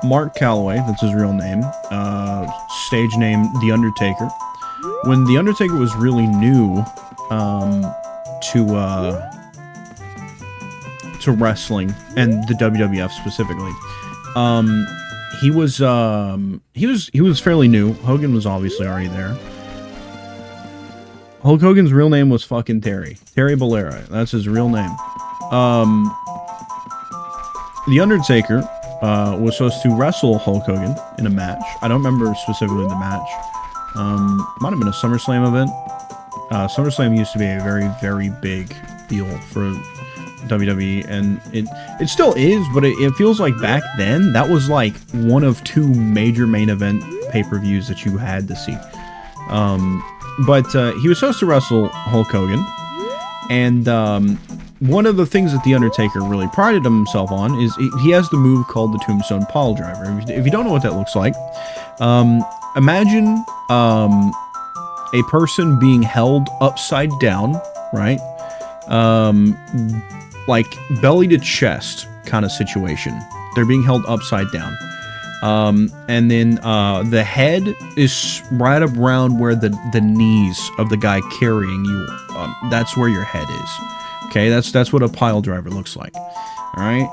Mark Calloway, that's his real name, stage name The Undertaker. When The Undertaker was really new to wrestling and the WWF specifically, he was fairly new. Hogan was obviously already there. Hulk Hogan's real name was fucking Terry Bollea. That's his real name. The Undertaker was supposed to wrestle Hulk Hogan in a match. I don't remember specifically the match. Might have been a SummerSlam event. SummerSlam used to be a very, very big deal for WWE, and it still is, but it feels like back then, that was like one of 2 major main event pay-per-views that you had to see. But he was supposed to wrestle Hulk Hogan, and one of the things that The Undertaker really prided himself on is he has the move called the Tombstone Piledriver. If you don't know what that looks like, imagine a person being held upside down, right? Like belly to chest kind of situation. They're being held upside down. And then the head is right around where the knees of the guy carrying you. That's where your head is. Okay, that's what a pile driver looks like. All right.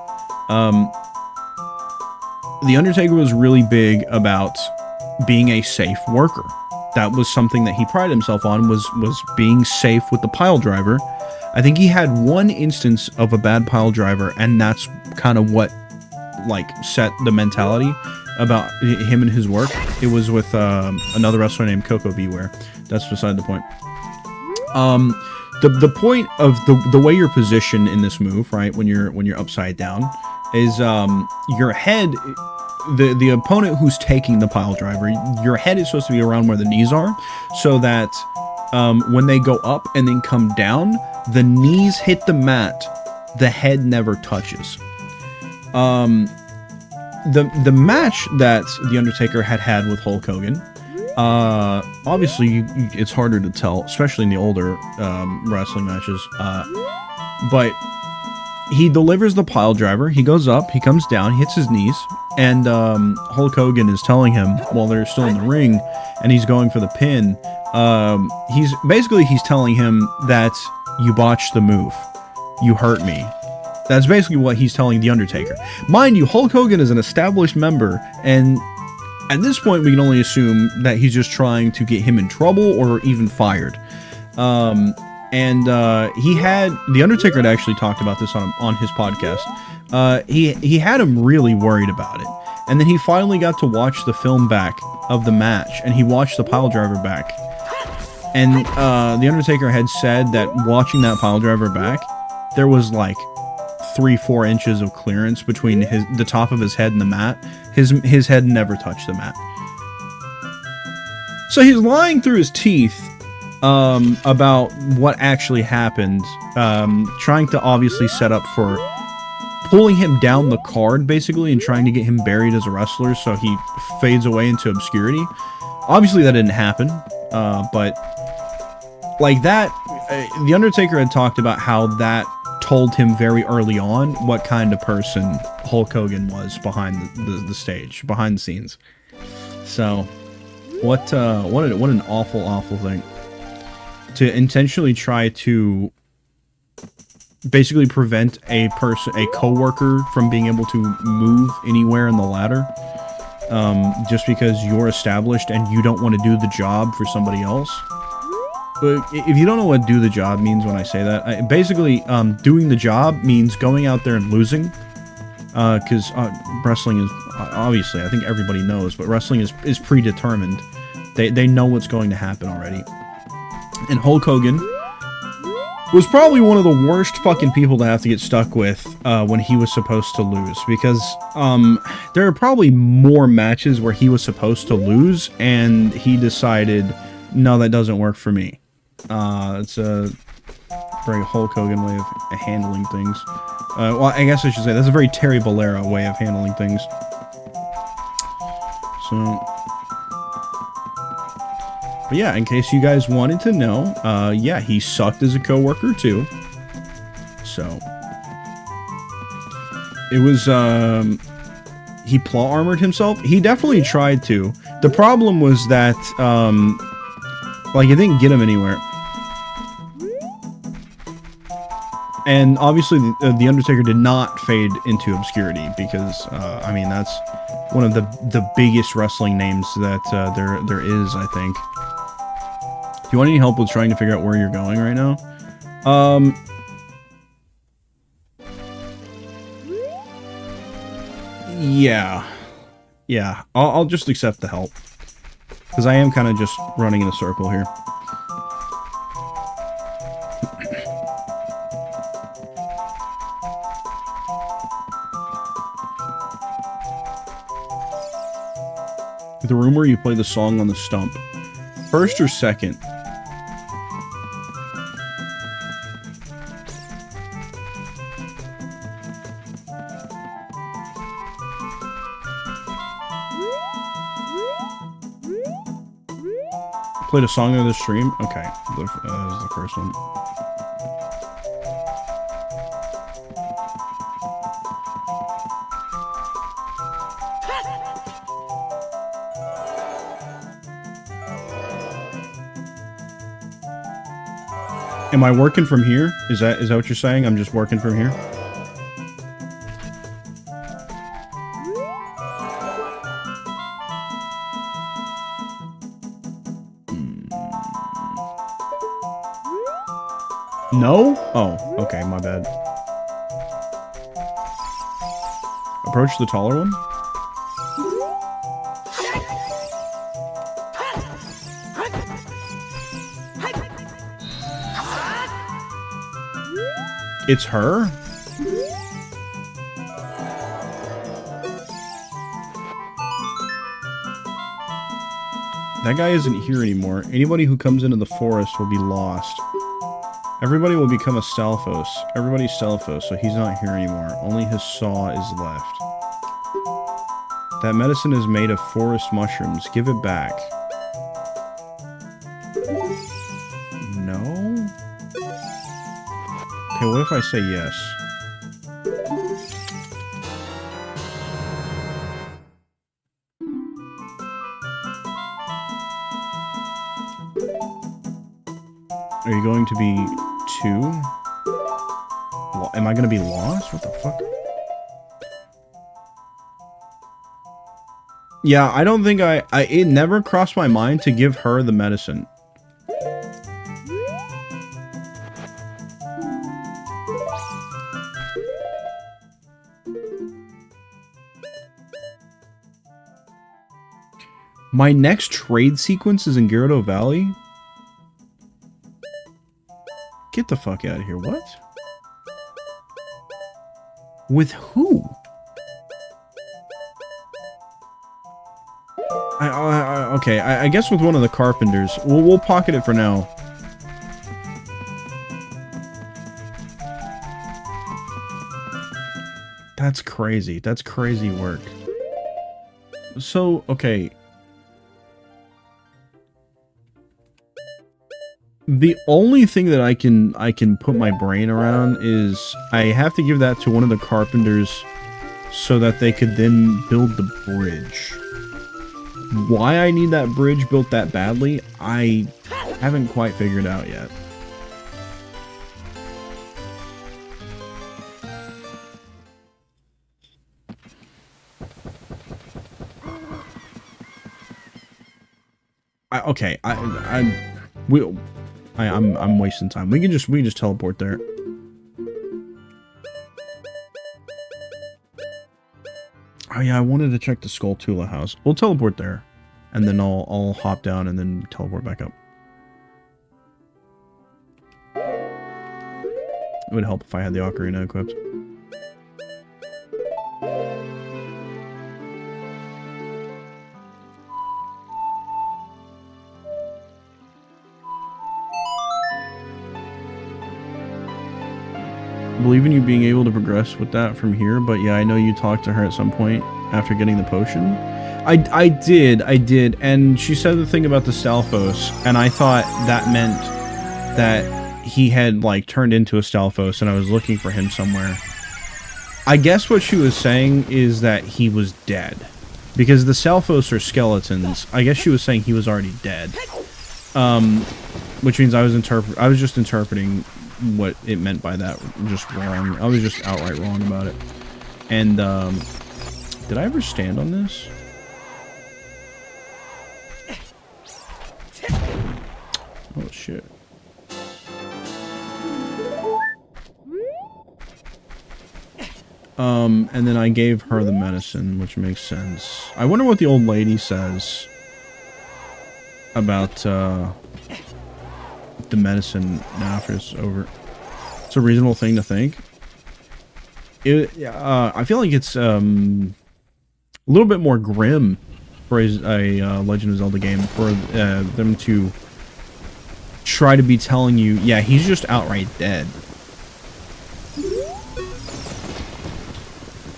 The Undertaker was really big about being a safe worker. That was something that he prided himself on, was being safe with the pile driver. I think he had one instance of a bad pile driver, and that's kind of what like set the mentality about him and his work. It was with another wrestler named Coco Beware. That's beside the point. The point of the way you're positioned in this move, right, when you're upside down, is your head, the opponent who's taking the pile driver, your head is supposed to be around where the knees are, so that when they go up and then come down, the knees hit the mat, the head never touches. The match that The Undertaker had with Hulk Hogan Obviously, it's harder to tell, especially in the older wrestling matches. But he delivers the pile driver. He goes up, he comes down, hits his knees, and Hulk Hogan is telling him while they're still in the ring, and he's going for the pin. He's telling him that you botched the move, you hurt me. That's basically what he's telling The Undertaker. Mind you, Hulk Hogan is an established member, and at this point we can only assume that he's just trying to get him in trouble or even fired. The Undertaker had actually talked about this on his podcast. He had him really worried about it. And then he finally got to watch the film back of the match, and he watched the pile driver back. And The Undertaker had said that watching that pile driver back, there was like 3-4 inches of clearance between the top of his head and the mat. His head never touched the mat. So he's lying through his teeth about what actually happened, trying to obviously set up for pulling him down the card, basically, and trying to get him buried as a wrestler so he fades away into obscurity. Obviously that didn't happen, but like that, The Undertaker had talked about how that told him very early on what kind of person Hulk Hogan was behind the stage, behind the scenes. So, what an awful thing. To intentionally try to basically prevent a coworker from being able to move anywhere in the ladder, just because you're established and you don't want to do the job for somebody else. But if you don't know what do the job means when I say that, basically, doing the job means going out there and losing. Because wrestling is, obviously, I think everybody knows, but wrestling is predetermined. They know what's going to happen already. And Hulk Hogan was probably one of the worst fucking people to have to get stuck with when he was supposed to lose. Because there are probably more matches where he was supposed to lose, and he decided, no, that doesn't work for me. It's a very Hulk Hogan way of handling things. Well, I guess I should say that's a very Terry Bollea way of handling things. So, but yeah, in case you guys wanted to know, yeah, he sucked as a coworker too. So, it was, he plot armored himself. He definitely tried to. The problem was that, like, it didn't get him anywhere. And obviously, the Undertaker did not fade into obscurity because, I mean, that's one of the biggest wrestling names that there is, I think. Do you want any help with trying to figure out where you're going right now? Yeah. I'll just accept the help because I am kind of just running in a circle here. The room where you play the song on the stump. First or second? Played a song on the stream? Okay. That was the first one. Am I working from here? Is that what you're saying? I'm just working from here? No? Oh, okay, my bad. Approach the taller one? It's her? That guy isn't here anymore. Anybody who comes into the forest will be lost. Everybody will become a Stalfos. Everybody's Stalfos, so he's not here anymore. Only his saw is left. That medicine is made of forest mushrooms. Give it back. Okay, what if I say yes? Are you going to be 2? Am I going to be lost? What the fuck? Yeah, I don't think it never crossed my mind to give her the medicine. My next trade sequence is in Gyarados Valley? Get the fuck out of here. What? With who? Okay, I guess with one of the carpenters. We'll pocket it for now. That's crazy. That's crazy work. So, okay. The only thing that I can put my brain around is I have to give that to one of the carpenters so that they could then build the bridge. Why I need that bridge built that badly, I haven't quite figured out yet. I'm wasting time. We can just teleport there. Oh yeah, I wanted to check the Skulltula house. We'll teleport there, and then I'll hop down and then teleport back up. It would help if I had the ocarina equipped. Believe in you being able to progress with that from here, but yeah, I know you talked to her at some point after getting the potion. I did, and she said the thing about the Stalfos, and I thought that meant that he had, like, turned into a Stalfos, and I was looking for him somewhere. I guess what she was saying is that he was dead, because the Stalfos are skeletons. I guess she was saying he was already dead, which means I was just interpreting what it meant by that just wrong. I was just outright wrong about it. And did I ever stand on this? Oh shit. And then I gave her the medicine, which makes sense. I wonder what the old lady says about the medicine now after it's over. It's a reasonable thing to think. I feel like it's a little bit more grim for a Legend of Zelda game for them to try to be telling you, yeah, he's just outright dead.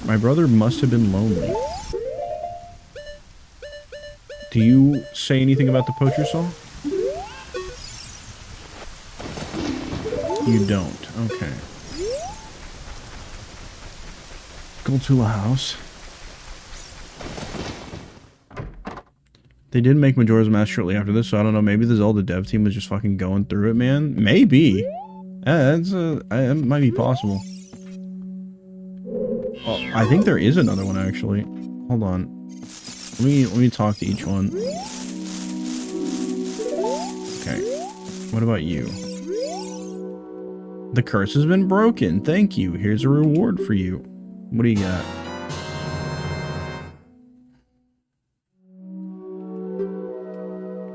My brother must have been lonely. Do you say anything about the poacher saw? You don't. Okay. Skulltula house. They did make Majora's Mask shortly after this, so I don't know. Maybe the Zelda dev team was just fucking going through it, man. Maybe. Yeah, it might be possible. Well, I think there is another one actually. Hold on. Let me talk to each one. Okay. What about you? The curse has been broken. Thank you. Here's a reward for you. What do you got?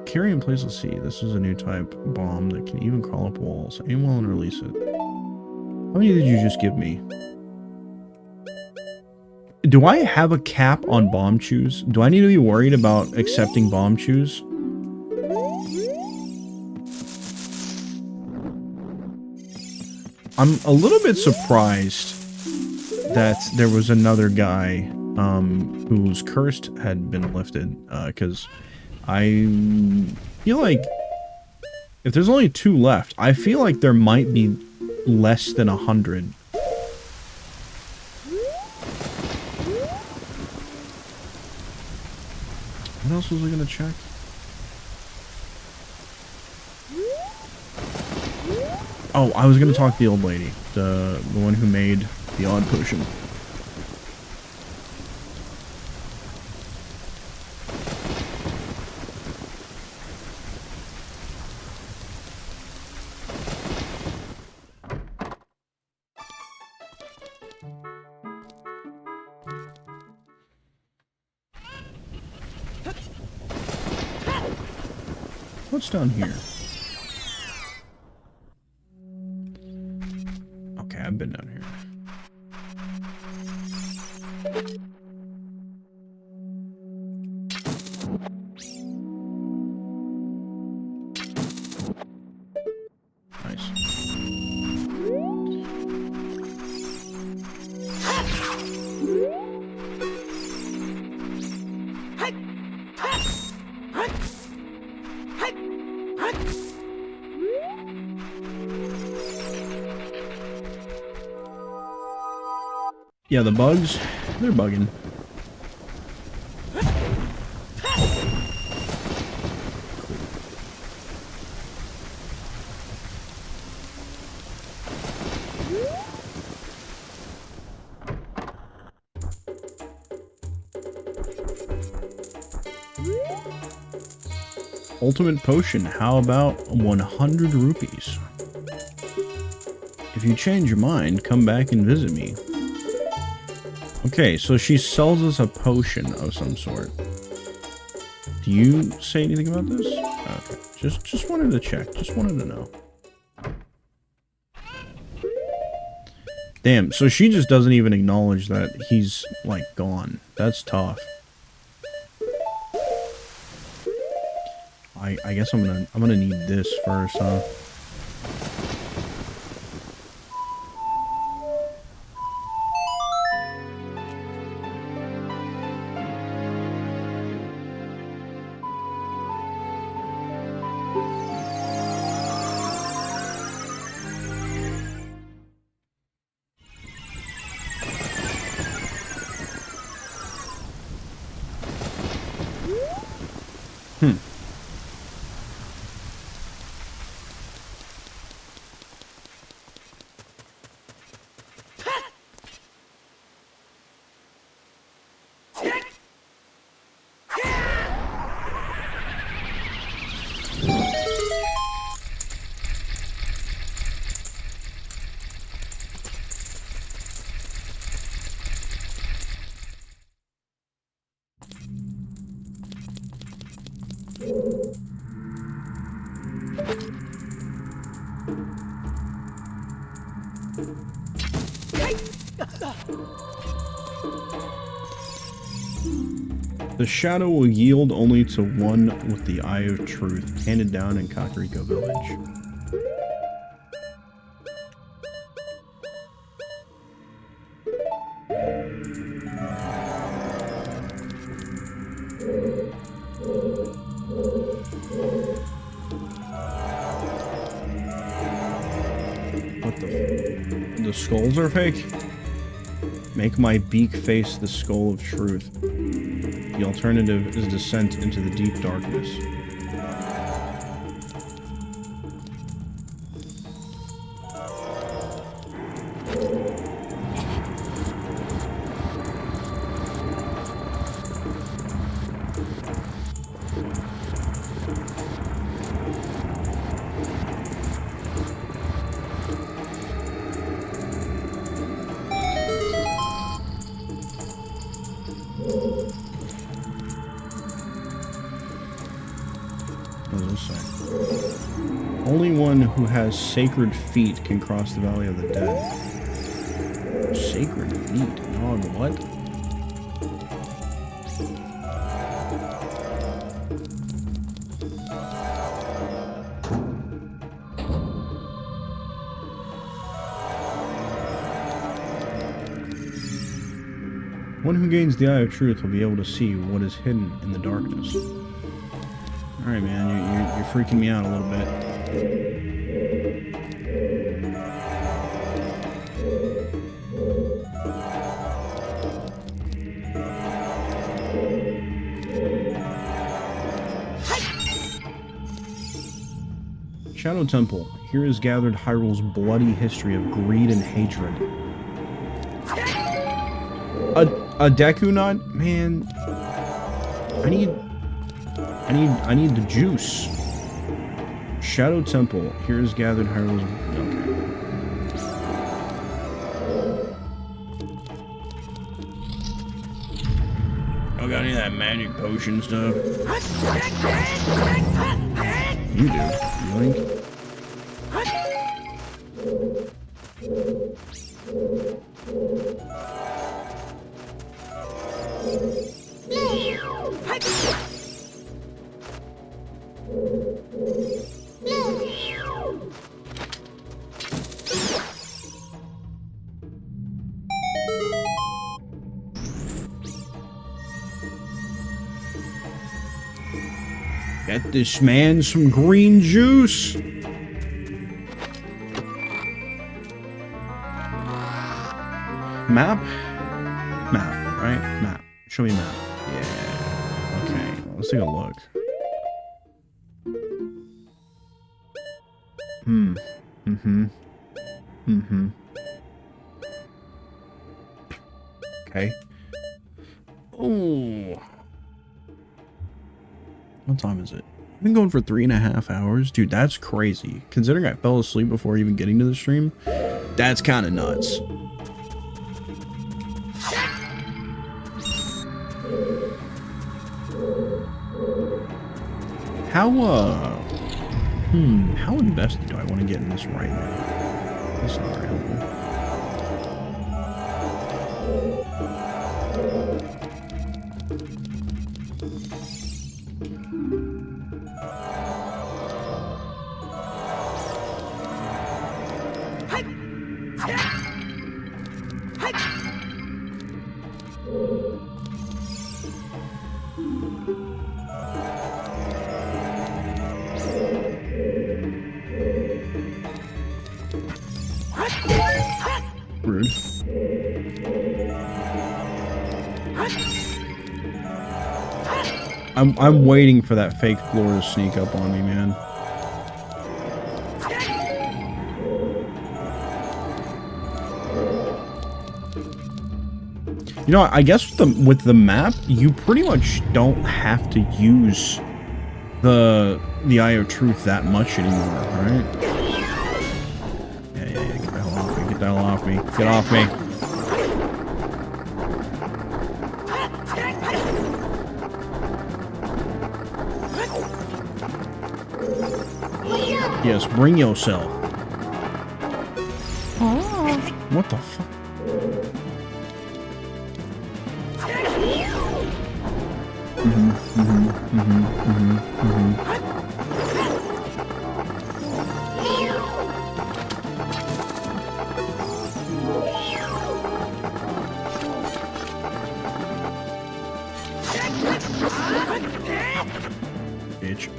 Carry in place, let's see. This is a new type bomb that can even crawl up walls. Aim well and release it. How many did you just give me? Do I have a cap on bomb chews? Do I need to be worried about accepting bomb chews? I'm a little bit surprised that there was another guy whose curse had been lifted, because I feel like If there's only 2 left, I feel like there might be less than 100. What else was I gonna check? Oh, I was gonna talk to the old lady, the one who made the odd potion. What's down here? Okay, I've been down here. Nice. Yeah, the bugs, they're bugging. Ultimate potion, how about 100 rupees? If you change your mind, come back and visit me. Okay, so she sells us a potion of some sort. Do you say anything about this? Okay, just wanted to check, just wanted to know. Damn, so she just doesn't even acknowledge that he's, like, gone. That's tough. I guess I'm gonna need this first, huh? The shadow will yield only to one with the Eye of Truth, handed down in Kakariko Village. What the skulls are fake? Make my beak face the skull of truth. The alternative is descent into the deep darkness. What does this say? Only one who has sacred feet can cross the Valley of the Dead. Sacred feet? Dog, what? One who gains the Eye of Truth will be able to see what is hidden in the darkness. Alright, man, you're freaking me out a little bit. Shadow Temple. Here is gathered Hyrule's bloody history of greed and hatred. A Deku Nut? Man. I need the juice. Shadow Temple. Here is gathered Hyrule's... Okay. I got any of that magic potion stuff? You do. You think? Get this man some green juice. Map? Map, right? Map. Show me map. Yeah. Okay, let's take a look. Okay. Oh. What time is it? I've been going for 3.5 hours. Dude, that's crazy. Considering I fell asleep before even getting to the stream, that's kind of nuts. How invested do I want to get in this right now? That's not very helpful. Rude. I'm waiting for that fake floor to sneak up on me, man. You know, I guess with the map, you pretty much don't have to use the Eye of Truth that much anymore, right? Yeah, get the hell off me. Get the hell off me. Get off me. Yes, bring yourself. What the fuck? Bitch.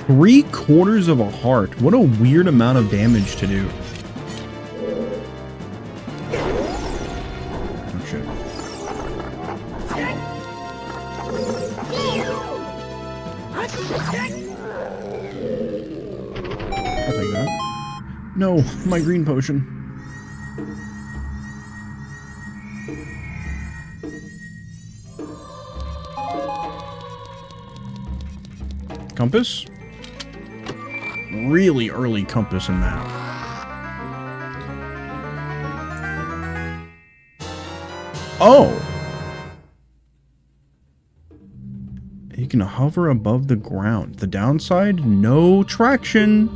Three-quarters of a heart. What a weird amount of damage to do. Oh shit. I'll take that. No, my green potion. Compass? Really early compass in that. Oh! You can hover above the ground. The downside? No traction.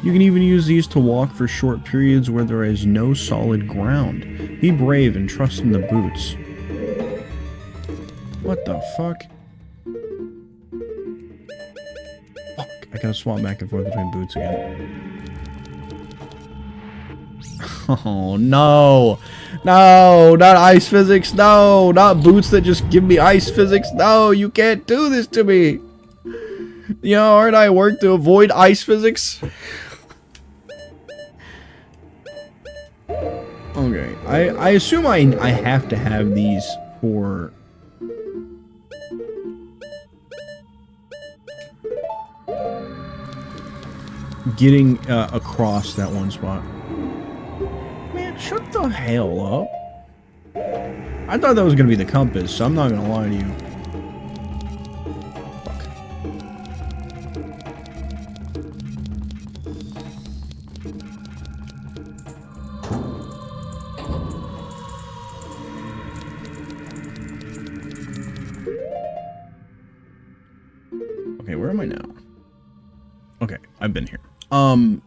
You can even use these to walk for short periods where there is no solid ground. Be brave and trust in the boots. What the fuck? Fuck. I gotta swap back and forth between boots again. Oh, no. No, not ice physics. No, not boots that just give me ice physics. No, you can't do this to me. You know, aren't I worked to avoid ice physics? Okay, I assume I have to have these for... getting across that one spot. Man, shut the hell up. I thought that was going to be the compass, so I'm not going to lie to you. Fuck. Okay, where am I now? Okay, I've been here.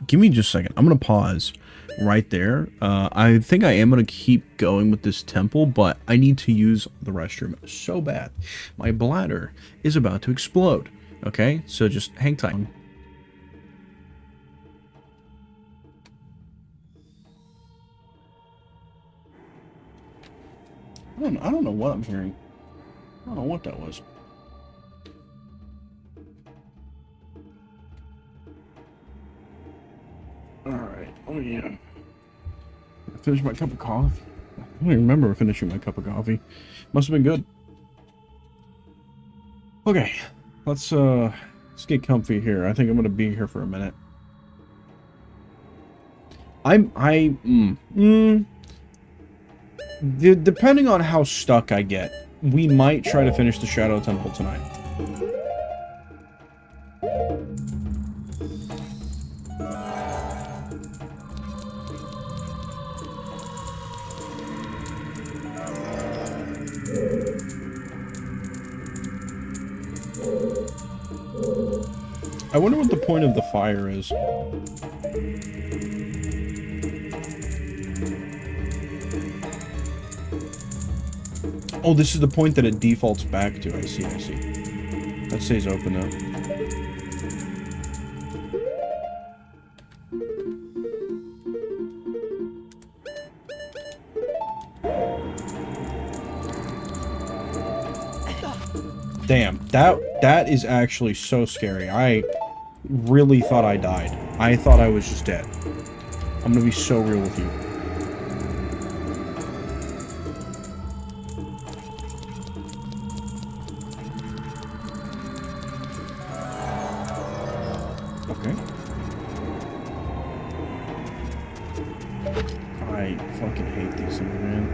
Give me just a second. I'm gonna pause right there. I think I am gonna keep going with this temple, but I need to use the restroom so bad. My bladder is about to explode. Okay, so just hang tight. I don't know what I'm hearing. I don't know what that was. Alright, oh yeah. I finished my cup of coffee. I don't even remember finishing my cup of coffee. Must have been good. Okay, let's get comfy here. I think I'm gonna be here for a minute. Depending on how stuck I get, we might try to finish the Shadow Temple tonight. I wonder what the point of the fire is. Oh, this is the point that it defaults back to. I see, I see. That stays open though. Damn, that is actually so scary. I really thought I died. I thought I was just dead. I'm gonna be so real with you. Okay. I fucking hate these things, man.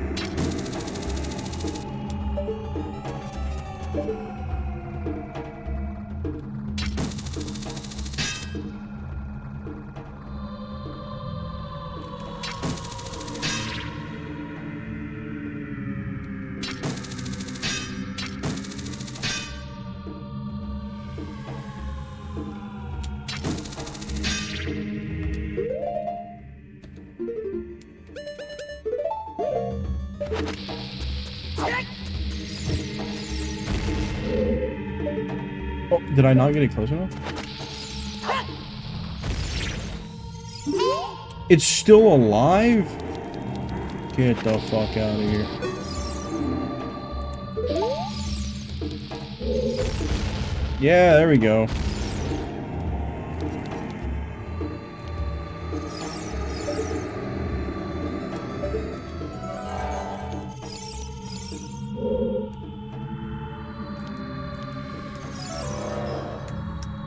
Oh, did I not get it close enough? It's still alive? Get the fuck out of here. Yeah, there we go.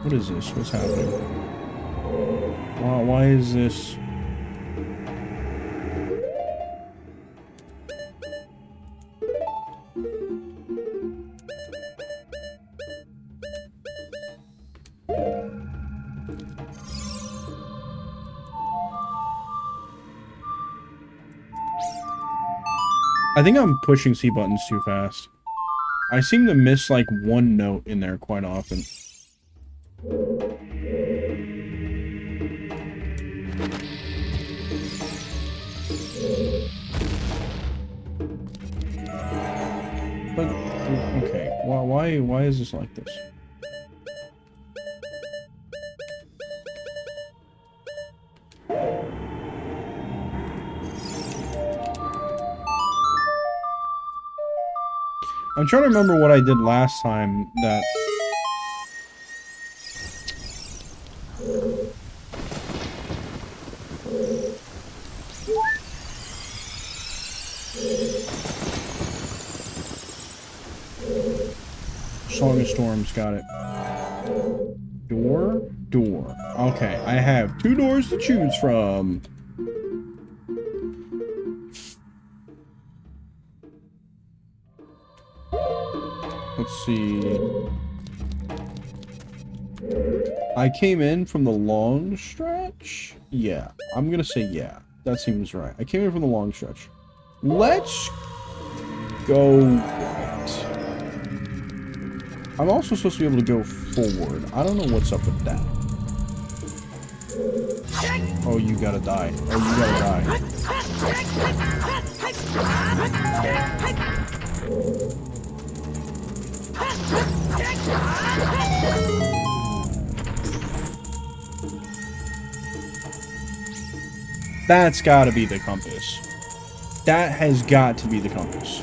What is this? What's happening? Why is this? I think I'm pushing C buttons too fast. I seem to miss like one note in there quite often. But okay, well, why is this like this? I'm trying to remember what I did last time that... Song of Storms, got it. Door? Door. Okay, I have 2 doors to choose from. Let's see. I came in from the long stretch? Yeah, I'm gonna say yeah. That seems right. I came in from the long stretch. Let's go right. I'm also supposed to be able to go forward. I don't know what's up with that. Oh, you gotta die. Oh, you gotta die. That's gotta be the compass. That has got to be the compass.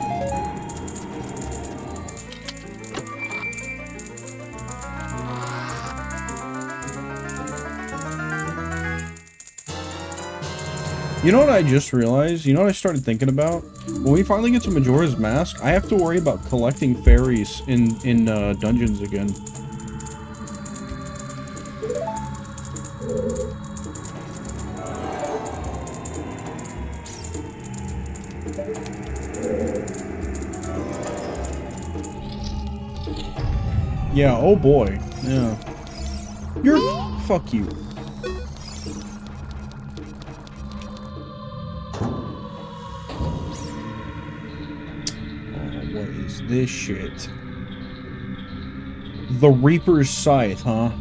You know what I just realized? You know what I started thinking about? When we finally get to Majora's Mask, I have to worry about collecting fairies in dungeons again. Yeah, oh boy. Yeah. You're... Fuck you. What is this shit? The Reaper's Scythe, huh?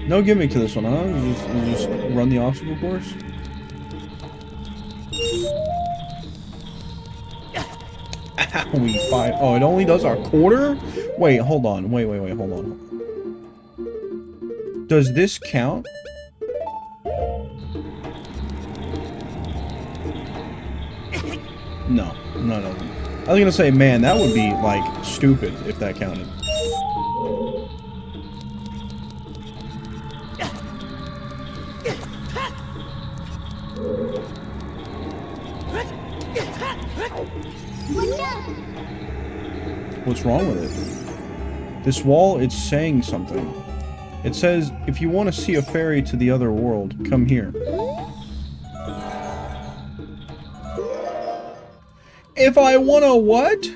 No gimmick to this one, huh? You just run the obstacle course? We five. Oh, it only does our quarter? Wait, hold on. Wait, hold on. Does this count? No. I was gonna say, man, that would be, like, stupid if that counted. What's wrong with it? This wall, it's saying something. It says, if you want to see a fairy to the other world, come here. If I want to what?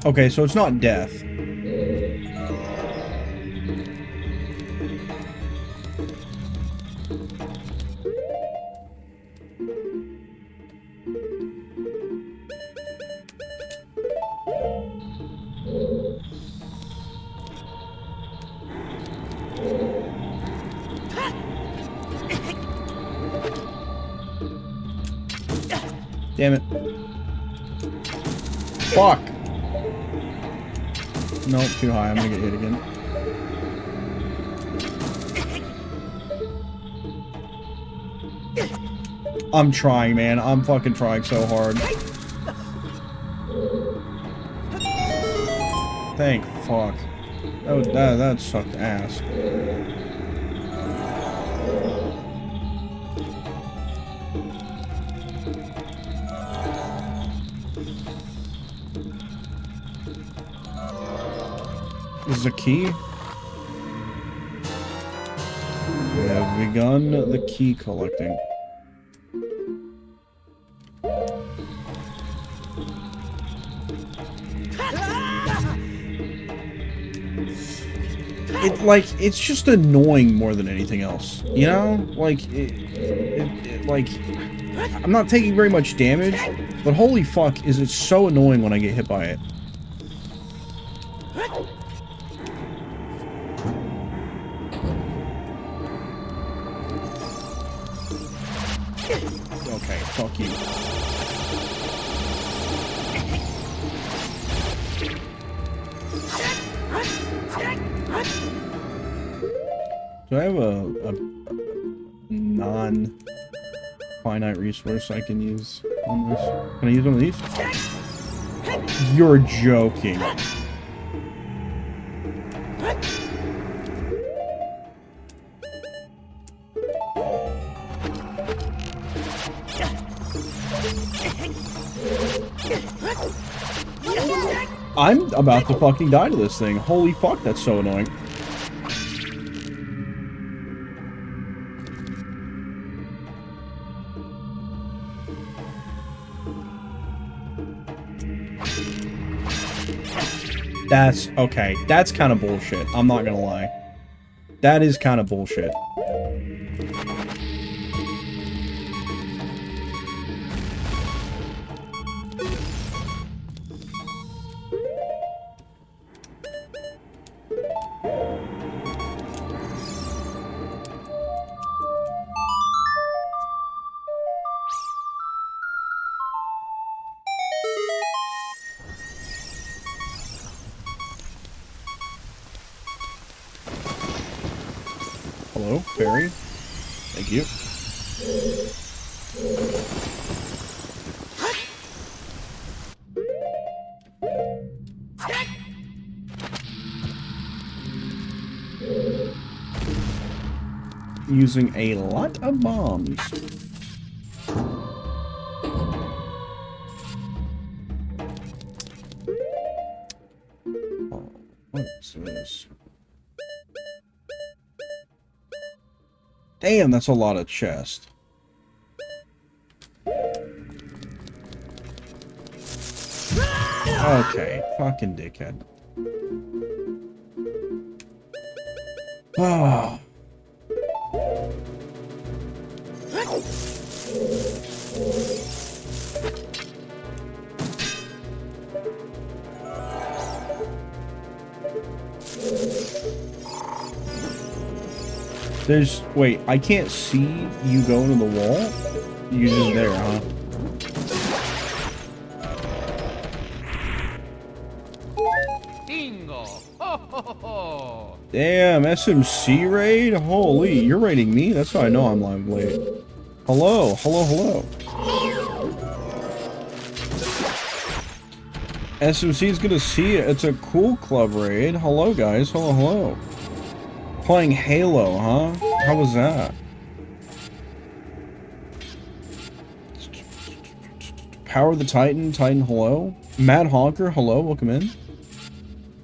Okay, so it's not death. Damn it. Fuck! Nope, too high. I'm gonna get hit again. I'm trying, man. I'm fucking trying so hard. Thank fuck. That sucked ass. This is a key. We have begun the key collecting. It's just annoying more than anything else, you know? Like, like, I'm not taking very much damage, but holy fuck, is it so annoying when I get hit by it. Okay, fuck you. Do I have a non-finite resource I can use on this? Can I use one of these? You're joking. I'm about to fucking die to this thing. Holy fuck, that's so annoying. That's okay. That's kind of bullshit. I'm not gonna lie. That is kind of bullshit. Hello, Barry. Thank you. Using a lot of bombs. Oh, what is this? Damn, that's a lot of chest. Okay, fucking dickhead. Oh. Wait, I can't see you go into the wall? You're just there, huh?
Bingo! Ho, ho, ho, ho.
Damn, SMC raid? Holy, you're raiding me? That's how I know I'm live late. Hello, hello, hello. SMC is gonna see it. It's a cool club raid. Hello, guys. Hello, hello. Playing Halo, huh? How was that? Power the Titan, hello. Mad Honker, hello, welcome in.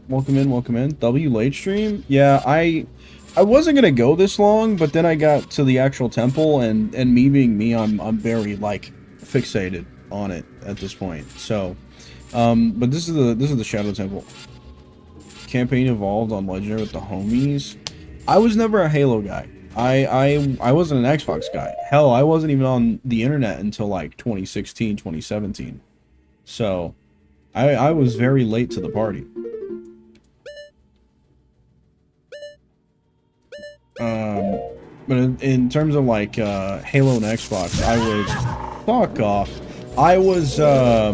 Welcome in, welcome in. W late stream? Yeah, I wasn't gonna go this long, but then I got to the actual temple, and me being me, I'm very like fixated on it at this point. So, but this is the Shadow Temple. Campaign evolved on Legendary with the homies. I was never a Halo guy. I wasn't an Xbox guy. Hell, I wasn't even on the internet until like 2016, 2017. So, I was very late to the party. But in terms of like Halo and Xbox, I was fuck off. I was a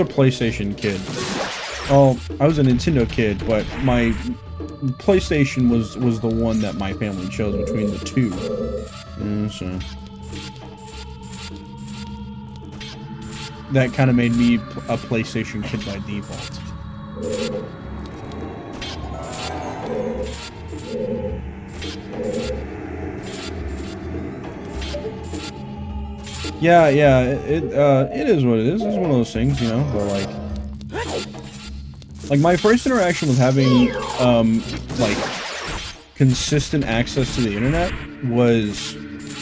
PlayStation kid. Oh, I was a Nintendo kid, but my PlayStation was the one that my family chose between the two. So that kind of made me a PlayStation kid by default. Yeah, it is what it is. It's one of those things, you know. But like my first interaction with having like consistent access to the internet was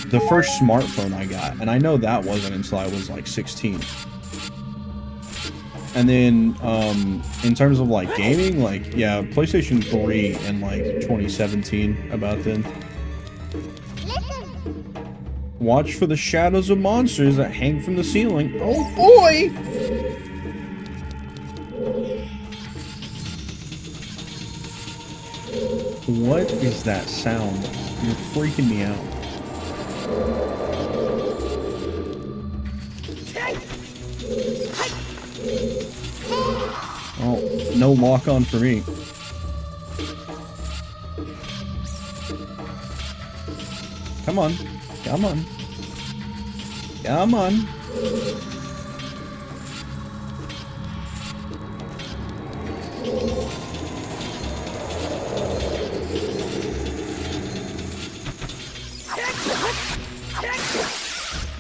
the first smartphone I got, and I know that wasn't until I was like 16. And then, in terms of, like, gaming, like, yeah, PlayStation 3 in, like, 2017, about then. Watch for the shadows of monsters that hang from the ceiling. Oh, boy! What is that sound? You're freaking me out. Oh, no lock on for me. Come on. Come on. Come on.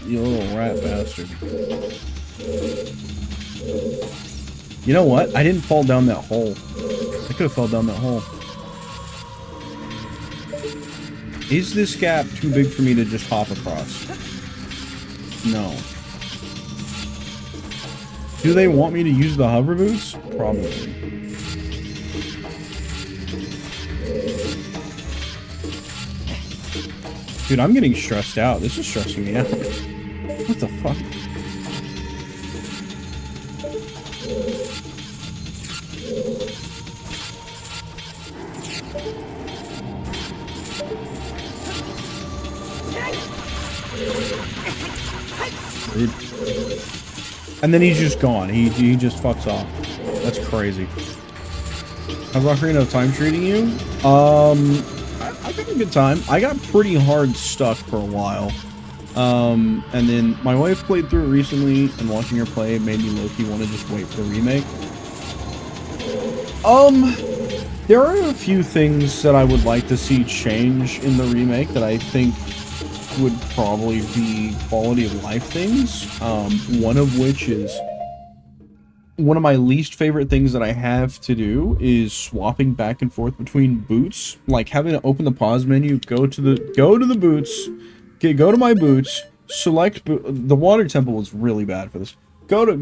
You little rat bastard. You know what? I didn't fall down that hole. I could have fell down that hole. Is this gap too big for me to just hop across? No. Do they want me to use the hover boots? Probably. Dude, I'm getting stressed out. This is stressing me out. What the fuck? Rude. And then he's just gone. He just fucks off. That's crazy. How's Ocarina of Time treating you? I had a good time. I got pretty hard stuck for a while. And then my wife played through it recently, and watching her play made me low-key want to just wait for the remake. There are a few things that I would like to see change in the remake that I think would probably be quality of life things. One of which is one of my least favorite things that I have to do is swapping back and forth between boots. Like having to open the pause menu, go to the boots, go to my boots, select the water temple was really bad for this. Go to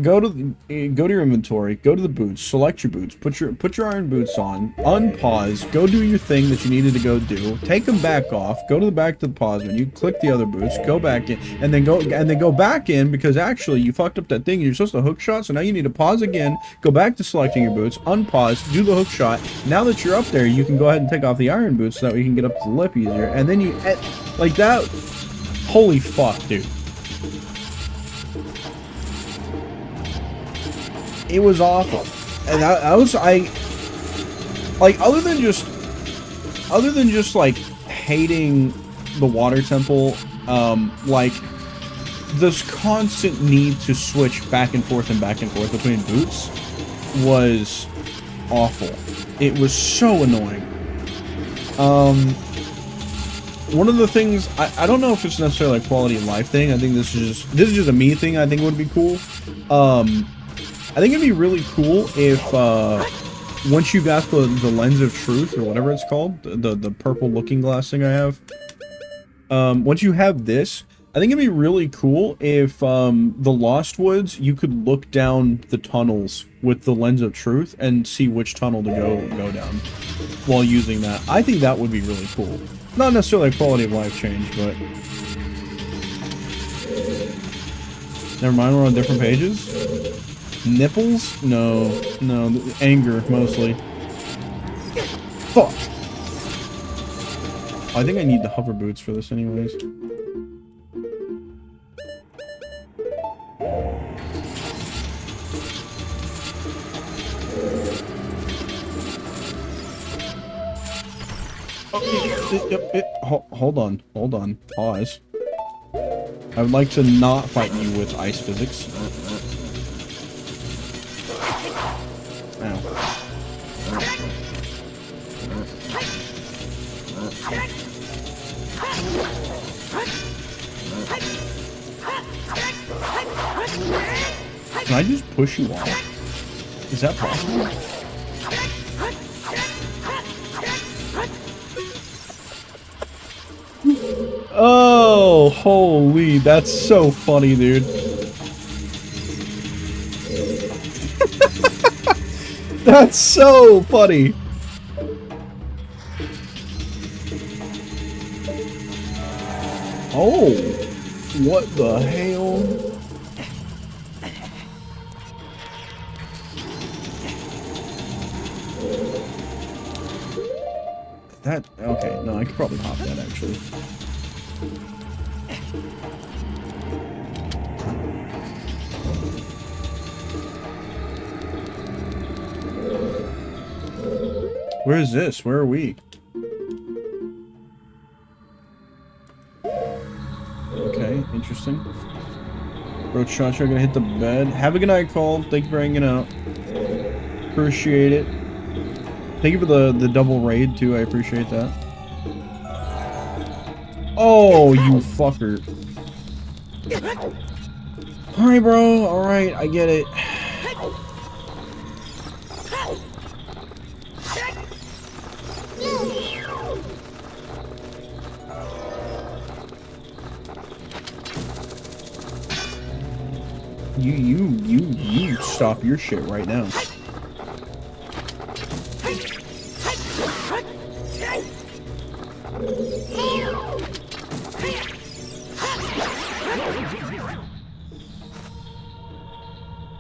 your inventory, go to the boots, select your boots, put your iron boots on, unpause, go do your thing that you needed to go do, take them back off, go to the back to the pause menu, click the other boots, go back in, and then go back in because actually you fucked up that thing. You're supposed to hook shot, so now you need to pause again, go back to selecting your boots, unpause, do the hook shot. Now that you're up there, you can go ahead and take off the iron boots so that we can get up to the lip easier. And then you like that. Holy fuck, dude. It was awful, and other than just like hating the water temple, like this constant need to switch back and forth between boots was awful. It was so annoying. One of the things I don't know if it's necessarily a quality of life thing. I think this is just a me thing. I think would be cool. I think it'd be really cool if, once you got the lens of truth, or whatever it's called, the purple looking glass thing I have, once you have this, I think it'd be really cool if, the Lost Woods, you could look down the tunnels with the lens of truth and see which tunnel to go down while using that. I think that would be really cool. Not necessarily a quality of life change, but... Never mind, we're on different pages. Nipples? No. Anger, mostly. Fuck! I think I need the hover boots for this anyways. Hold on. Pause. I would like to not fight you with ice physics. Ow. Can I just push you off? Is that possible? Oh, holy, that's so funny, dude. That's so funny. Oh, what the hell? That, okay, no, I could probably hop that actually. Where is this? Where are we? Okay, interesting. Bro, Chacho gonna hit the bed. Have a good night, Cole. Thank you for hanging out. Appreciate it. Thank you for the double raid, too. I appreciate that. Oh, you fucker. Alright, bro. Alright, I get it. You stop your shit right now.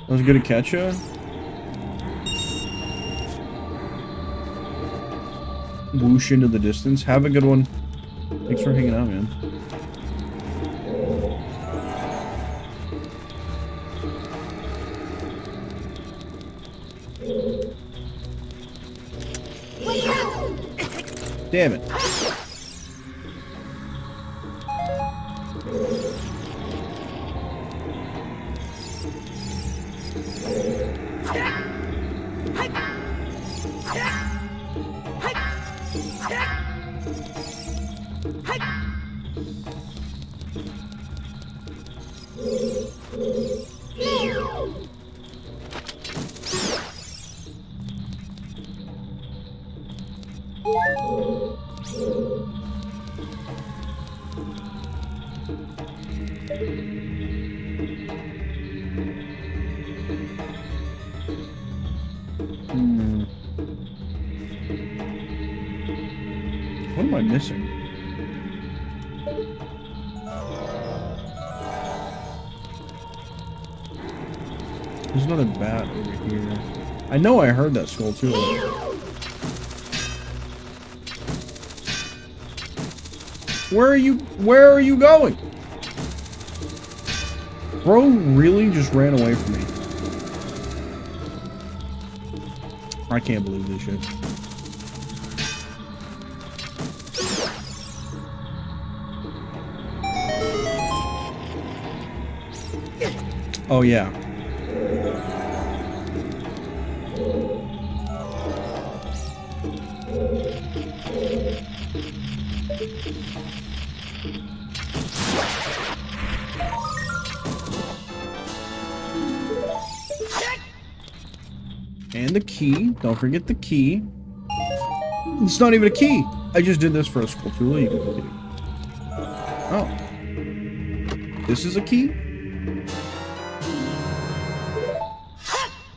That was good to catch ya. Whoosh into the distance. Have a good one. Thanks for hanging out, man. Damn it. What am I missing? There's another bat over here. I know I heard that skull too. Where are you going? Bro really just ran away from me. I can't believe this shit. Oh yeah. And the key. Don't forget the key. It's not even a key. I just did this for a skull tool. You can look at it. Oh. This is a key?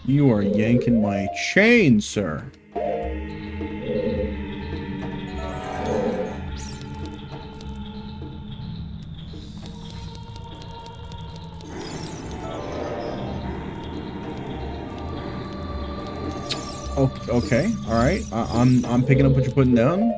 You are yanking my chain, sir. Okay, all right. I'm picking up what you're putting down.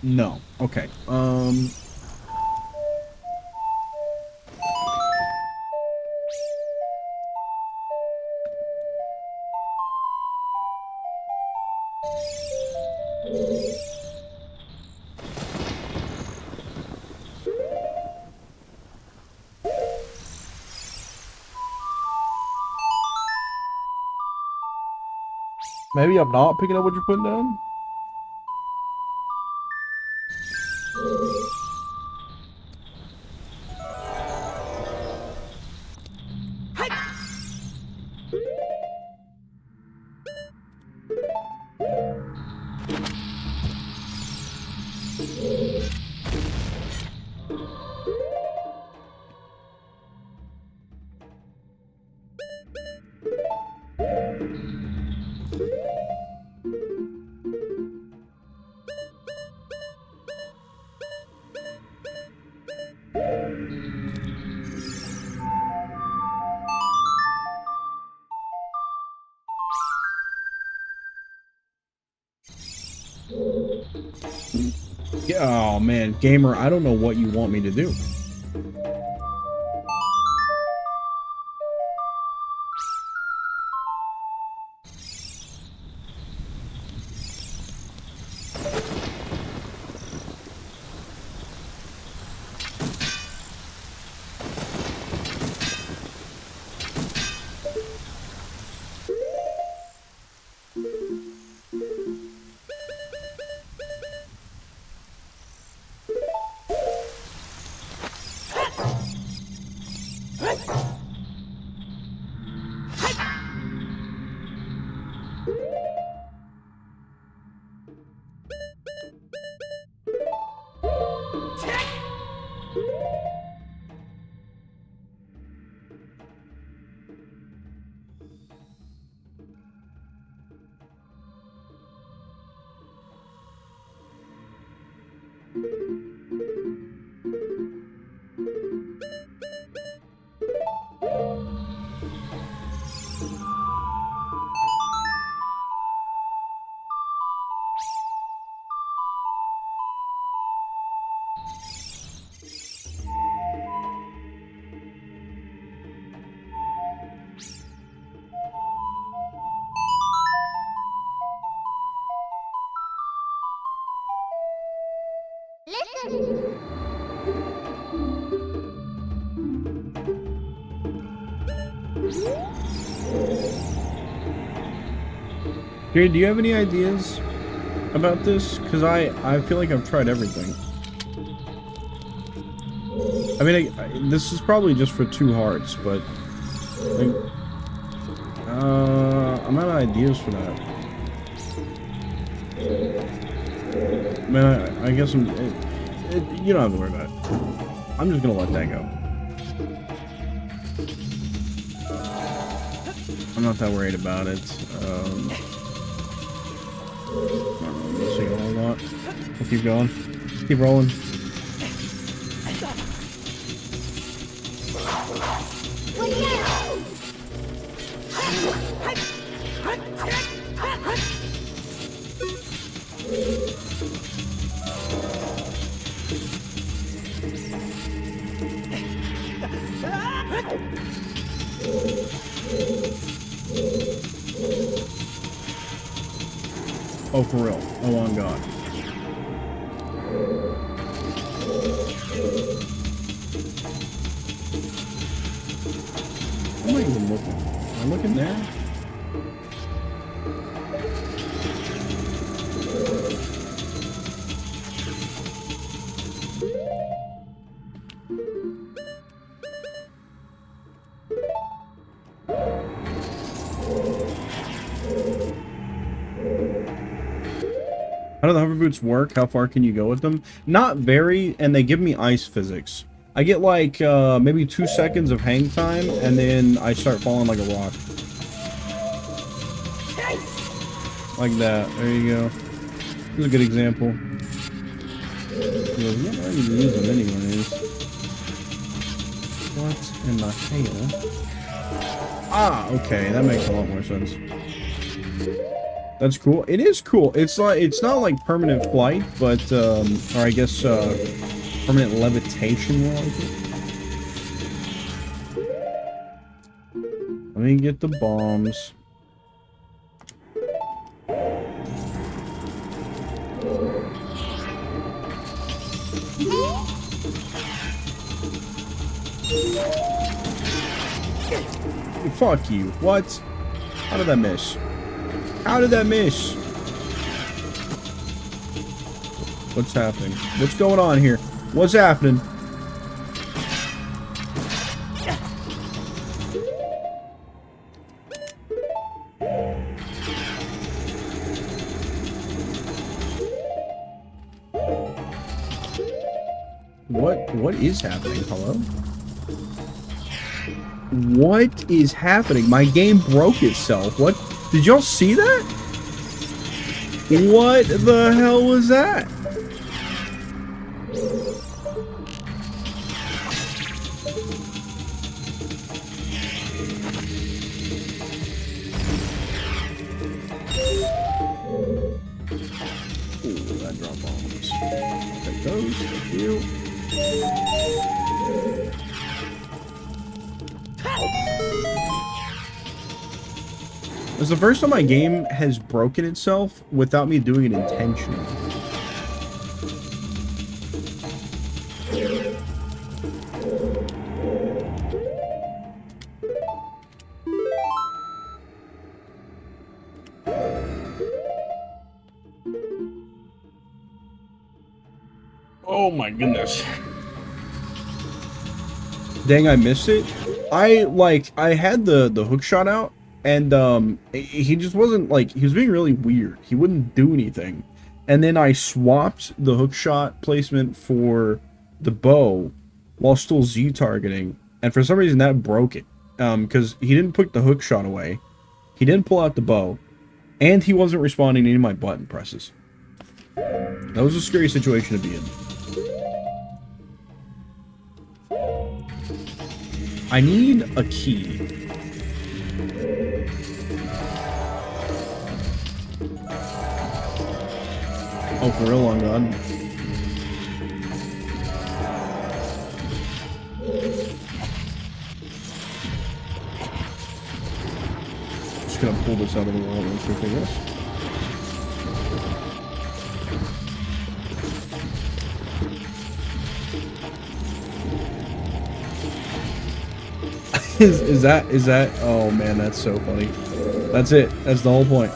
No. Okay. Maybe I'm not picking up what you're putting down? Yeah, oh man, gamer, I don't know what you want me to do. Jade, do you have any ideas about this? Because I feel like I've tried everything. I mean, this is probably just for 2 hearts, but like, I'm out of ideas for that. Man, I guess you don't have to worry about it. I'm just gonna let that go. I'm not that worried about it. I'm missing a whole lot. We'll keep going. Keep rolling. Oh, for real. Oh, on God. Where am I even looking? Am I looking there? How do the hover boots work? How far can you go with them? Not very, and they give me ice physics. I get like maybe 2 seconds of hang time, and then I start falling like a rock. Like that. There you go. This is a good example. Yeah, I don't even use them anyways. What in the hell? Ah, okay, that makes a lot more sense. That's cool. It is cool. It's like, it's not like permanent flight, but or I guess permanent levitation more like it. Let me get the bombs. Fuck you. What? How did that miss? How did that miss? What's happening? What's going on here? What's happening? What is happening? Hello? What is happening? My game broke itself. What? Did y'all see that? What the hell was that? drop bombs. I'll take those. Thank you. It's the first time my game has broken itself without me doing it intentionally. Oh my goodness. Dang, I missed it. I had the hook shot out, and he just wasn't, like, he was being really weird. He wouldn't do anything. And then I swapped the hook shot placement for the bow while still Z targeting, and for some reason that broke it. Because he didn't put the hook shot away, he didn't pull out the bow, and he wasn't responding to any of my button presses. That was a scary situation to be in. I need a key. Oh, for real, long god. Just gonna pull this out of the wall real quick, I guess. Is that oh man, that's so funny. That's it. That's the whole point.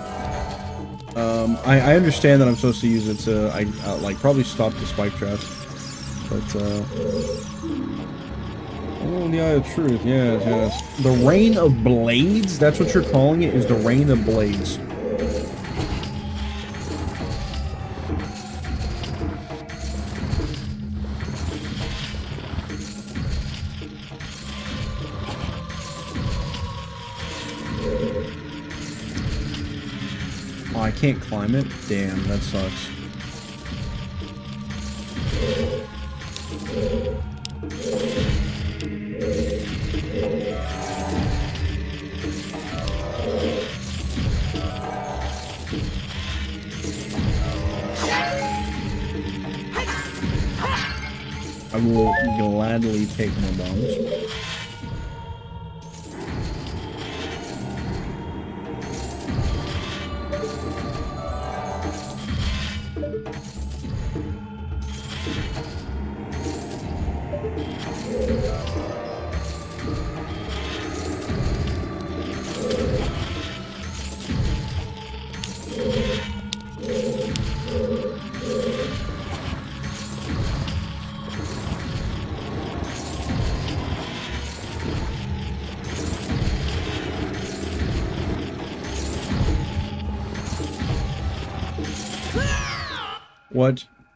I understand that I'm supposed to use it to like probably stop the spike traps, but oh, the Eye of Truth, yes. The Rain of Blades, that's what you're calling it, is the Rain of Blades. Oh, I can't climb it? Damn, that sucks. I will gladly take more bombs.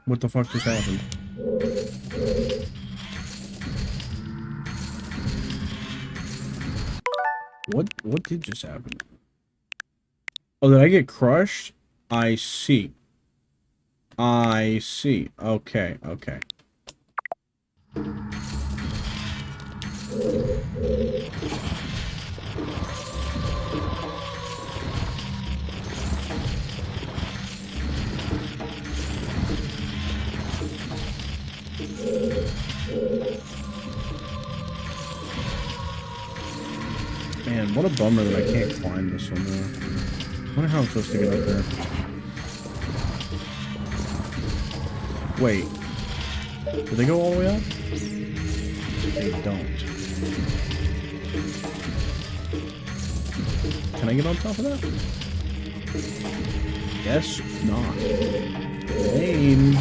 What the fuck just happened? What did just happen? Oh, did I get crushed? I see. I see. Okay, okay. Man, what a bummer that I can't climb this one more. I wonder how I'm supposed to get up there. Wait. Do they go all the way up? They don't. Can I get on top of that? Guess not. Lame.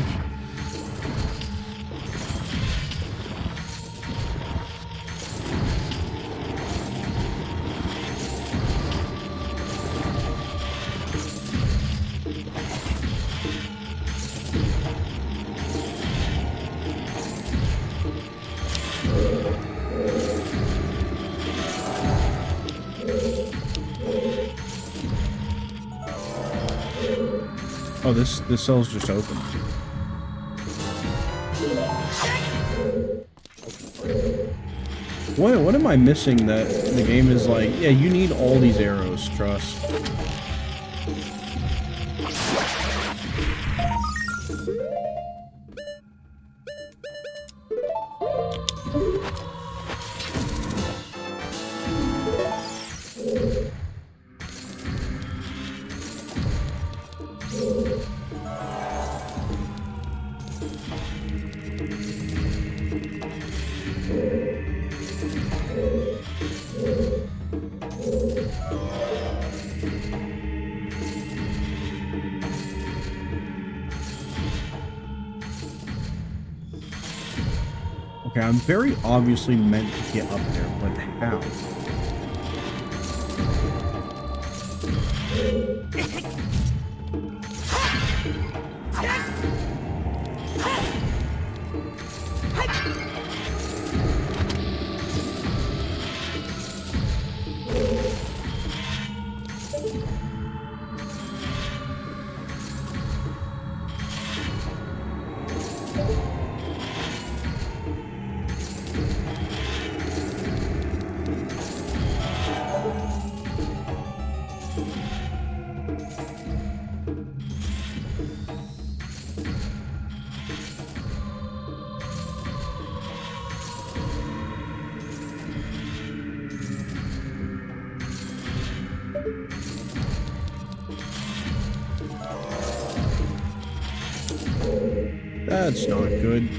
Oh, this cell's just open. What am I missing that the game is like, yeah, you need all these arrows, trust. Okay, I'm very obviously meant to get up there, but how? That's not good.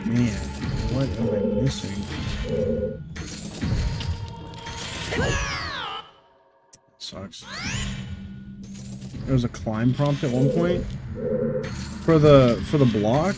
Man, what am I missing? Sucks. There was a climb prompt at one point for the block.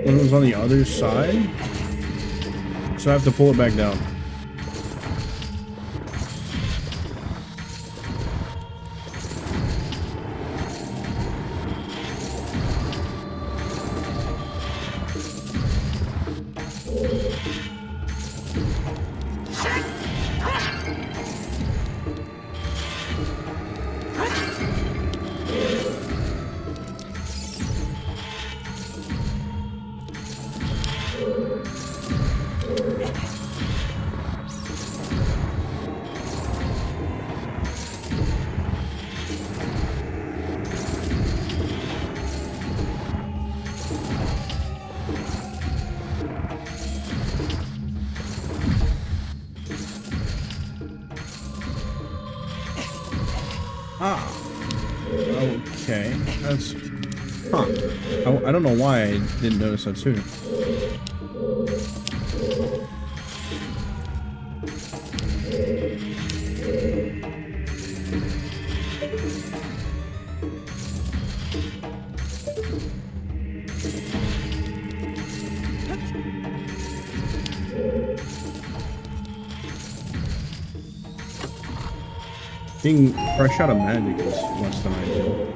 When it was on the other side, so I have to pull it back down. Ah, okay, that's, huh, I don't know why I didn't notice that too. Being fresh out of magic is less than ideal.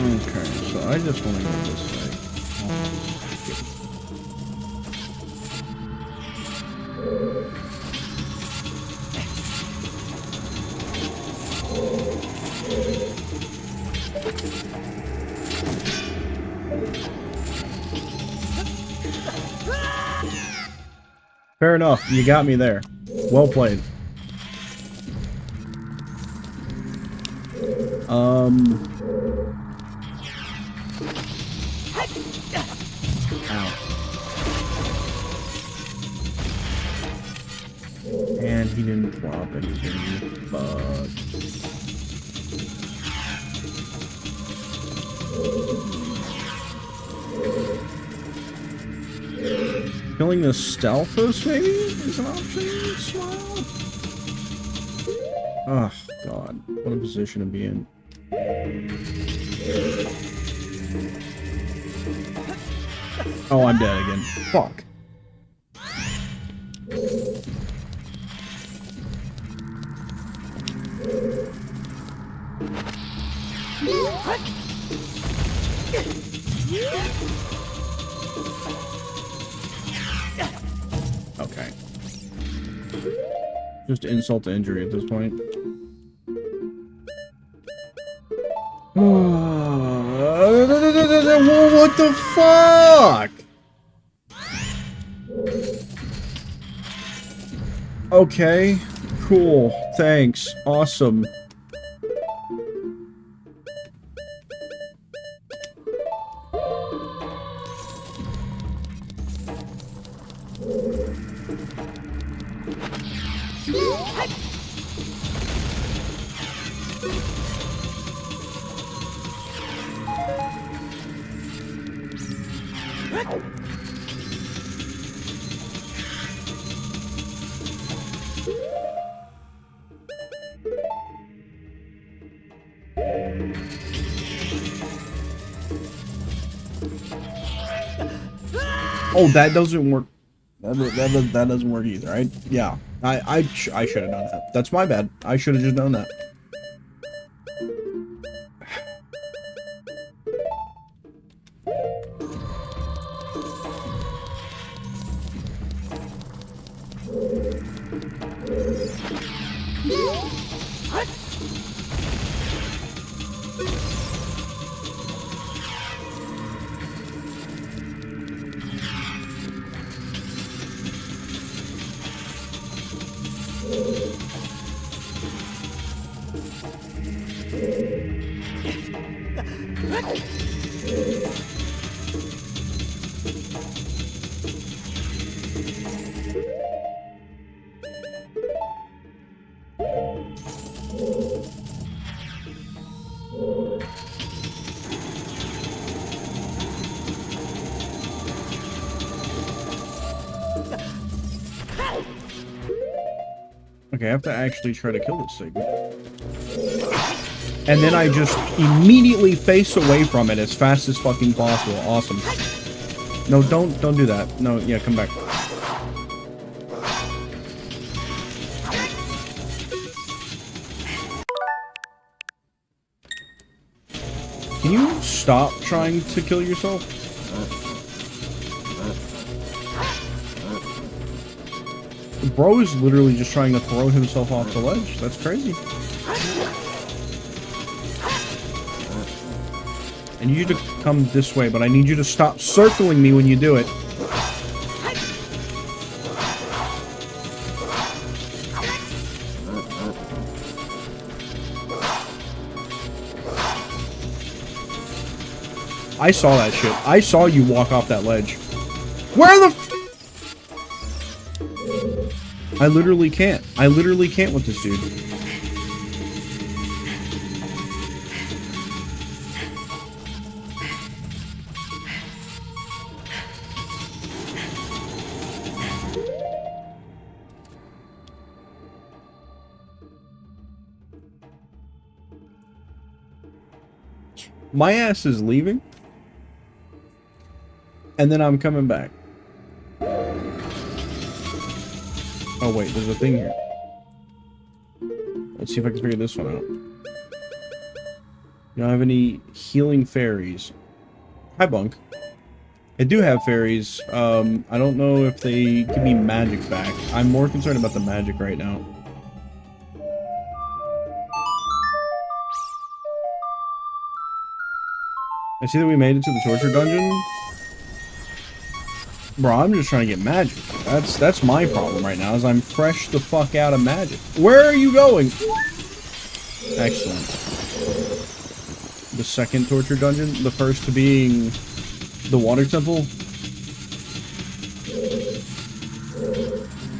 Okay, so I just want to go this way. Fair enough, you got me there. Well played. Ow. And he didn't drop anything. Fuck. Killing the Stalfos, maybe, is an option? Smile? Oh, God. What a position to be in. Oh, I'm dead again. Fuck. Okay. Just insult to injury at this point. What the fuck? Okay. Cool. Thanks. Awesome. Oh, that doesn't work. That doesn't work either, right? Yeah, I should have known that. That's my bad. I should have just known that. Okay, I have to actually try to kill this thing. And then I just immediately face away from it as fast as fucking possible. Awesome. No, don't do that. No, yeah, come back. Can you stop trying to kill yourself? The bro is literally just trying to throw himself off the ledge. That's crazy. I need you to come this way, but I need you to stop circling me when you do it. I saw that shit. I saw you walk off that ledge. Where the f— I literally can't. I literally can't with this dude. My ass is leaving. And then I'm coming back. Oh wait, there's a thing here. Let's see if I can figure this one out. You don't have any healing fairies. Hi, Bunk. I do have fairies. I don't know if they give me magic back. I'm more concerned about the magic right now. I see that we made it to the torture dungeon. Bro, I'm just trying to get magic. That's my problem right now, is I'm fresh the fuck out of magic. Where are you going? Excellent. The second torture dungeon, the first to being the water temple.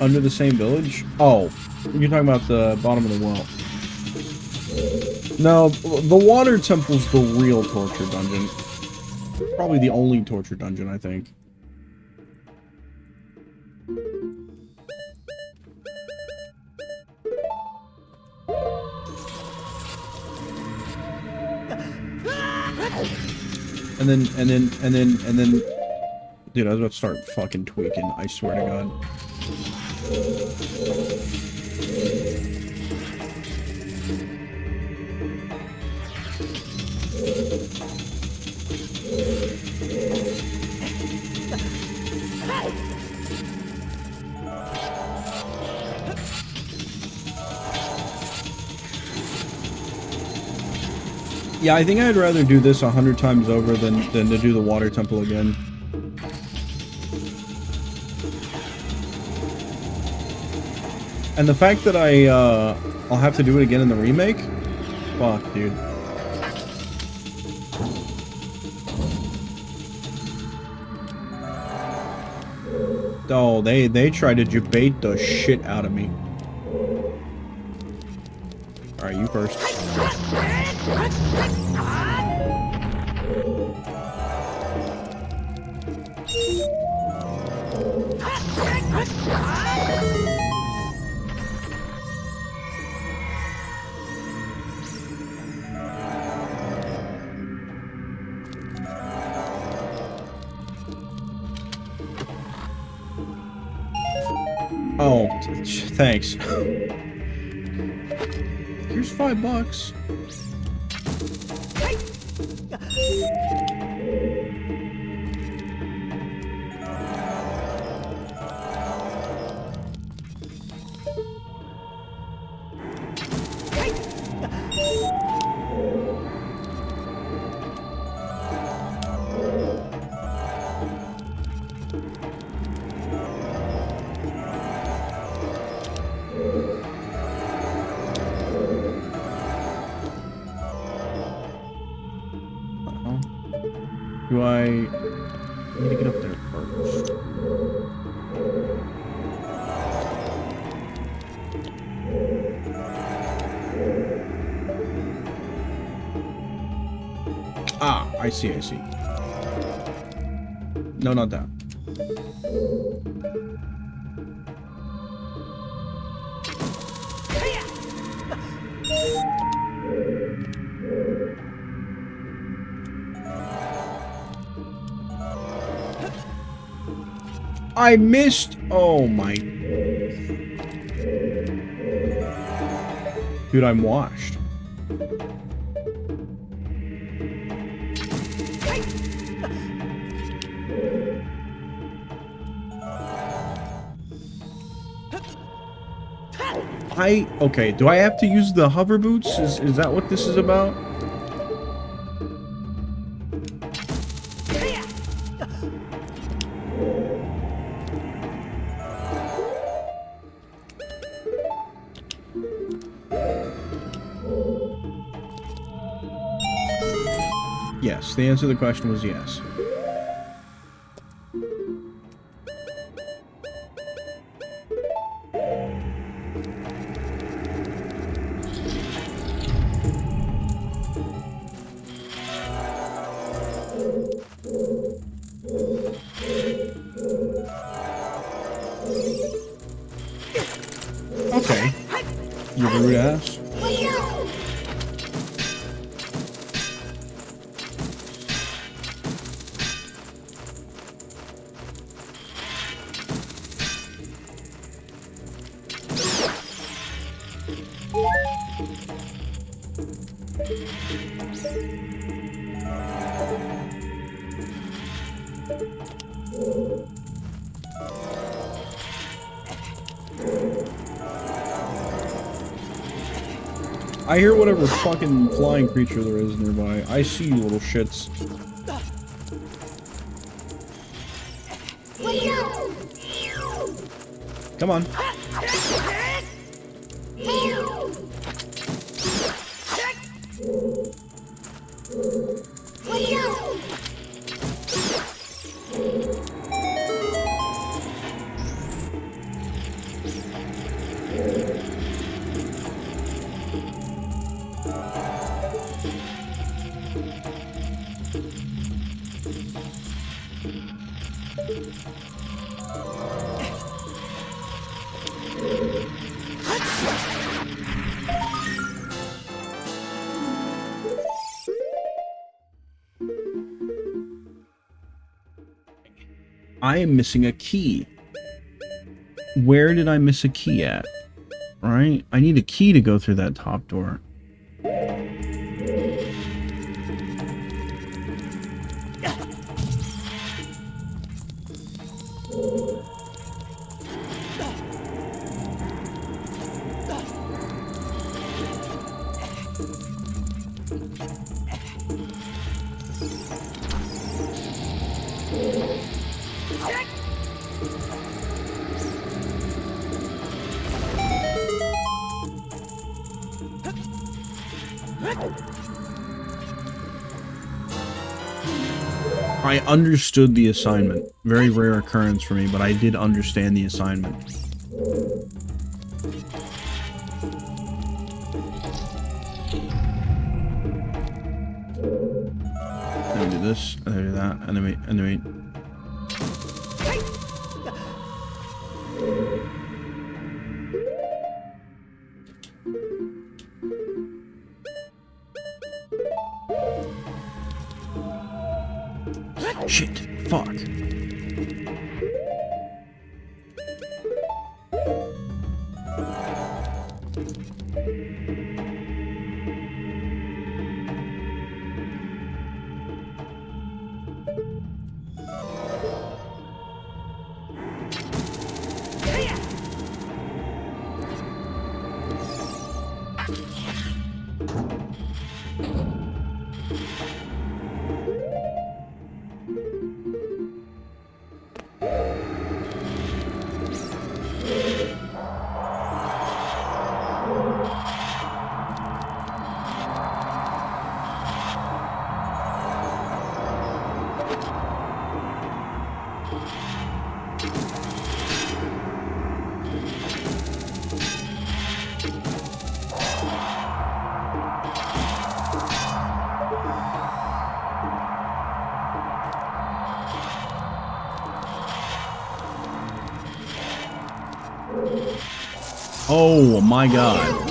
Under the same village? Oh, you're talking about the bottom of the well. No, the water temple's the real torture dungeon. Probably the only torture dungeon, I think. And then, dude, I was about to start fucking tweaking, I swear to God. Yeah, I think I'd rather do this 100 times over than to do the water temple again. And the fact that I'll have to do it again in the remake? Fuck, dude. Oh, they tried to debate the shit out of me. Alright, you first. Oh, thanks. Here's $5. Do I need to get up there first? Ah, I see. No, not that. I missed. Oh my. Dude, I'm washed. Okay, do I have to use the hover boots? Is that what this is about? Yes, the answer to the question was yes. Okay. You rude ass. I hear whatever fucking flying creature there is nearby. I see you little shits. Come on. I am missing a key. Where did I miss a key at? Right? I need a key to go through that top door. I understood the assignment. Very rare occurrence for me, but I did understand the assignment. Then we do this, and then we do that, and then we... Shit. Fuck. Oh my god.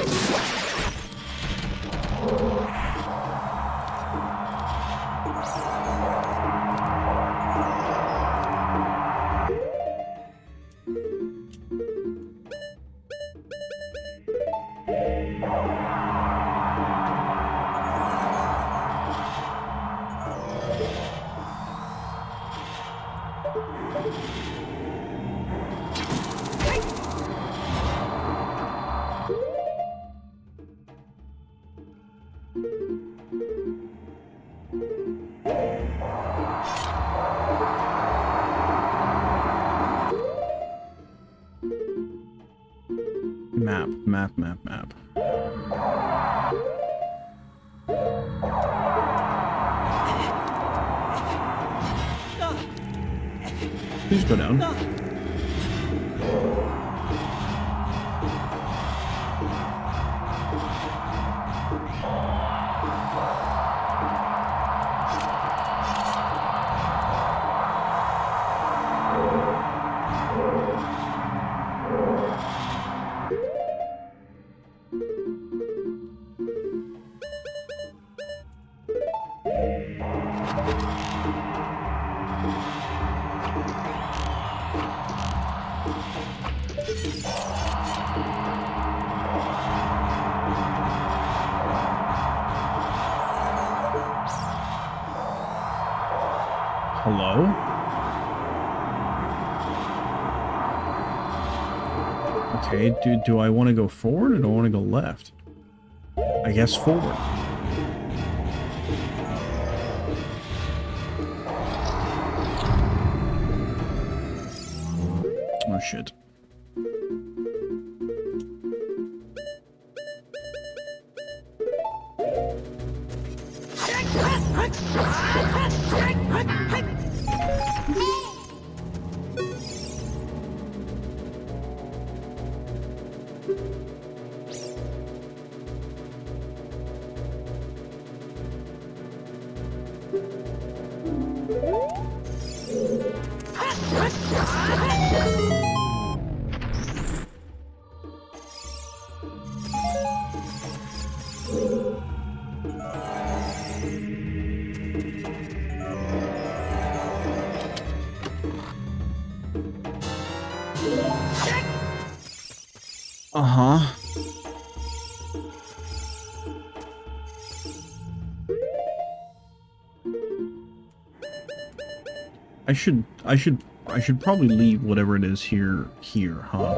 Map. Please go down. Hello? Okay, do I want to go forward or do I want to go left? I guess forward. Oh shit. Uh-huh. I should probably leave whatever it is here, huh?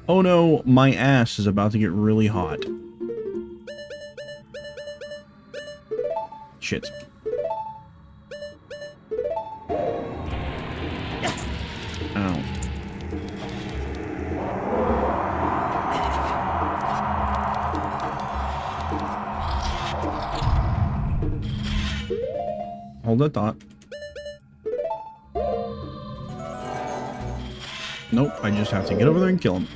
Oh no, my ass is about to get really hot. Shit. Ow. Hold that thought. Nope, I just have to get over there and kill him.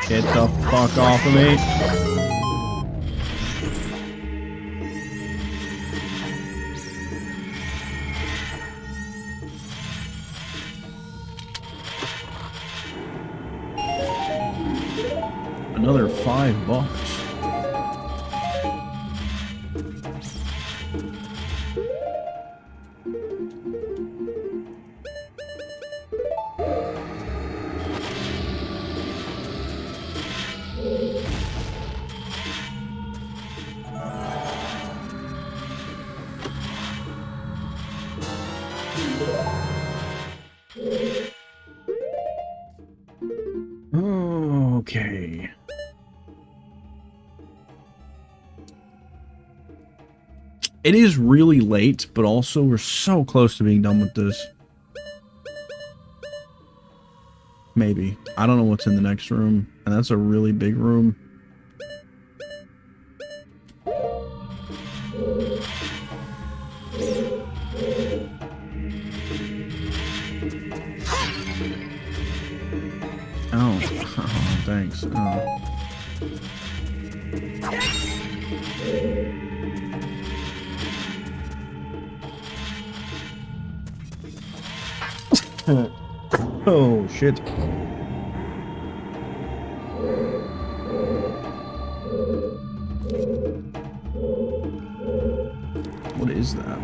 Get the fuck off of me. Another $5. Okay. It is really late, but also we're so close to being done with this. Maybe. I don't know what's in the next room, and that's a really big room. Oh, oh thanks. Oh. Oh, shit. What is that?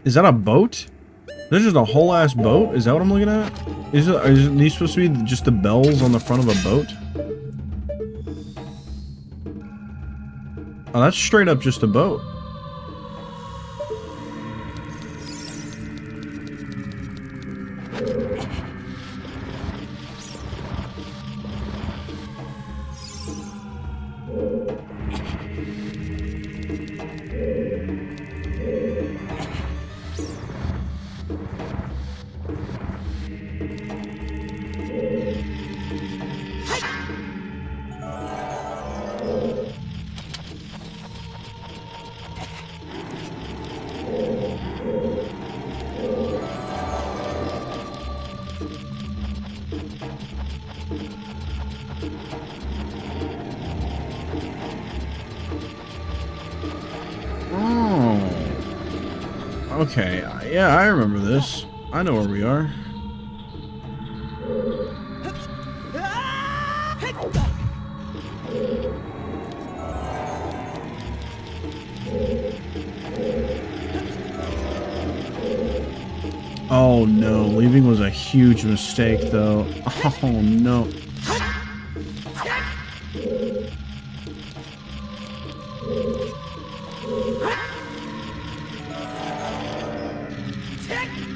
Is that a boat? There's just a whole ass boat? Is that what I'm looking at? Are these supposed to be just the bells on the front of a boat? Oh, that's straight up just a boat. Okay, yeah, I remember this. I know where we are. Oh no, leaving was a huge mistake though. Oh no.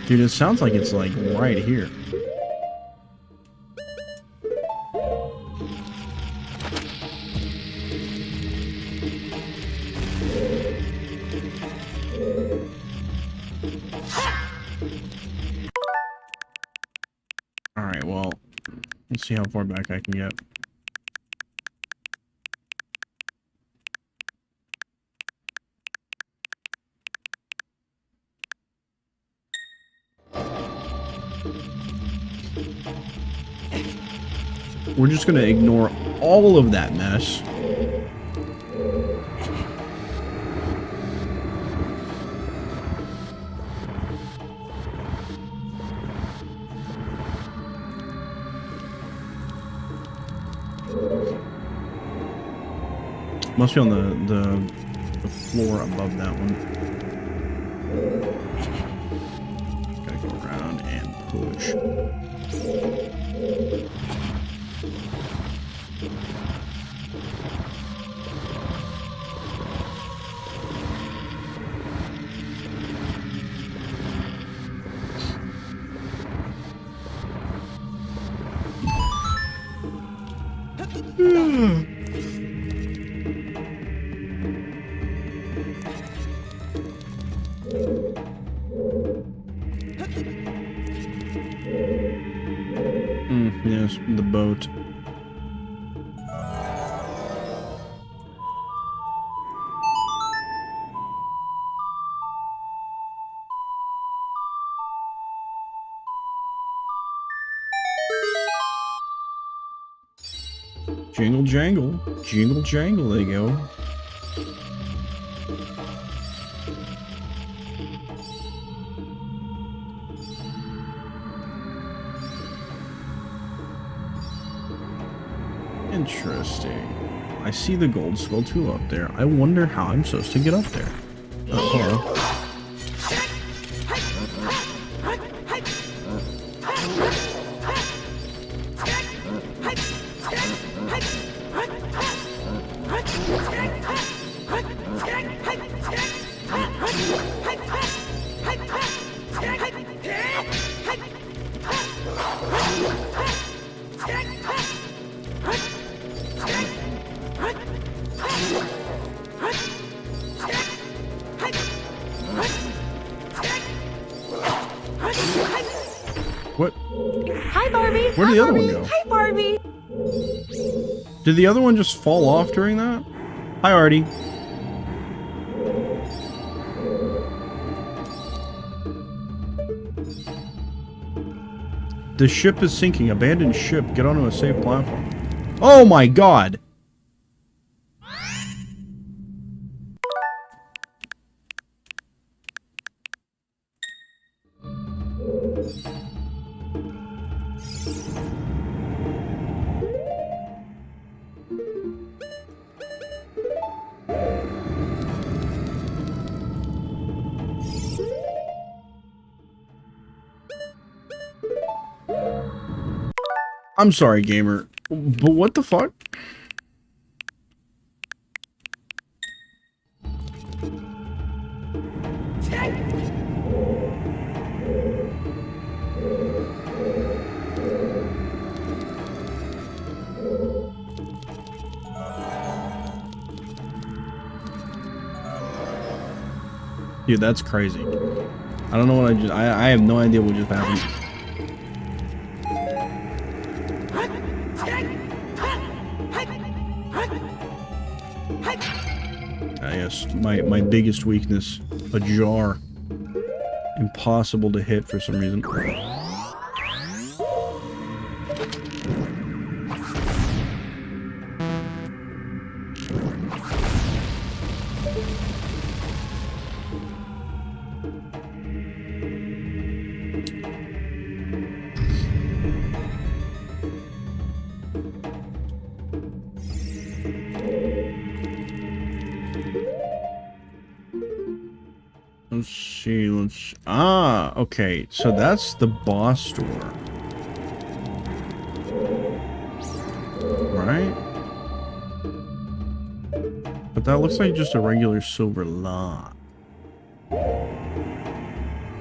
Dude, it sounds like it's like right here. Alright, well, let's see how far back I can get. We're just gonna ignore all of that mess. Must be on the floor above that one. Gotta go around and push. Yes, the boat. Jingle jangle, jingle jangle, they go. Interesting. I see the gold skull tool up there. I wonder how I'm supposed to get up there. Hello. What?
Hi, Barbie.
Where did the other one go?
Hi, Barbie.
Did the other one just fall off during that? Hi, Artie. The ship is sinking. Abandoned ship. Get onto a safe platform. Oh my god! I'm sorry, gamer, but what the fuck? Dude, that's crazy. I don't know what I have no idea what just happened. Yes, my biggest weakness, a jar. Impossible to hit for some reason. Let's see, okay, so that's the boss door. Right? But that looks like just a regular silver lock.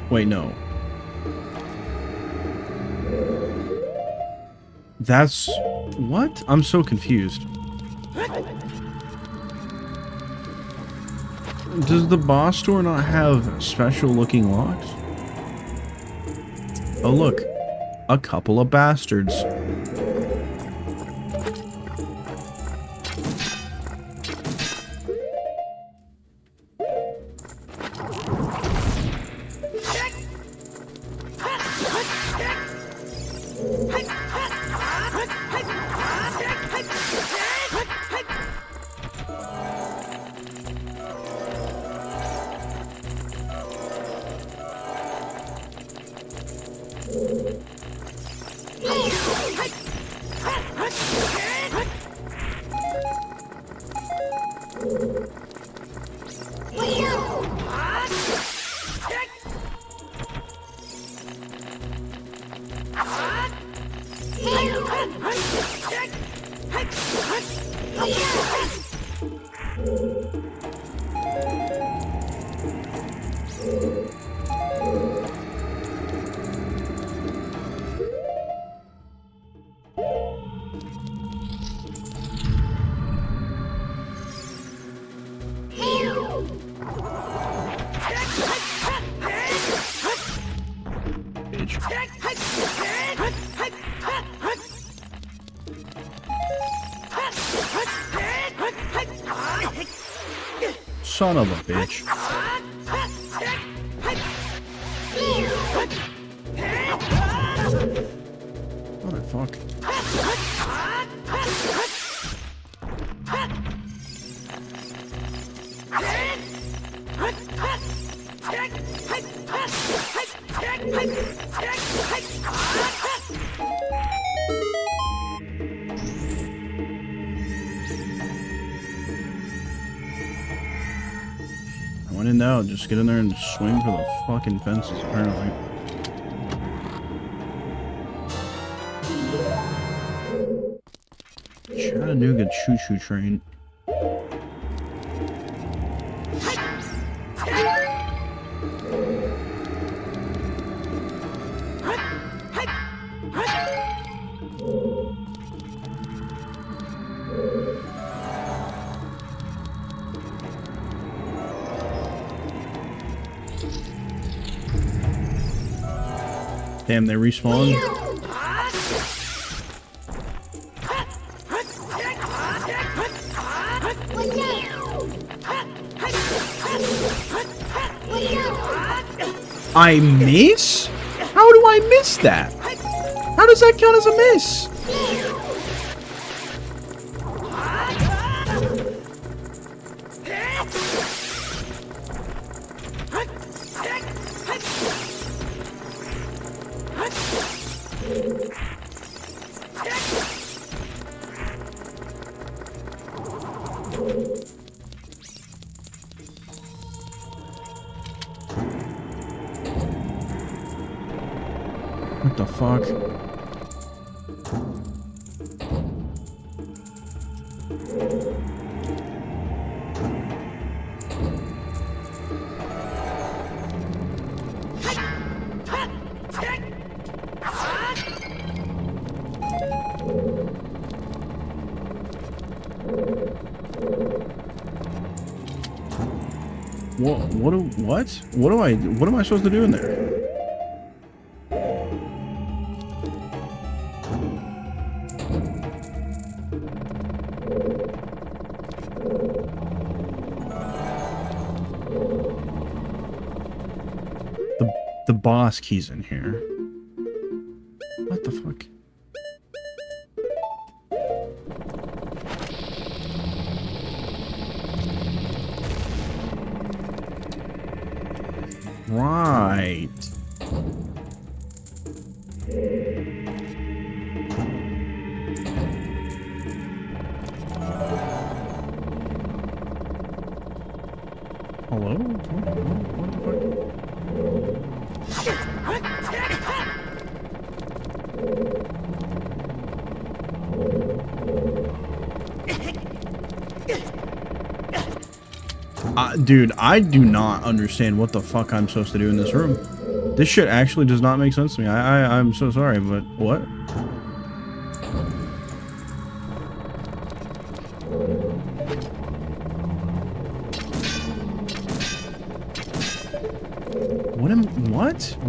Wait, no. That's... what? I'm so confused. Does the boss door not have special looking locks? Oh look, a couple of bastards. Son of a bitch. Motherfucker. When in doubt, just get in there and swing for the fucking fences, apparently. Chattanooga choo-choo train. Damn, they respawn. I miss? How do I miss that? How does that count as a miss? What the fuck? What am I supposed to do in there? The boss key's in here. What the fuck? Right. Hello? What the fuck? Dude, I do not understand what the fuck I'm supposed to do in this room. This shit actually does not make sense to me. I'm so sorry, but what?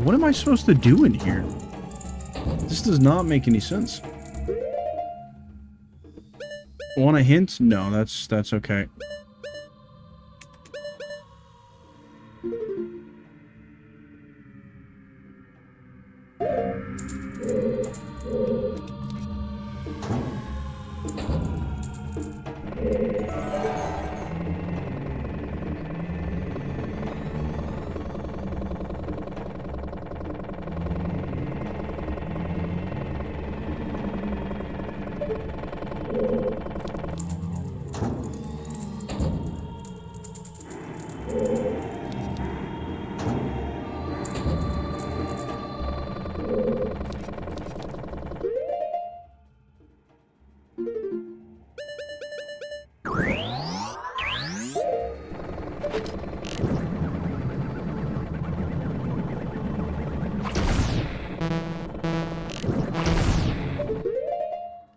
What am I supposed to do in here? This does not make any sense. Want a hint? No, that's okay.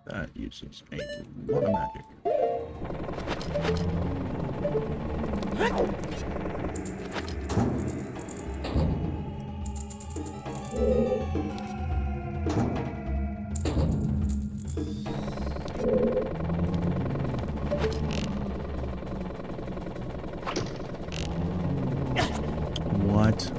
That uses a lot of magic. What?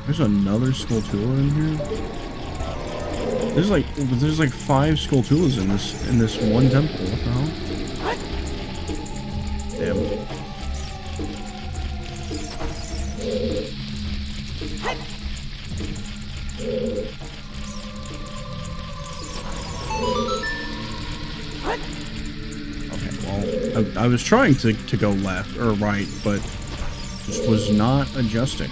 There's another Skulltula in here. There's like 5 Skulltulas in this one temple. What the hell? Damn. Okay, well, I was trying to go left or right, but just was not adjusting.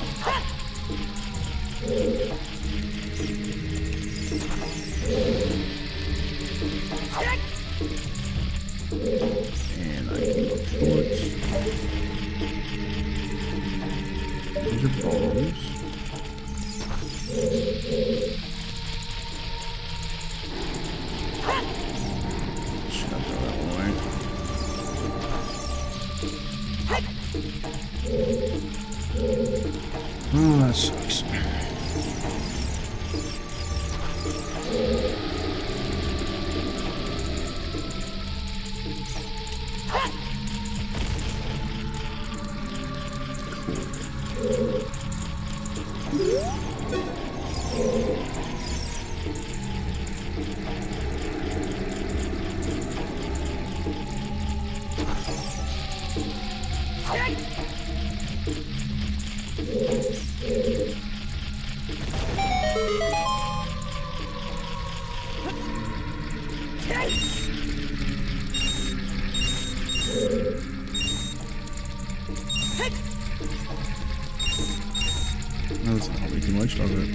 And I can go towards. These are bombs. Should not go that way. Oh, that sucks. No, that's not really too much, does it?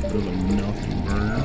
bit of a nothing burger.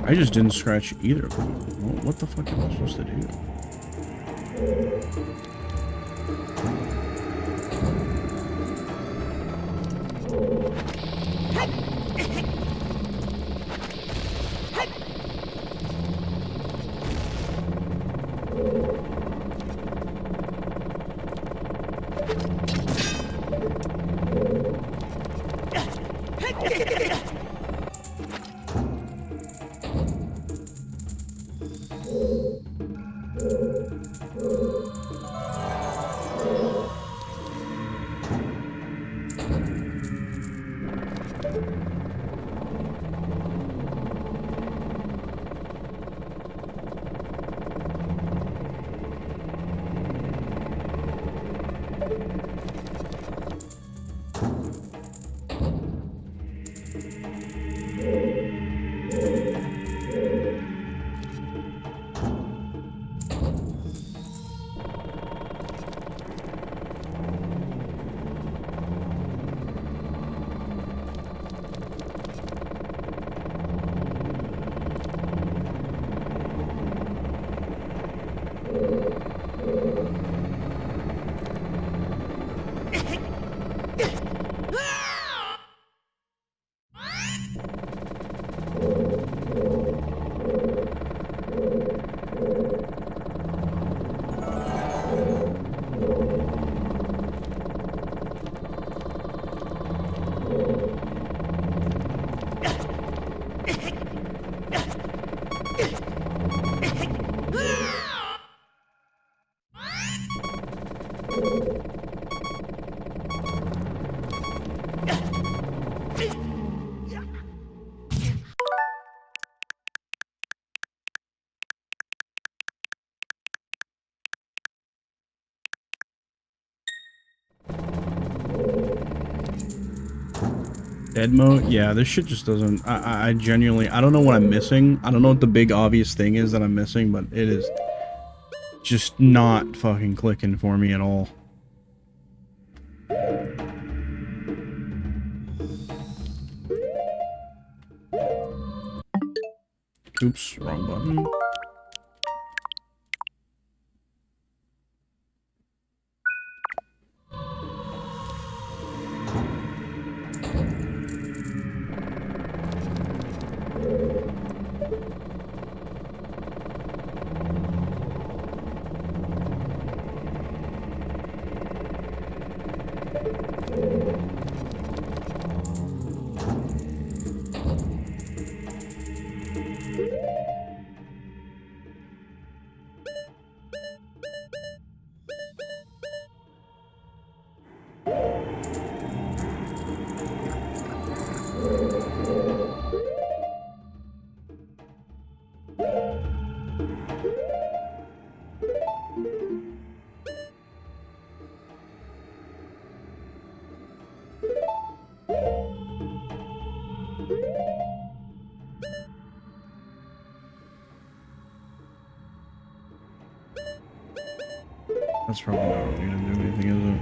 I just didn't scratch either of them. Well, what the fuck am I supposed to do? Dead mode? Yeah, this shit just doesn't... I genuinely... I don't know what I'm missing. I don't know what the big obvious thing is that I'm missing, but it is just not fucking clicking for me at all. Oops, wrong button. That's probably not really gonna do anything, is it?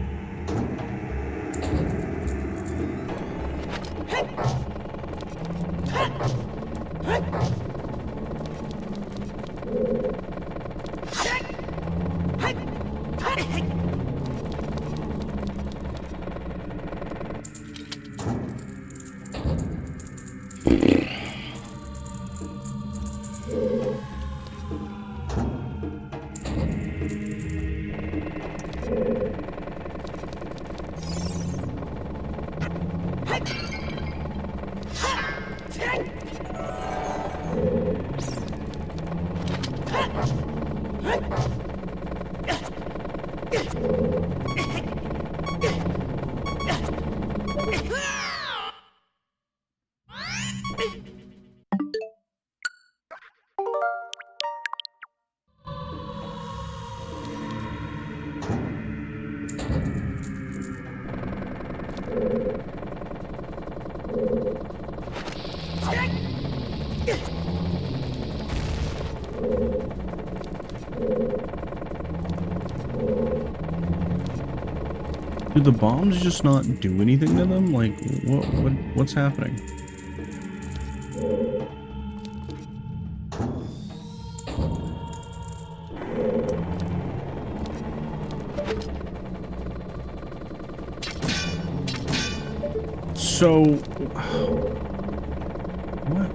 Do the bombs just not do anything to them? Like, what's happening? So,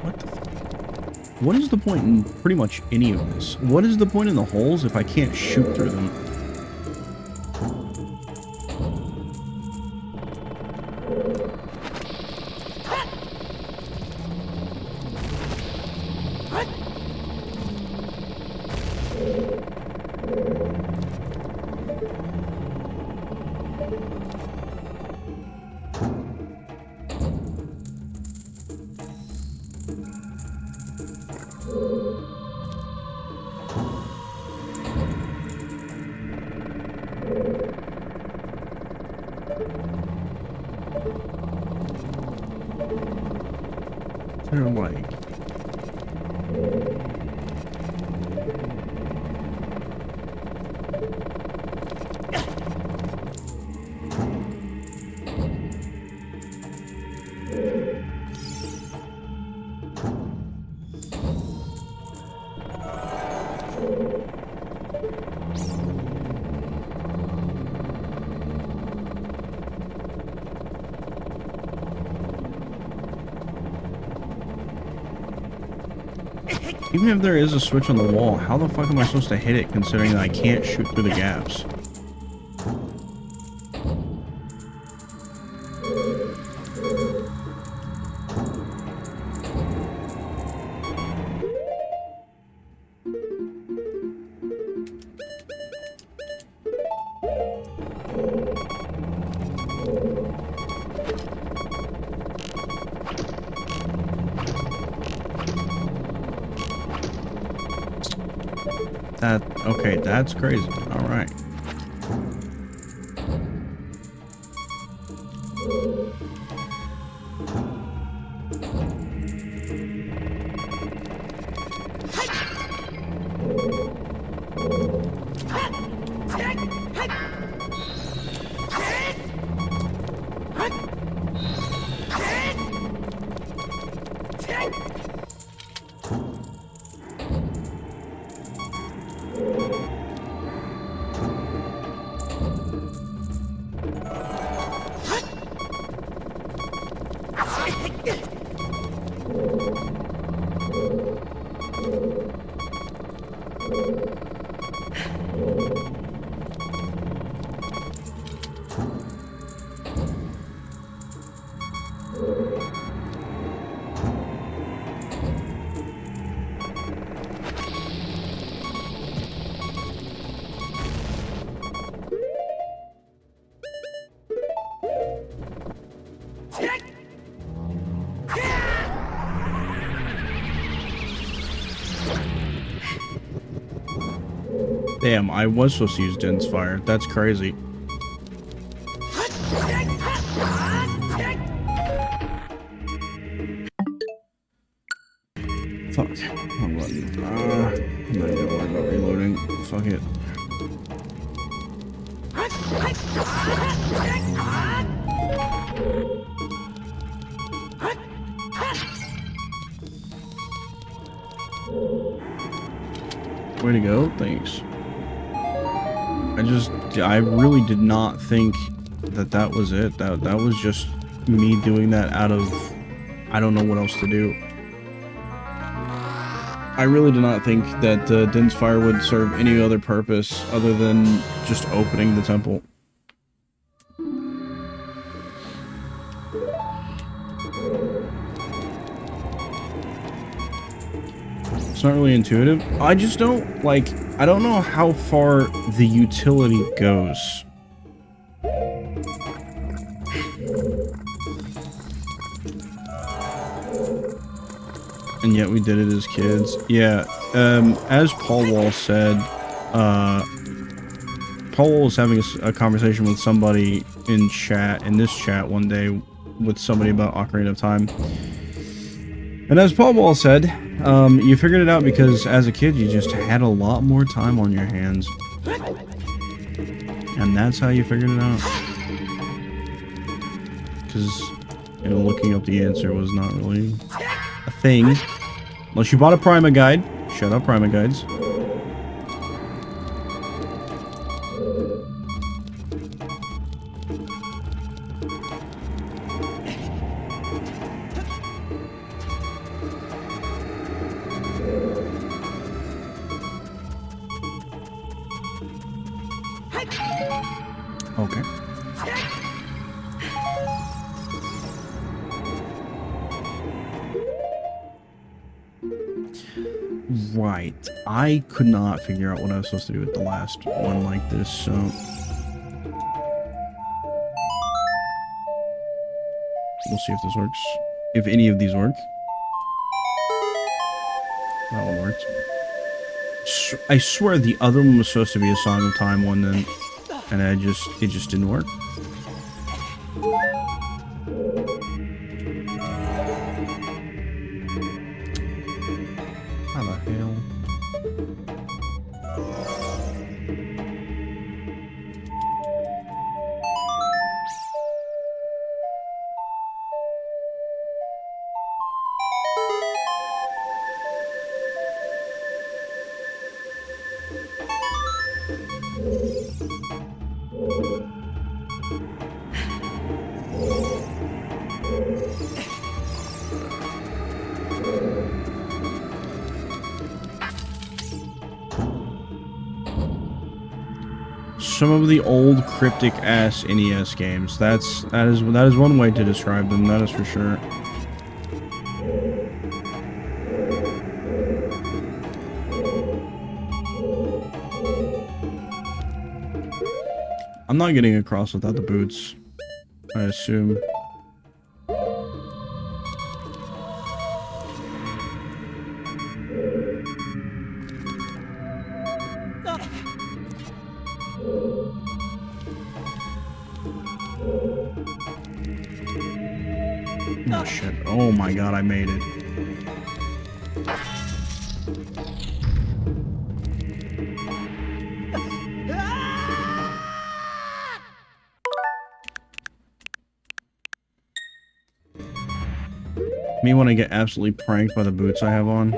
what the f- what is the point in pretty much any of this? What is the point in the holes if I can't shoot through them? They're like... Even if there is a switch on the wall, how the fuck am I supposed to hit it considering that I can't shoot through the gaps? Okay, that's crazy. All right. Damn, I was supposed to use Din's fire. That's crazy. Fuck. I'm not gonna worry about reloading. Fuck it. Way to go. Thanks. I really did not think that that was it. That was just me doing that out of, I don't know what else to do. I really did not think that Din's Fire would serve any other purpose other than just opening the temple. It's not really intuitive. I just don't, like, I don't know how far the utility goes. And yet we did it as kids. Yeah, as Paul Wall said, Paul Wall was having a conversation with somebody in this chat one day with somebody about Ocarina of Time. And as Paul Wall said, you figured it out because as a kid you just had a lot more time on your hands. And that's how you figured it out. Because, you know, looking up the answer was not really a thing. Unless you bought a Prima guide. Shut up, Prima guides. Okay. Right. I could not figure out what I was supposed to do with the last one like this, so... We'll see if this works. If any of these work. That one worked. I swear the other one was supposed to be a Song of Time one then. And it just didn't work. How the hell? Some of the old cryptic ass NES games. That is one way to describe them. That is for sure. I'm not getting across without the boots, I assume. Oh shit. Oh my god, I made it. Me when I get absolutely pranked by the boots I have on.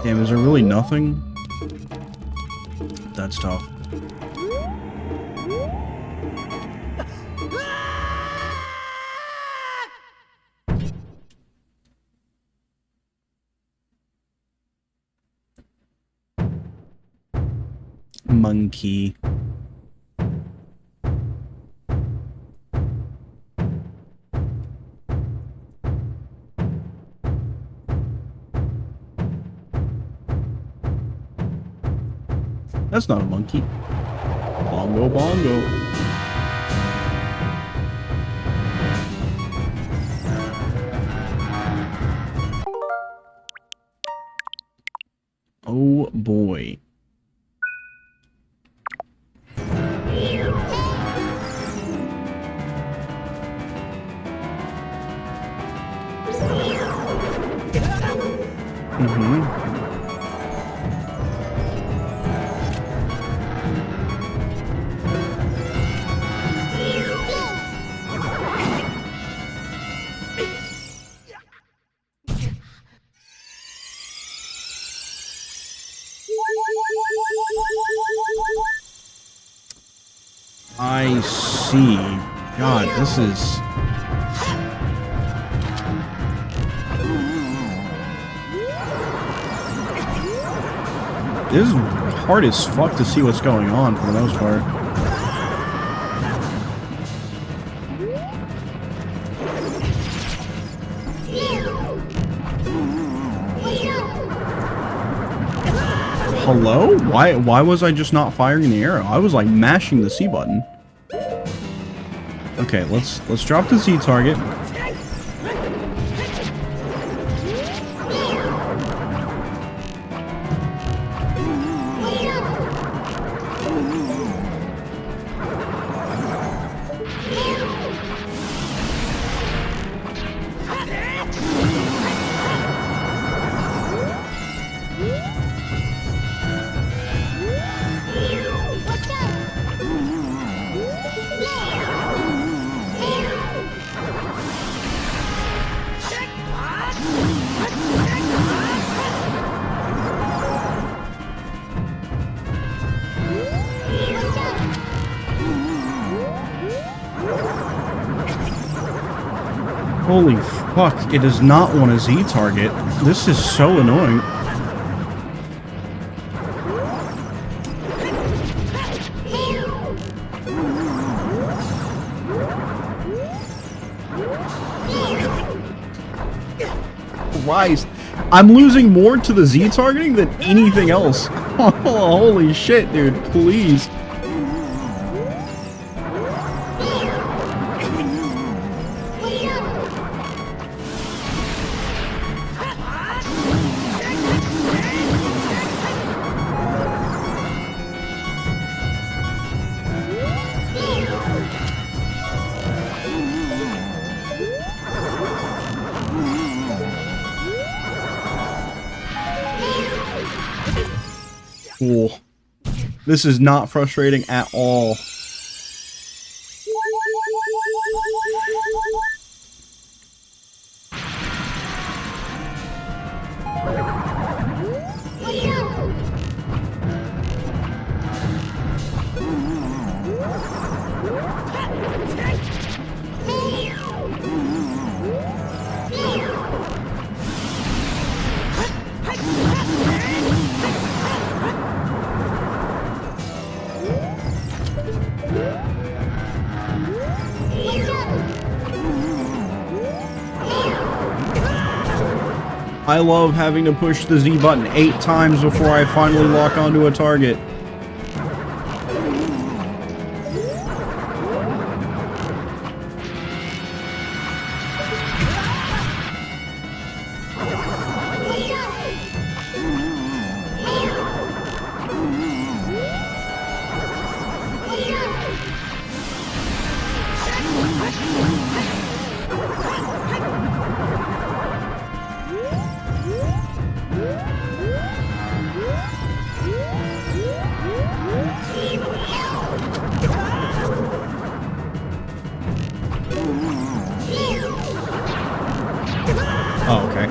Damn, is there really nothing? That's tough. Monkey. That's not a monkey. Bongo, bongo. Oh boy. I see. God, this is... This is hard as fuck to see what's going on for the most part. Hello? Why was I just not firing the arrow? I was like mashing the C button. Okay, let's drop the Z target. Holy fuck, it does not want a Z target. This is so annoying. Christ. I'm losing more to the Z targeting than anything else. Holy shit, dude, please. Cool. This is not frustrating at all. I love having to push the Z button 8 times before I finally lock onto a target. Oh, okay.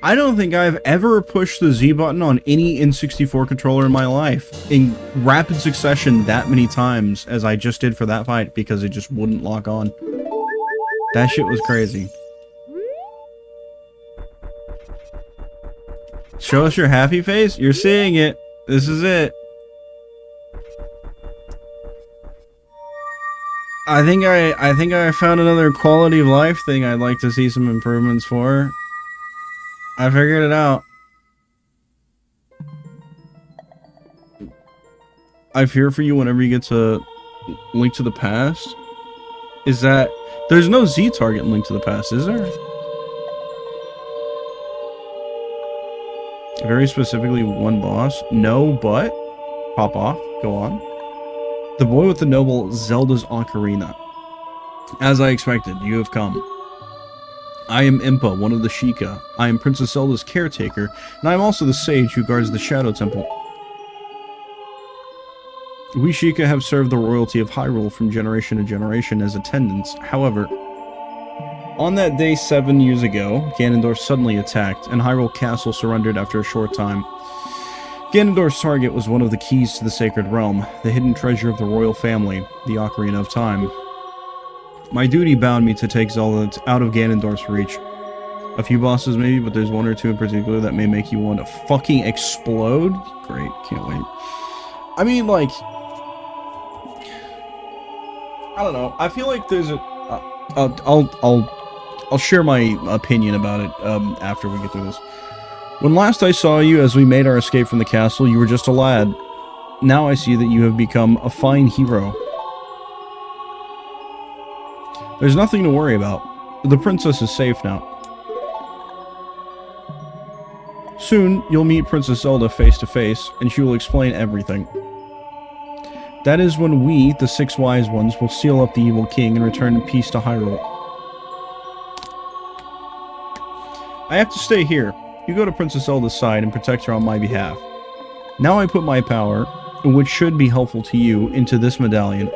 I don't think I've ever pushed the Z button on any N64 controller in my life in rapid succession that many times as I just did for that fight because it just wouldn't lock on. That shit was crazy. Show us your happy face? You're seeing it. This is it. I think I found another quality of life thing I'd like to see some improvements for. I figured it out. I fear for you whenever you get to Link to the Past. Is that There's no Z target in Link to the Past, is there? Very specifically one boss. No, but... Pop off. Go on. The boy with the noble Zelda's Ocarina. As I expected, you have come. I am Impa, one of the Sheikah. I am Princess Zelda's caretaker, and I am also the sage who guards the Shadow Temple. We Sheikah have served the royalty of Hyrule from generation to generation as attendants. However, on that day 7 years ago, Ganondorf suddenly attacked, and Hyrule Castle surrendered after a short time. Ganondorf's target was one of the keys to the Sacred Realm, the hidden treasure of the royal family, the Ocarina of Time. My duty bound me to take Zelda out of Ganondorf's reach. A few bosses maybe, but there's one or two in particular that may make you want to fucking explode. Great, can't wait. I mean, like... I don't know, I feel like there's a... I'll share my opinion about it after we get through this. When last I saw you as we made our escape from the castle, you were just a lad. Now I see that you have become a fine hero. There's nothing to worry about. The princess is safe now. Soon, you'll meet Princess Zelda face to face, and she will explain everything. That is when we, the 6 wise ones, will seal up the evil king and return peace to Hyrule. I have to stay here. You go to Princess Zelda's side and protect her on my behalf. Now I put my power, which should be helpful to you, into this medallion.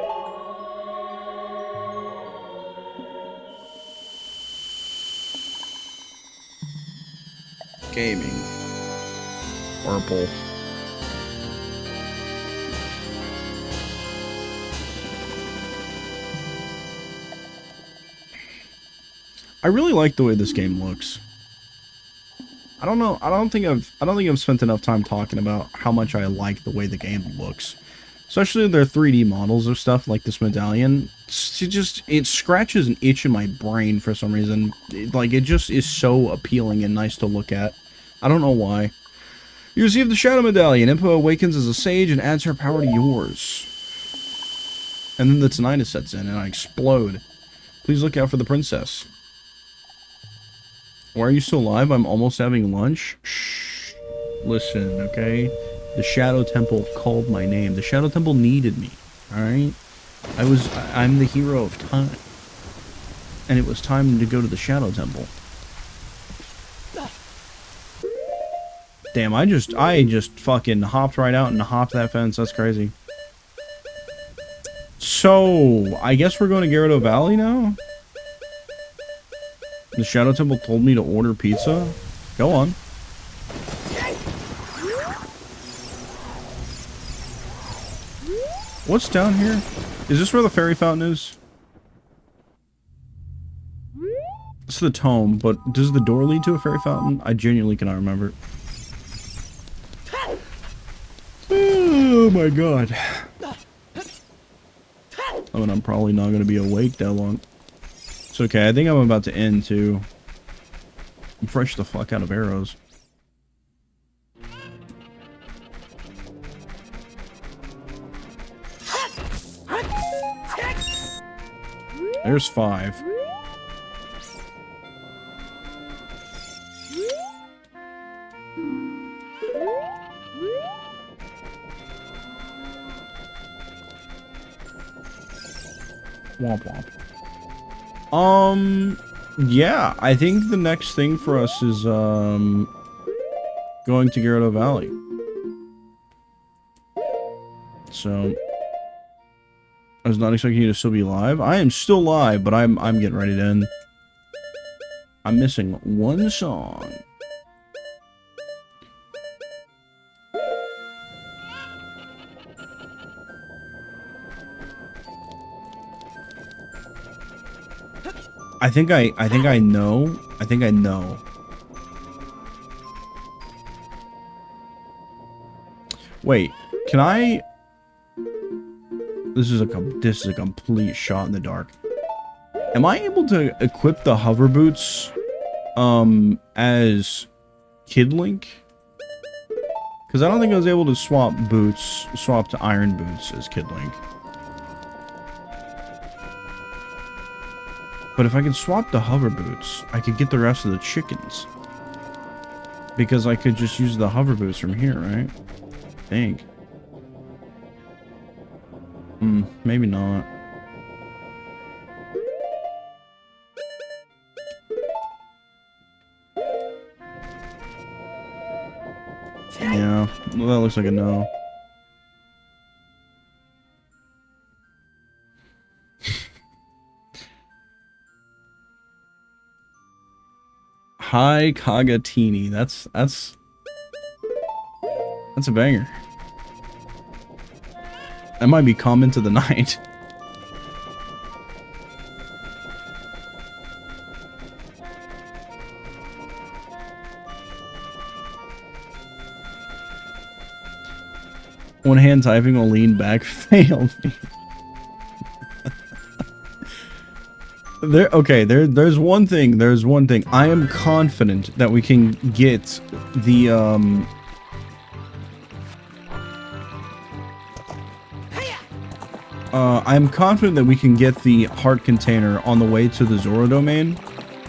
Gaming. Purple. I really like the way this game looks. I don't know. I don't think I've spent enough time talking about how much I like the way the game looks. Especially their 3D models of stuff like this medallion. It scratches an itch in my brain for some reason. It just is so appealing and nice to look at. I don't know why. You receive the Shadow Medallion. Impa awakens as a sage and adds her power to yours. And then the tinnitus sets in and I explode. Please look out for the princess. Why are you still alive? I'm almost having lunch. Shh. Listen, okay? The Shadow Temple called my name. The Shadow Temple needed me. Alright? I'm the hero of time. And it was time to go to the Shadow Temple. Damn, I just fucking hopped right out and hopped that fence. That's crazy. So, I guess we're going to Gyarados Valley now? The Shadow Temple told me to order pizza? Go on. What's down here? Is this where the fairy fountain is? It's the tome, but does the door lead to a fairy fountain? I genuinely cannot remember. Oh my god. I mean, I'm probably not going to be awake that long. It's okay, I think I'm about to end too. I'm fresh the fuck out of arrows. There's 5. Womp womp. Yeah, I think the next thing for us is, going to Gyarados Valley. So, I was not expecting you to still be live. I am still live, but I'm getting ready to end. I'm missing one song. I think I know. I think I know. Wait, can I? This is a complete shot in the dark. Am I able to equip the hover boots, as Kid Link? Because I don't think I was able to swap to iron boots as Kid Link. But if I could swap the hover boots, I could get the rest of the chickens. Because I could just use the hover boots from here, right? I think. Maybe not. Yeah, well, that looks like a no. Hi Kagatini. That's a banger. That might be comment of the night. One hand typing will lean back failed me. There's one thing. I am confident that we can get the I'm confident that we can get the heart container on the way to the Zoro domain.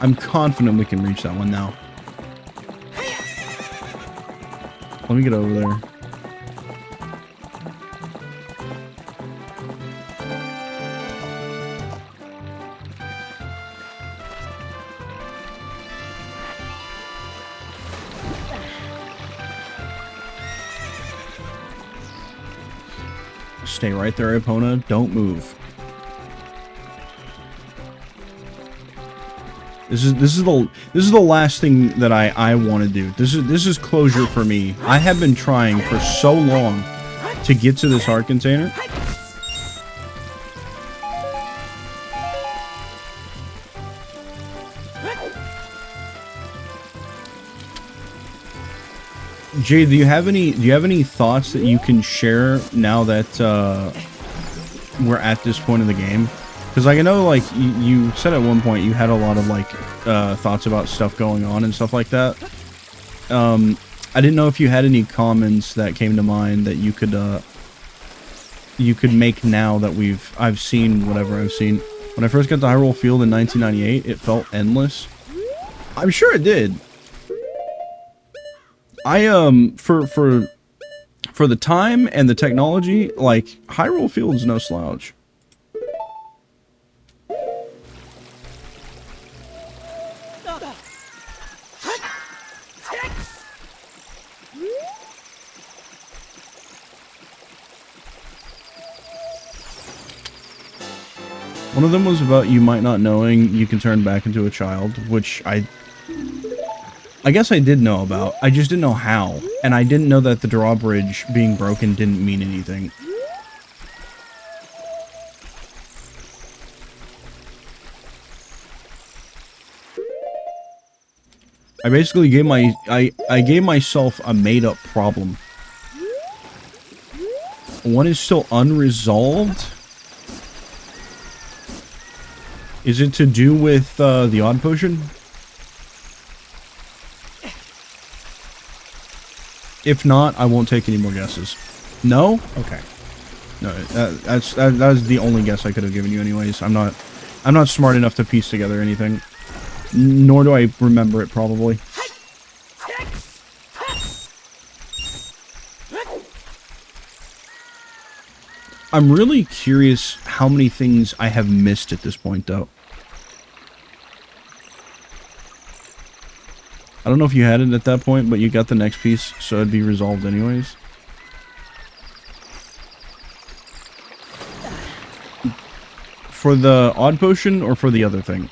I'm confident we can reach that one now. Let me get over there. Stay right there, Epona. Don't move. This is the last thing that I want to do. This is closure for me. I have been trying for so long to get to this heart container. Jay, do you have any thoughts that you can share now that we're at this point of the game? Because like, I know, like, you said at one point you had a lot of like thoughts about stuff going on and stuff like that. I didn't know if you had any comments that came to mind that you could make now that I've seen whatever I've seen. When I first got to Hyrule Field in 1998, it felt endless. I'm sure it did. For the time and the technology, like, Hyrule Field's no slouch. One of them was about you might not knowing you can turn back into a child, which I guess I did know about. I just didn't know how. And I didn't know that the drawbridge being broken didn't mean anything. I basically gave I gave myself a made-up problem. One is still unresolved. Is it to do with the odd potion? If not, I won't take any more guesses. No? Okay. No, that was the only guess I could have given you anyways. I'm not smart enough to piece together anything. Nor do I remember it, probably. I'm really curious how many things I have missed at this point, though. I don't know if you had it at that point, but you got the next piece, so it'd be resolved anyways. For the odd potion, or for the other thing?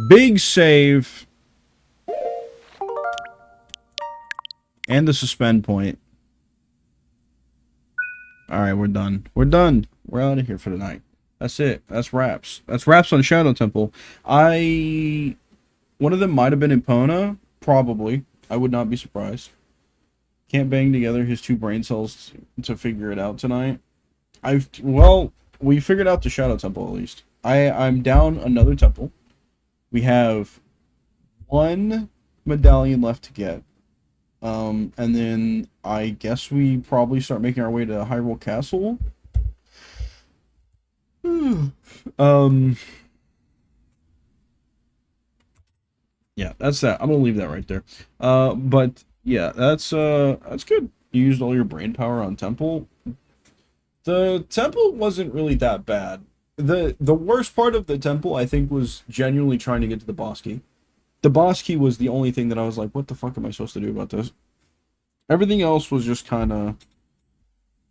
Big save. And the suspend point. Alright, we're done. We're done. We're out of here for tonight. That's it. That's wraps. That's wraps on Shadow Temple. One of them might have been Epona. Probably. I would not be surprised. Can't bang together his two brain cells to figure it out tonight. Well, we figured out the Shadow Temple at least. I'm down another temple. We have one medallion left to get. And then I guess we probably start making our way to Hyrule Castle. um, yeah, that's that. I'm gonna leave that right there. But yeah, that's good. You used all your brain power on Temple. The Temple wasn't really that bad. The worst part of the Temple, I think, was genuinely trying to get to the boss key. The boss key was the only thing that I was like, what the fuck am I supposed to do about this? Everything else was just kind of...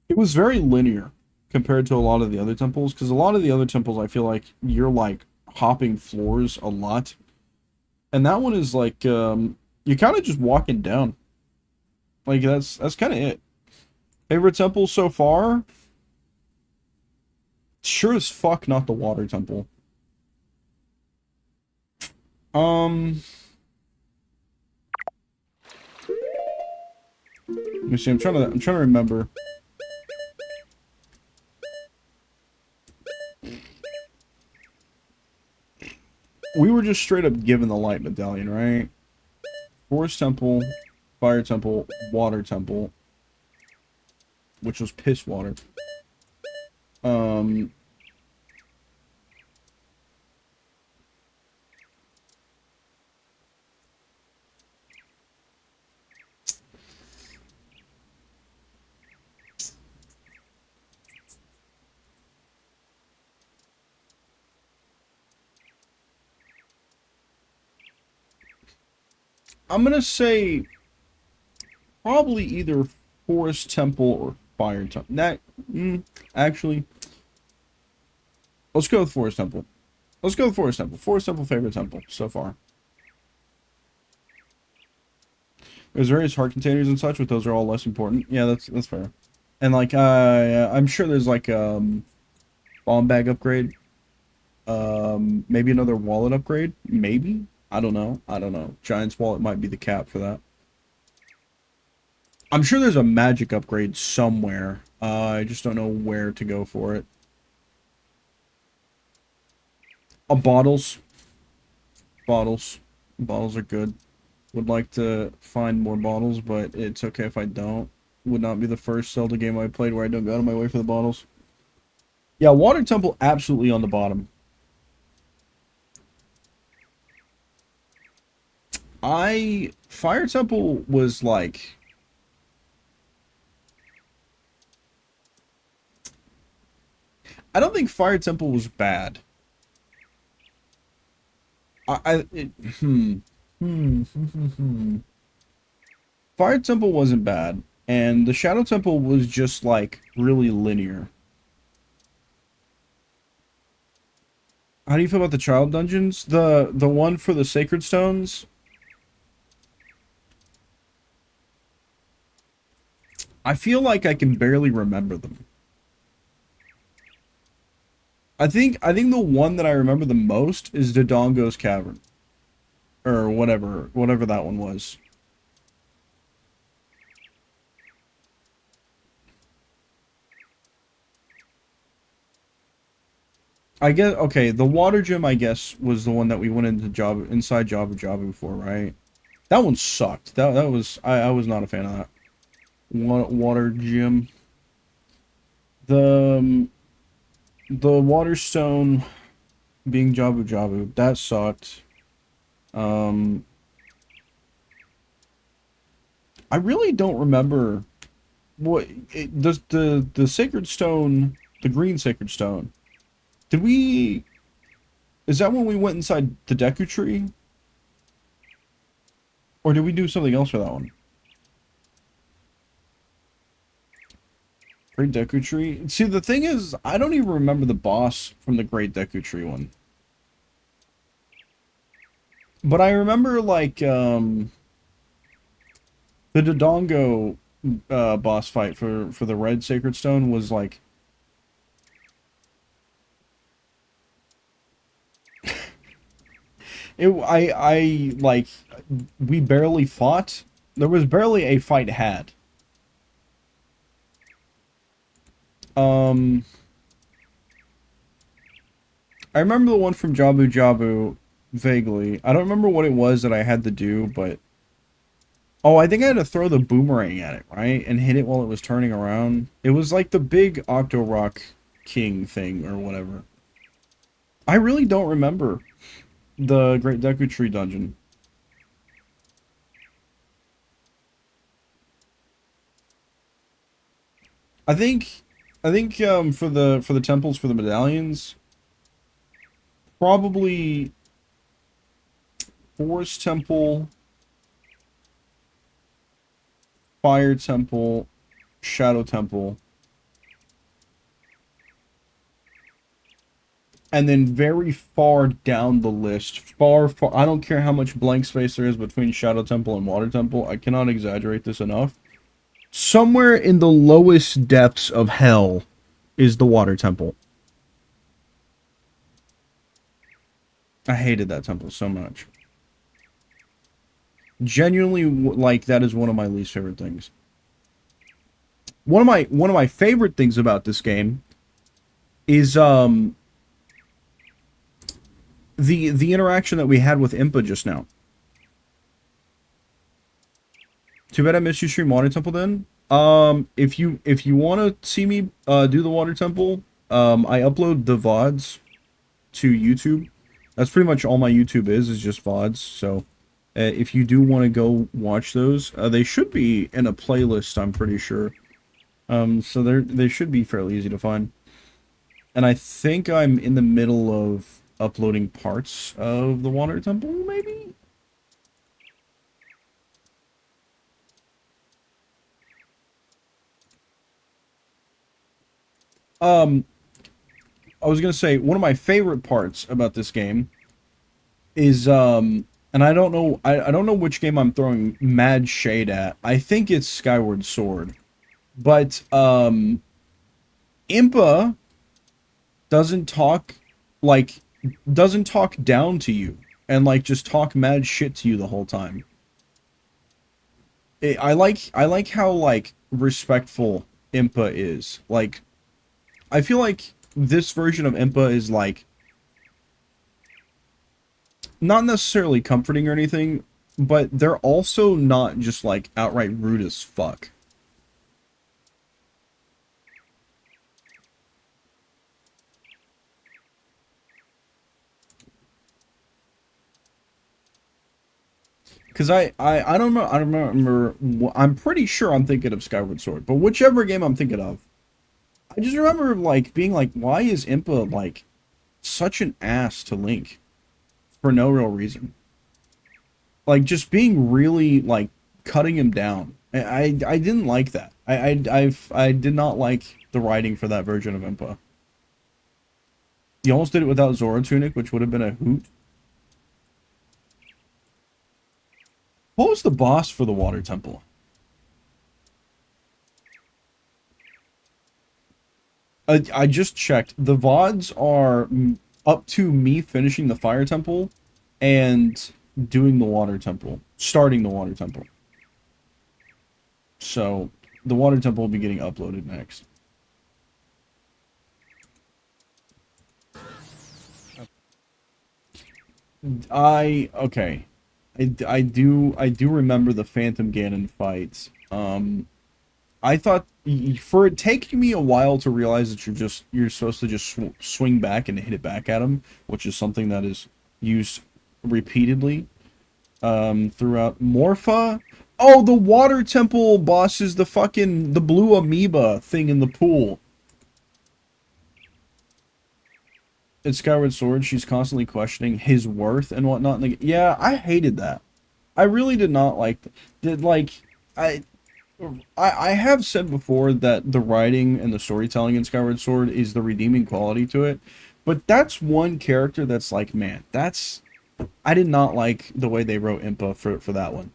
It was very linear compared to a lot of the other temples, because a lot of the other temples, I feel like you're, like, hopping floors a lot. And that one is, like, you're kind of just walking down. Like, that's kind of it. Favorite temple so far? Sure as fuck not the water temple. Let me see. I'm trying to remember. We were just straight up given the light medallion, right? Forest temple, fire temple, water temple, which was piss water. I'm gonna say probably either forest temple or fire temple. Actually, let's go with forest temple. Let's go with forest temple. Forest temple, favorite temple so far. There's various heart containers and such, but those are all less important. Yeah, that's fair. And like, I'm sure there's like bomb bag upgrade. Maybe another wallet upgrade. Maybe. I don't know. I don't know. Giant's wallet might be the cap for that. I'm sure there's a magic upgrade somewhere. I just don't know where to go for it. Bottles. Bottles. Bottles are good. Would like to find more bottles, but it's okay if I don't. Would not be the first Zelda game I played where I don't go out of my way for the bottles. Yeah, Water Temple absolutely on the bottom. Fire Temple was like... I don't think Fire Temple was bad. Fire Temple wasn't bad, and the Shadow Temple was just like really linear. How do you feel about the child dungeons? The one for the Sacred Stones? I feel like I can barely remember them. I think the one that I remember the most is Dodongo's Cavern. Or whatever that one was. I guess, okay, the water gym, I guess, was the one that we went inside Jabba Jabu for, right? That one sucked. That was, I was not a fan of that. Water gym. The water stone being Jabu Jabu, that sucked. I really don't remember what the sacred stone, the green sacred stone. Did we... Is that when we went inside the Deku Tree? Or did we do something else for that one? Great Deku Tree? See, the thing is, I don't even remember the boss from the Great Deku Tree one. But I remember, like, the Dodongo boss fight for the Red Sacred Stone was, like... like, we barely fought. There was barely a fight had. I remember the one from Jabu Jabu vaguely. I don't remember what it was that I had to do, but... Oh, I think I had to throw the boomerang at it, right? And hit it while it was turning around. It was like the big Octorok King thing, or whatever. I really don't remember the Great Deku Tree dungeon. I think for the temples for the medallions, probably Forest Temple, Fire Temple, Shadow Temple, and then very far down the list, far, I don't care how much blank space there is between Shadow Temple and Water Temple, I cannot exaggerate this enough. Somewhere in the lowest depths of hell is the Water Temple. I hated that temple so much. Genuinely, like, that is one of my least favorite things. One of my favorite things about this game is the interaction that we had with Impa just now. Too bad I missed you stream Water Temple then. If you want to see me do the Water Temple, I upload the VODs to YouTube. That's pretty much all my YouTube is just VODs. So if you do want to go watch those, they should be in a playlist, I'm pretty sure. So they should be fairly easy to find. And I think I'm in the middle of uploading parts of the Water Temple, maybe? I was gonna say, one of my favorite parts about this game is, and I don't know which game I'm throwing mad shade at. I think it's Skyward Sword. But, Impa doesn't talk, like, doesn't talk down to you and like just talk mad shit to you the whole time. I like how like respectful Impa is. Like, I feel like this version of Impa is like not necessarily comforting or anything, but they're also not just like outright rude as fuck. Because I don't know, I don't remember, I'm pretty sure I'm thinking of Skyward Sword, but whichever game I'm thinking of, I just remember like being like, why is Impa like such an ass to Link for no real reason? Like just being really like cutting him down. I didn't like that. I did not like the writing for that version of Impa. You almost did it without Zora Tunic, which would have been a hoot. What was the boss for the Water Temple? I just checked. The VODs are up to me finishing the Fire Temple and doing the Water Temple. Starting the Water Temple. So, the Water Temple will be getting uploaded next. Okay. I do remember the Phantom Ganon fights. I thought for it taking me a while to realize that you're supposed to just swing back and hit it back at him, which is something that is used repeatedly throughout Morpha. Oh, the Water Temple boss is the blue amoeba thing in the pool. In Skyward Sword, she's constantly questioning his worth and whatnot. Like, yeah, I hated that. I really did not like did like I have said before that the writing and the storytelling in Skyward Sword is the redeeming quality to it, but that's one character that's like, man, that's I did not like the way they wrote Impa for that one.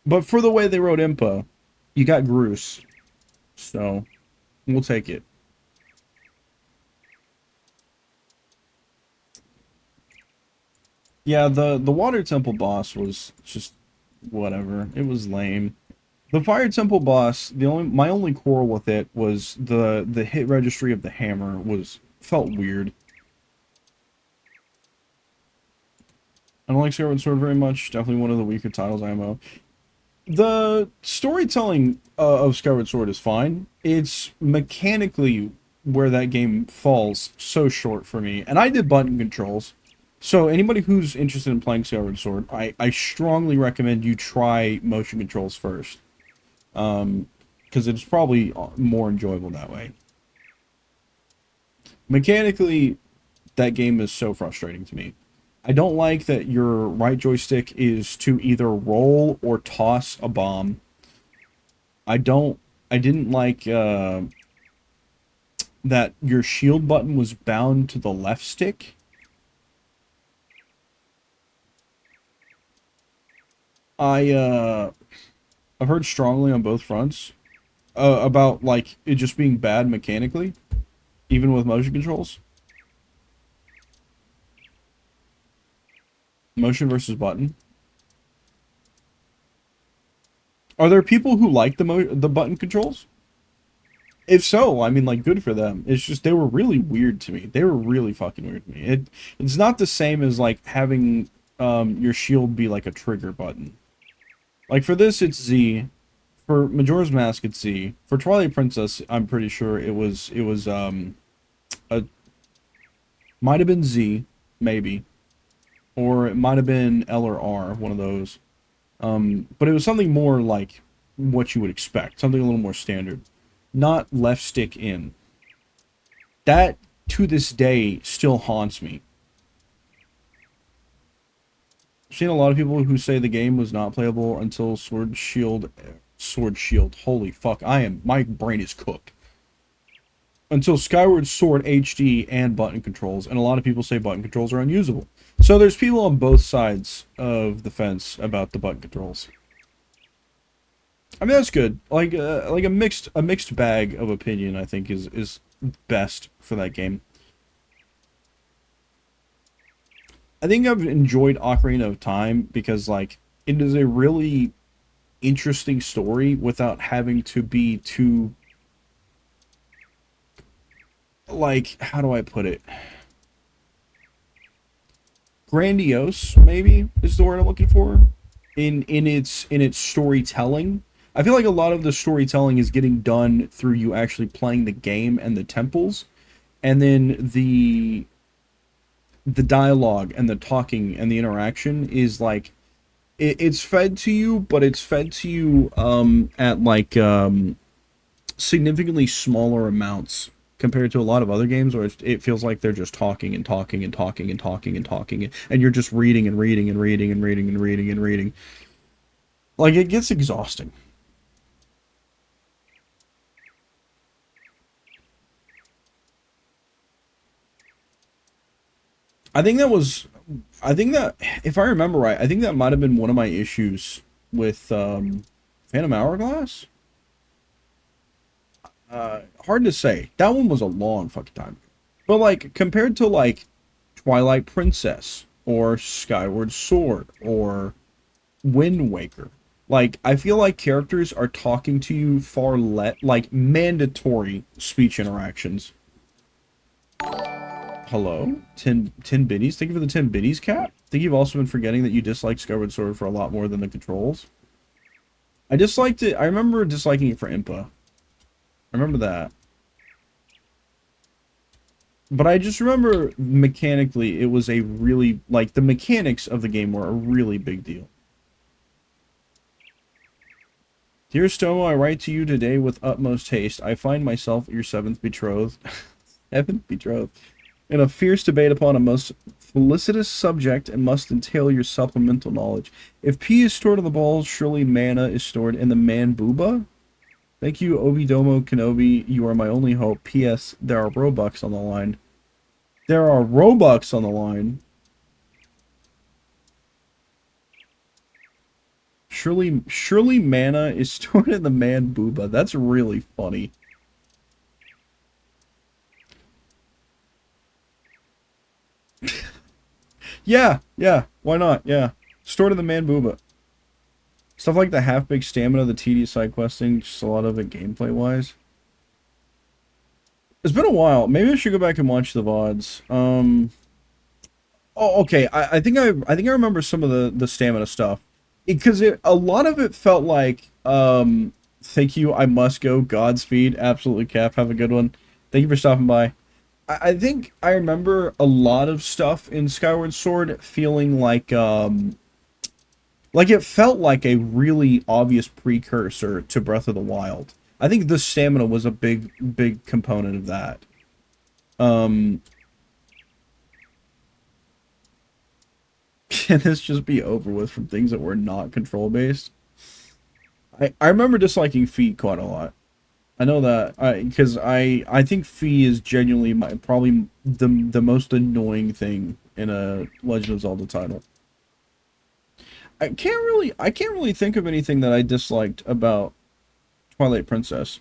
But for the way they wrote Impa, you got Groose, so we'll take it. Yeah, the Water Temple boss was just whatever. It was lame. The Fire Temple boss, my only quarrel with it was the hit registry of the hammer felt weird. I don't like Skyward Sword very much. Definitely one of the weaker titles IMO. The storytelling of Skyward Sword is fine. It's mechanically where that game falls so short for me. And I did button controls. So anybody who's interested in playing Skyward Sword, I strongly recommend you try motion controls first. Because it's probably more enjoyable that way. Mechanically, that game is so frustrating to me. I don't like that your right joystick is to either roll or toss a bomb. I didn't like that your shield button was bound to the left stick. I've heard strongly on both fronts about like it just being bad mechanically, even with motion controls. Motion versus button. Are there people who like the button controls? If so, I mean, like, good for them. It's just they were really weird to me. They were really fucking weird to me. It's not the same as like having your shield be like a trigger button. Like for this, it's Z. For Majora's Mask, it's Z. For Twilight Princess, I'm pretty sure it was might have been Z, maybe, or it might have been L or R, one of those. But it was something more like what you would expect, something a little more standard. Not left stick in. That, to this day, still haunts me. I've seen a lot of people who say the game was not playable until Sword Shield. Holy fuck, my brain is cooked. Until Skyward Sword HD and button controls, and a lot of people say button controls are unusable. So there's people on both sides of the fence about the button controls. I mean, that's good. Like a mixed bag of opinion, I think is best for that game. I think I've enjoyed Ocarina of Time because like it is a really interesting story without having to be too, like, how do I put it? Grandiose, maybe, is the word I'm looking for. In its storytelling. I feel like a lot of the storytelling is getting done through you actually playing the game and the temples, and then the dialogue and the talking and the interaction is like it's fed to you, but it's fed to you at like significantly smaller amounts compared to a lot of other games where it feels like they're just talking and talking and talking and talking and talking, and you're just reading and reading and reading and reading and reading and reading. Like, it gets exhausting. I think that, if I remember right, I think that might have been one of my issues with Phantom Hourglass. Hard to say. That one was a long fucking time ago. But, like, compared to, like, Twilight Princess, or Skyward Sword, or Wind Waker, like, I feel like characters are talking to you far less, like, mandatory speech interactions. Hello? 10 biddies? Thank you for the 10 biddies, Cat. I think you've also been forgetting that you disliked Skyward Sword for a lot more than the controls. I disliked it. I remember disliking it for Impa. I remember that. But I just remember mechanically it was a really, like, the mechanics of the game were a really big deal. Dear Stomo, I write to you today with utmost haste. I find myself your seventh betrothed. Seventh betrothed. In a fierce debate upon a most felicitous subject and must entail your supplemental knowledge. If P is stored on the balls, surely mana is stored in the man booba? Thank you, Obi-Domo Kenobi. You are my only hope. P.S. There are Robux on the line. There are Robux on the line. Surely mana is stored in the man booba. That's really funny. Yeah, why not? Yeah. Stored in the man booba. Stuff like the half-baked stamina, the tedious side questing, just a lot of it gameplay-wise. It's been a while. Maybe I should go back and watch the VODs. Oh, okay. I think I remember some of the stamina stuff. Because a lot of it felt like, thank you, I must go, Godspeed, absolutely, Cap, have a good one. Thank you for stopping by. I think I remember a lot of stuff in Skyward Sword feeling like it felt like a really obvious precursor to Breath of the Wild. I think the stamina was a big component of that. Um, can this just be over with from things that were not control based? I remember disliking feet quite a lot. I know that because I think Fee is genuinely probably the most annoying thing in a Legend of Zelda title. I can't really think of anything that I disliked about Twilight Princess.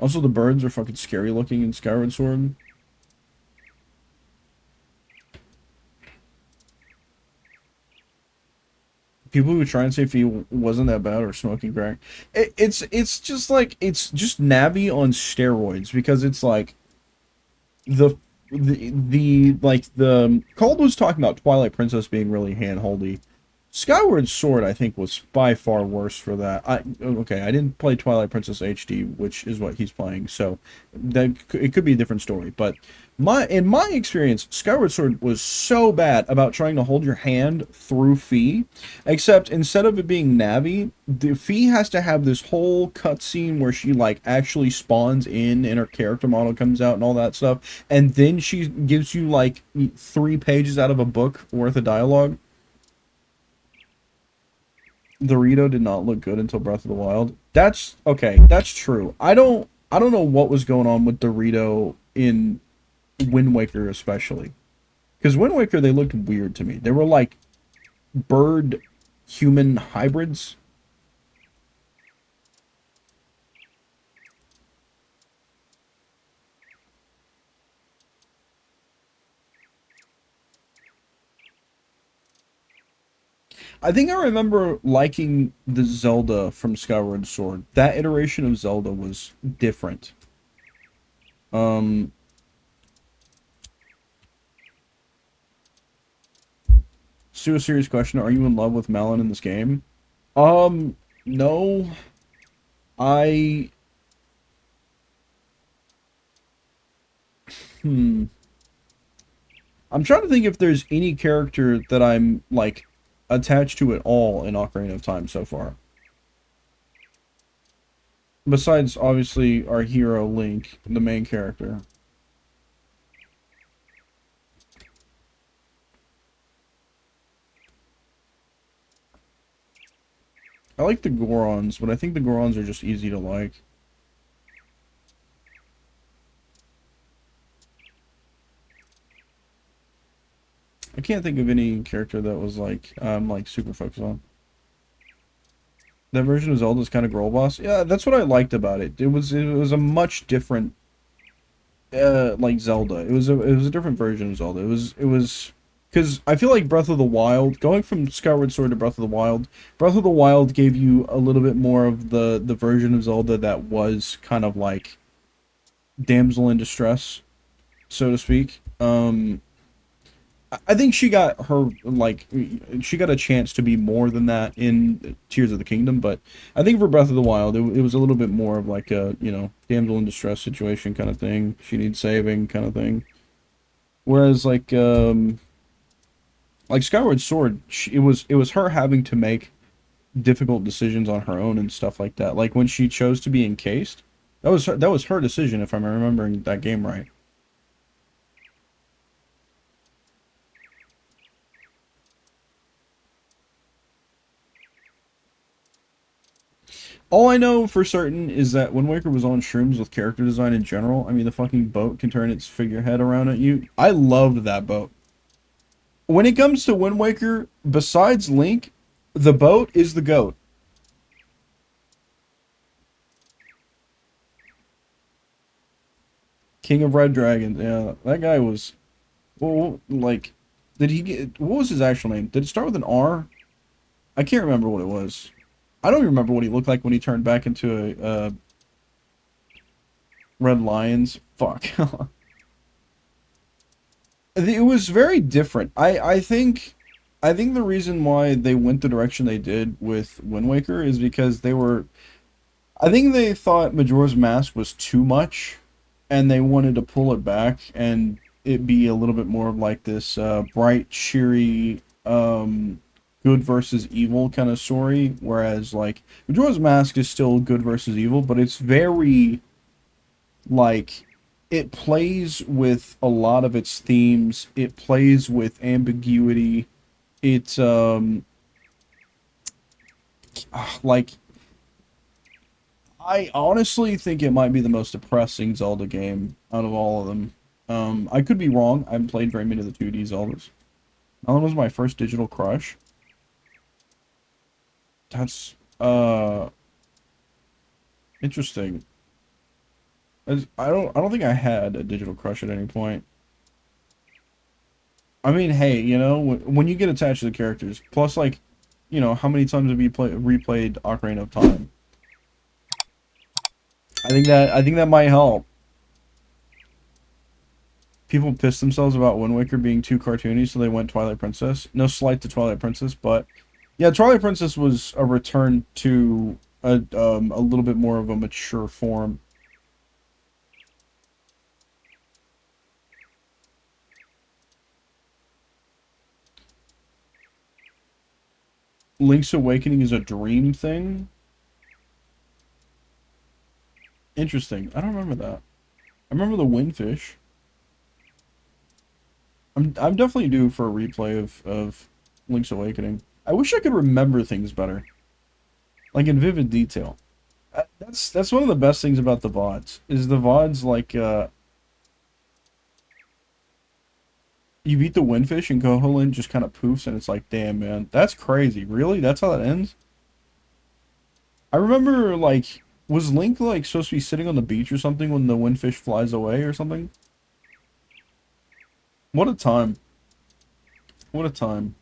Also, the birds are fucking scary looking in Skyward Sword. People who try and say Fee wasn't that bad or smoking crack. It's just like it's just Navi on steroids because it's like the the like the Cold was talking about Twilight Princess being really handholdy. Skyward Sword, I think, was by far worse for that. I didn't play Twilight Princess HD, which is what he's playing, so it could be a different story. But in my experience, Skyward Sword was so bad about trying to hold your hand through Fee, except instead of it being Navi, the Fee has to have this whole cutscene where she like actually spawns in and her character model comes out and all that stuff, and then she gives you like 3 pages out of a book worth of dialogue. Dorito did not look good until Breath of the Wild. That's okay. That's true. I don't know what was going on with Dorito in Wind Waker especially, because Wind Waker they looked weird to me. They were like bird human hybrids. I think I remember liking the Zelda from Skyward Sword. That iteration of Zelda was different. Um, Sue, a serious question. Are you in love with Malon in this game? No. I, hmm. I'm trying to think if there's any character that I'm, like, attached to at all in Ocarina of Time so far. Besides, obviously, our hero, Link, the main character. I like the Gorons, but I think the Gorons are just easy to like. I can't think of any character that was like super focused on. That version of Zelda is kind of girl boss. Yeah, that's what I liked about it. It was a much different like Zelda. It was a different version of Zelda. It was because I feel like Breath of the Wild, going from Skyward Sword to Breath of the Wild gave you a little bit more of the version of Zelda that was kind of like damsel in distress, so to speak. I think she got her like she got a chance to be more than that in Tears of the Kingdom, but I think for Breath of the Wild, it was a little bit more of like a damsel in distress situation kind of thing. She needs saving kind of thing. Whereas like Skyward Sword, it was her having to make difficult decisions on her own and stuff like that. Like when she chose to be encased, that was her decision if I'm remembering that game right. All I know for certain is that Wind Waker was on shrooms with character design in general. I mean, the fucking boat can turn its figurehead around at you. I loved that boat. When it comes to Wind Waker, besides Link, the boat is the goat. King of Red Dragons. Yeah, that guy was. Well, like, did he get? What was his actual name? Did it start with an R? I can't remember what it was. I don't remember what he looked like when he turned back into a Red Lions. Fuck. It was very different. I think the reason why they went the direction they did with Wind Waker is because they were I think they thought Majora's Mask was too much, and they wanted to pull it back and it be a little bit more of like this bright, cheery, good versus evil kind of story. Whereas like Majora's Mask is still good versus evil, but it's very like it plays with a lot of its themes. It plays with ambiguity. It's like I honestly think it might be the most depressing Zelda game out of all of them. I could be wrong. I haven't played very many of the 2D Zeldas. That was my first digital crush. That's interesting. I don't think I had a digital crush at any point. I mean, hey, you know, when you get attached to the characters, plus like, you know, how many times have you replayed Ocarina of Time? I think that might help. People pissed themselves about Wind Waker being too cartoony, so they went Twilight Princess. No slight to Twilight Princess, but yeah, Twilight Princess was a return to a little bit more of a mature form. Link's Awakening is a dream thing. Interesting. I don't remember that. I remember the Windfish. I'm definitely due for a replay of Link's Awakening. I wish I could remember things better, like in vivid detail. That's one of the best things about the VODs. Is the VODs like you beat the Windfish and Koholint just kind of poofs and it's like, damn man, that's crazy. Really? That's how that ends? I remember like was Link like supposed to be sitting on the beach or something when the Windfish flies away or something? What a time. What a time.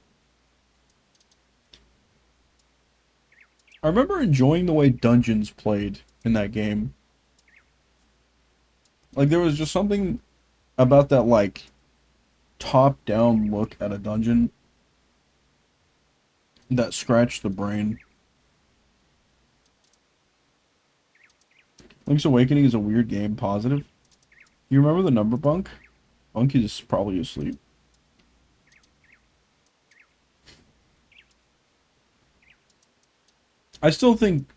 I remember enjoying the way dungeons played in that game. Like there was just something about that like top-down look at a dungeon that scratched the brain. Link's Awakening is a weird game, positive. You remember the number bunk? Bunk is probably asleep. I still think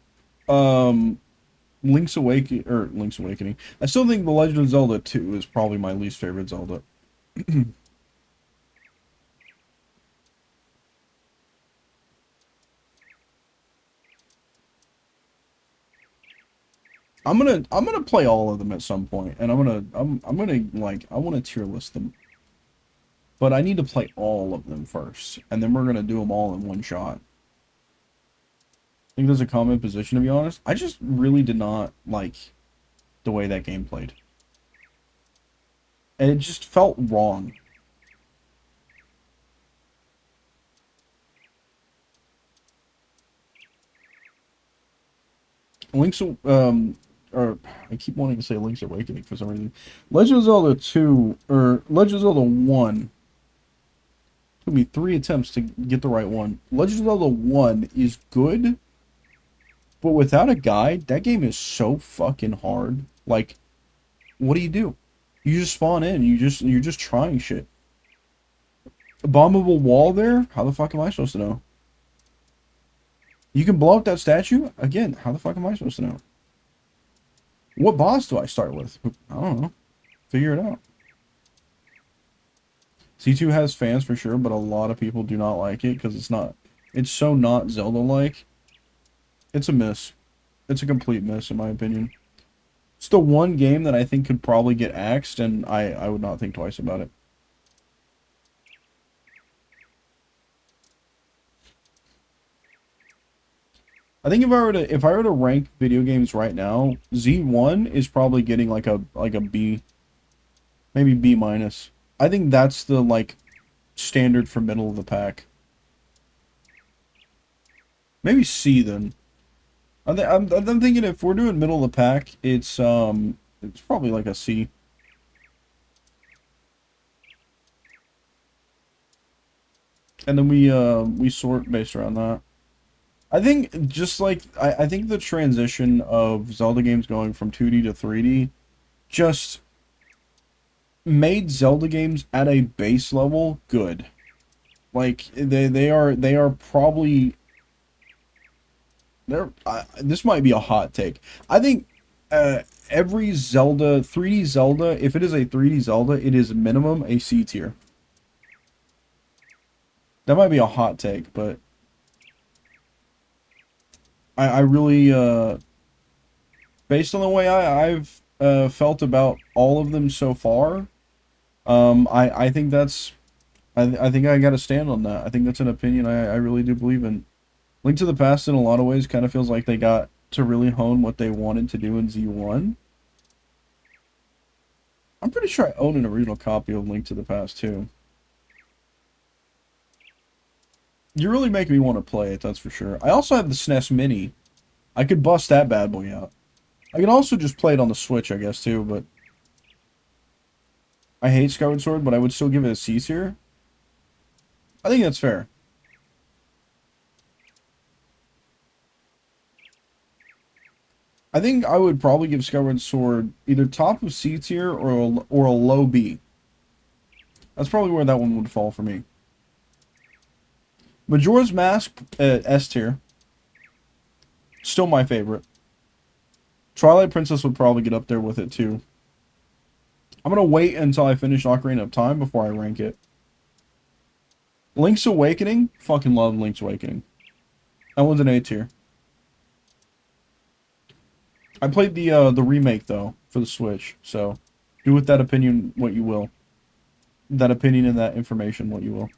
Link's Awakening. I still think The Legend of Zelda 2 is probably my least favorite Zelda. I'm gonna play all of them at some point, and I'm gonna like I want to tier list them, but I need to play all of them first, and then we're gonna do them all in one shot. I think there's a common position, to be honest. I just really did not like the way that game played, and it just felt wrong. Link's or I keep wanting to say Link's Awakening for some reason. Legend of Zelda 2 or Legend of Zelda 1 took me 3 attempts to get the right one. Legend of Zelda 1 is good, but without a guide, that game is so fucking hard. Like, what do? You just spawn in. You're just trying shit. A bombable wall there? How the fuck am I supposed to know? You can blow up that statue? Again, how the fuck am I supposed to know? What boss do I start with? I don't know. Figure it out. C2 has fans for sure, but a lot of people do not like it because it's so not Zelda-like. It's a miss. It's a complete miss, in my opinion. It's the one game that I think could probably get axed, and I would not think twice about it. I think if I were to rank video games right now, Z1 is probably getting like a B, maybe B minus. I think that's the like standard for middle of the pack. Maybe C then. I'm thinking if we're doing middle of the pack, it's probably like a C. and then we sort based around that. I think just like I think the transition of Zelda games going from 2D to 3D just made Zelda games at a base level good. Like they are probably they're this might be a hot take. I think every Zelda 3D Zelda, if it is a 3D Zelda, it is minimum a C tier. That might be a hot take, but I really based on the way I've felt about all of them so far, I think that's I think I gotta stand on that. I think that's an opinion I really do believe in. Link to the Past in a lot of ways kind of feels like they got to really hone what they wanted to do in Z1. I'm pretty sure I own an original copy of Link to the Past too. You're really making me want to play it, that's for sure. I also have the SNES Mini. I could bust that bad boy out. I can also just play it on the Switch, I guess, too, but I hate Skyward Sword, but I would still give it a C tier. I think that's fair. I think I would probably give Skyward Sword either top of C tier or a low B. That's probably where that one would fall for me. Majora's Mask, S tier. Still my favorite. Twilight Princess would probably get up there with it too. I'm gonna wait until I finish Ocarina of Time before I rank it. Link's Awakening, fucking love Link's Awakening. That one's an A tier. I played the remake though for the Switch, so do with that opinion what you will. That opinion and that information what you will.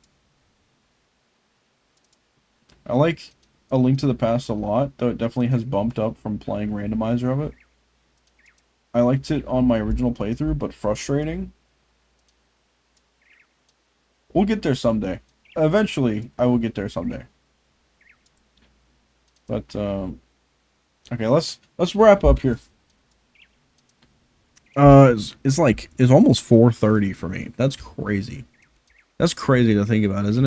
I like A Link to the Past a lot, though it definitely has bumped up from playing randomizer of it. I liked it on my original playthrough, but frustrating. We'll get there someday. Eventually, I will get there someday. But okay, let's wrap up here. It's almost 4:30 for me. That's crazy. That's crazy to think about, isn't it?